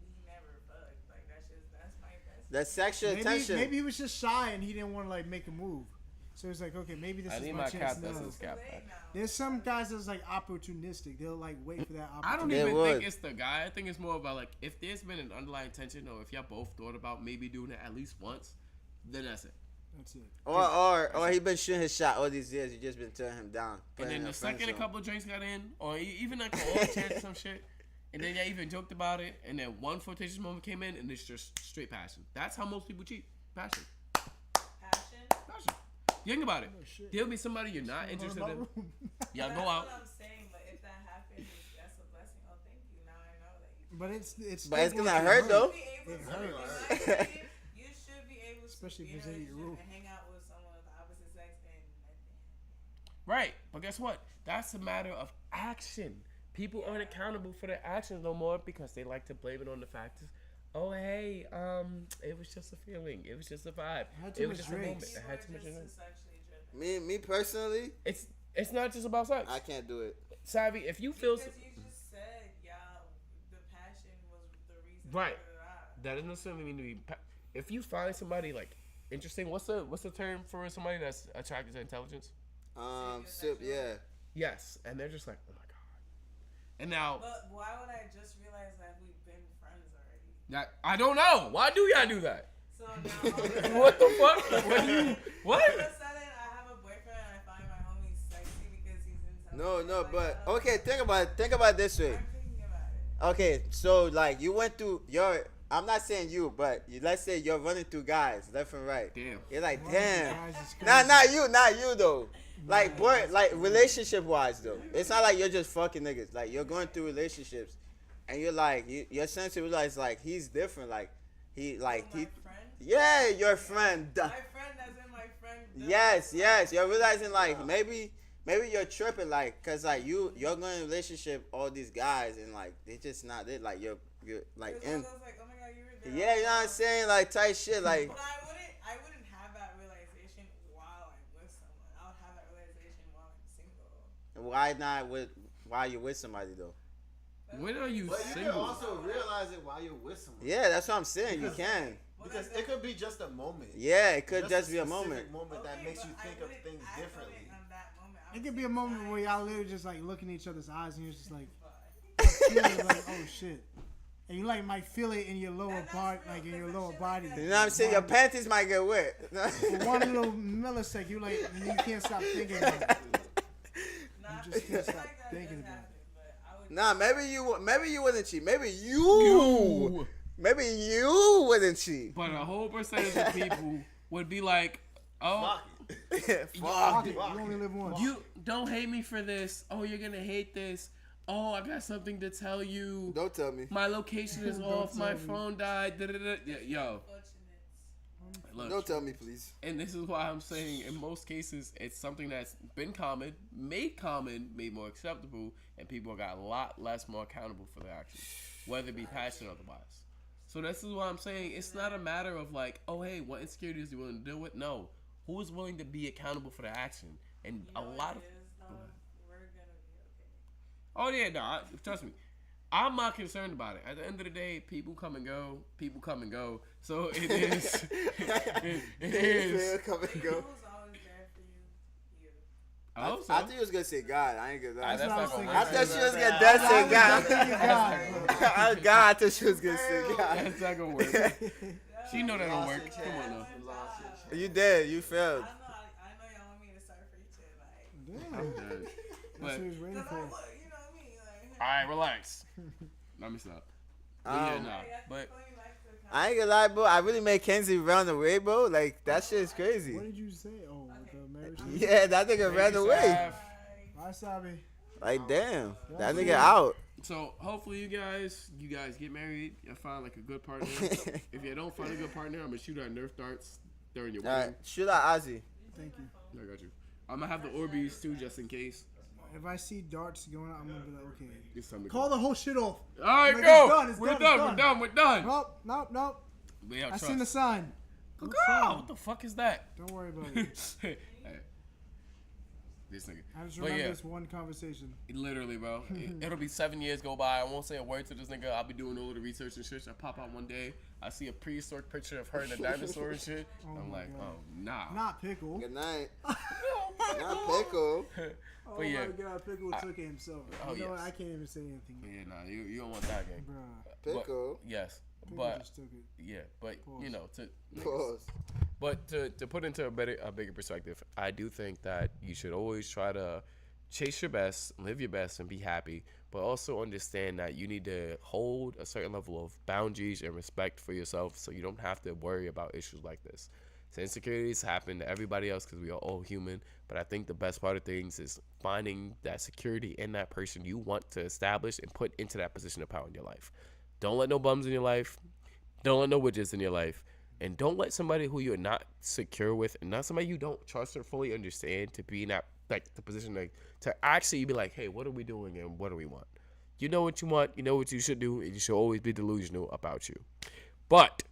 we never fucked? Like that's my best. That sexual Maybe, attention. maybe he was just shy and he didn't want to like make a move. So it's like, okay, maybe this I is need my my chance cap. now. That's his cap. Late now. There's some guys that's like opportunistic. They'll like wait for that opportunity. I don't They even would. think it's the guy. I think it's more about like if there's been an underlying tension, or if y'all both thought about maybe doing it at least once, then that's it. That's it. Or he been shooting his shot all these years. You just been turning him down. And putting then a the friend second a zone. couple of drinks got in, or even like an off chance or some shit, and then y'all even joked about it, and then one flirtatious moment came in, and it's just straight passion. That's how most people cheat. Passion. Think about it. Oh, shit. There'll be somebody you're not interested in. Y'all That's go out. what I'm saying, but if that happens, that's a blessing. Oh, thank you. Now I know that you. But it's But it's still gonna going to hurt though. You should be able It to. hurts. You should be able to. Especially be if in it's a in your relationship roof. and hang out with someone of the opposite sex and nothing. Right, but guess what? That's a matter of action. People aren't accountable for their actions no more because they like to blame it on the factors. Oh hey, it was just a feeling. It was just a vibe. Had too It was much just a moment. drinks. It had too much People are drinks. just sexually driven. Me personally, It's not just about sex. I can't do it. Savvy, if you feel Because you just said, y'all, the passion was the reason. Right. For that doesn't necessarily mean to be. If you find somebody like interesting, what's the term for somebody that's attracted to intelligence? Yeah. Yes, and they're just like, oh my god. And now, But why would I just realize that we've been friends already? that I don't know. Why do y'all do that? So now, What the fuck? What do you? all of What? a sudden, I have a boyfriend and I find my homie sexy because he's intelligent. No, Like, but I don't okay. know. Think about it this way. I'm thinking about it. Okay, so like you went through your. I'm not saying you, but let's say you're running through guys left and right. Damn. You're like, Running through damn. guys is Not you though. Like boy, like relationship wise though, it's not like you're just fucking niggas. Like you're going through relationships, and you're like you're starting to realize like he's different. Like he like My he. friend? Yeah, your friend. My friend as in my friend. Yes. You're realizing like maybe you're tripping like cause like you're going in a relationship all these guys and like they just not they like you're like Because I in. was like, oh my god, you were there. Yeah, you know what I'm saying? Like tight shit. Like But I wouldn't have that realization while I'm with someone. I would have that realization while I'm single. why you with somebody though? When are you But you can single? also realize it while you're with someone. Yeah, that's what I'm saying. You can. Because it could be just a moment. Yeah, it could just be a specific moment. that makes you but think I of wouldn't things act on differently. it on that moment. I It would could be take a moment time where to y'all see literally just like looking at each other's eyes and you're just like, why. feeling like, oh shit. And you like might feel it in your lower that's body, real, like in 'cause your the lower shit body. like You know what I'm saying? Your panties might get wet. For one little millisecond, you like you can't stop thinking about it. Nah, You just can't shit stop like that thinking does about happen, but I would Nah, maybe you wouldn't cheat. Maybe you wouldn't cheat. But a whole percentage of people would be like, oh, Fuck it. You only live once. you don't hate me for this. Oh, you're gonna hate this. Oh, I got something to tell you. Don't tell me. My location is Don't off. My tell me. phone died. Da-da-da. Yeah, yo, fortunate. look. Don't tell me, please. And this is why I'm saying, in most cases, it's something that's been made more acceptable, and people got a lot more accountable for their actions, whether it be passion or otherwise. So this is why I'm saying it's not a matter of like, oh hey, what insecurities are you willing to deal with? No, who is willing to be accountable for their action? And You know a what lot it of, is, though? We're gonna be okay. oh yeah, no, trust me. I'm not concerned about it. At the end of the day, people come and go. So it is. it is. Come and Who's go. always there for you? You. I hope so. I thought you was gonna say God. I ain't gonna lie. That's what I not was gonna thinking. I work. thought she was gonna I dance was say God. thinking God. God, I thought she was gonna say God. That's not gonna work. She know that don't work. Come on now. You did. You failed. I know y'all want me to start preaching, like. I'm Damn. dead. That's But what he was waiting Cause I for. would, you know me, like. all right, relax. Let me stop. But yeah, Um, nah. But I ain't gonna lie, bro. I really made Kenzie run away, bro. Like that shit is crazy. What did you say? Oh, the marriage thing? Yeah, that nigga ran away. Bye, Sabi. Like damn, that nigga out. So hopefully you guys get married. You find like a good partner. If you don't find a good partner, I'm gonna shoot out Nerf darts during your Alright, wedding. shoot out Ozzy. Thank you. I got you. I'm gonna have the Orbeez too, just in case. If I see darts going out, I'm gonna be like, okay. It's time to Call go. the whole shit off. All right, Like, go. it's done, it's We're done, done. it's We're done. We're done. Nope. But yeah, I trust. seen the sign. Girl, What sign? what the fuck is that? Don't worry about it. Hey, this nigga. I just But remember yeah. this one conversation. Literally, bro. It'll be 7 years go by. I won't say a word to this nigga. I'll be doing all of the research and shit. I pop out one day. I see a prehistoric picture of her and a dinosaur and shit. Oh I'm my like, God. oh, nah. Not Pickle. Good night. Not pickle. Oh But yeah. my God, Pickle took it himself. Oh, You know what? yes. I can't even say anything. But yeah, nah. You don't want that game. Bruh. Pickle. Yes. Pickle But, just took it. yeah. But, you know, Pause. But to put into a bigger perspective, I do think that you should always try to chase your best, live your best, and be happy. But also understand that you need to hold a certain level of boundaries and respect for yourself, so you don't have to worry about issues like this. So insecurities happen to everybody else because we are all human. But I think the best part of things is finding that security in that person you want to establish and put into that position of power in your life. Don't let no bums in your life. Don't let no widgets in your life. And don't let somebody who you're not secure with and not somebody you don't trust or fully understand to be in that, like, the position to actually be like, hey, what are we doing and what do we want? You know what you want. You know what you should do. And you should always be delusional about you. But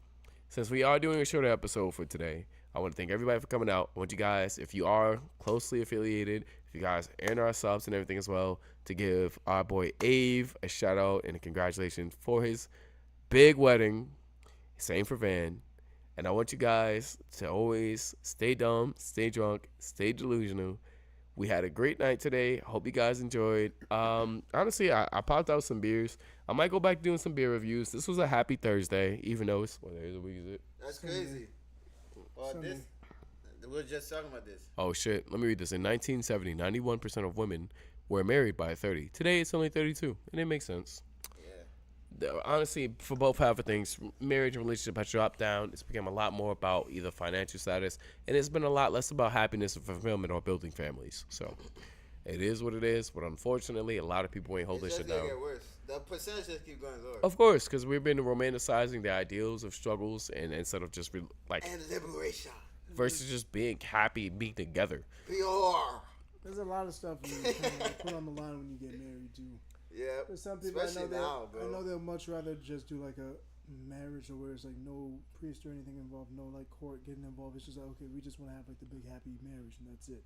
since we are doing a shorter episode for today, I want to thank everybody for coming out. I want you guys, if you are closely affiliated, if you guys earn our subs and everything as well, to give our boy Ave a shout out and a congratulations for his big wedding. Same for Van. And I want you guys to always stay dumb, stay drunk, stay delusional. We had a great night today. Hope you guys enjoyed. Honestly, I popped out some beers. I might go back doing some beer reviews. This was a happy Thursday, even though it's what day of the week is it? That's crazy. This, we were just talking about this. Oh shit! Let me read this. In 1970, 91% of women were married by 30. Today, it's only 32, and it makes sense. Honestly, for both half of things, marriage and relationship has dropped down. It's become a lot more about either financial status, and it's been a lot less about happiness and fulfillment or building families. So, it is what it is. But unfortunately, a lot of people ain't hold this shit down. Get worse. The percentage just keep going lower. Of course, because we've been romanticizing the ideals of struggles, and instead of just And liberation. versus just being happy, being together. PR. There's a lot of stuff you kind of put on the line when you get married too. Yeah. There's some people Especially now, bro. I know they'll much rather just do like a marriage or where it's like no priest or anything involved, no like court getting involved. It's just like, okay, we just want to have like the big happy marriage and that's it.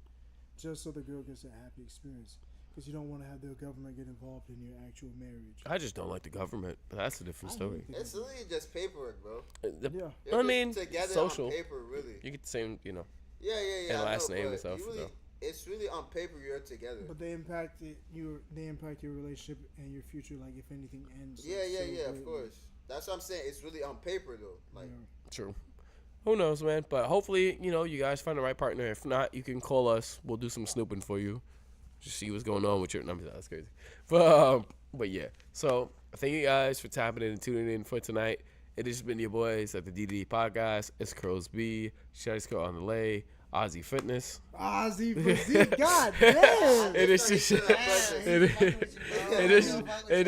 Just so the girl gets a happy experience. Because you don't want to have the government get involved in your actual marriage. I just don't like the government, but that's a different story. It's literally just paperwork, bro. Yeah. You're I mean, just together social. on paper, really. You get the same, you know. Yeah. And I last know, name but and stuff, you really, so. it's really on paper you're together. But they impact your relationship and your future. Like if anything ends. Yeah. Of course. That's what I'm saying. It's really on paper though. Like. Yeah. True. Who knows, man? But hopefully, you know, you guys find the right partner. If not, you can call us. We'll do some snooping for you. Just see what's going on with your numbers. That's crazy. But yeah. So thank you guys for tapping in and tuning in for tonight. It has been your boys at the DDD Podcast. It's Curls B, Shady Skull on the Lay, Ozzy Fitness. Ozzy Physique, god damn! It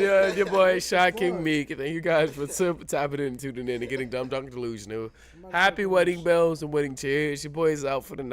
is your boy Shy King Meek. Thank you guys for tapping in and tuning in and getting dumb, drunk, delusional. Happy wedding bells and wedding cheers. Your boy's out for the night.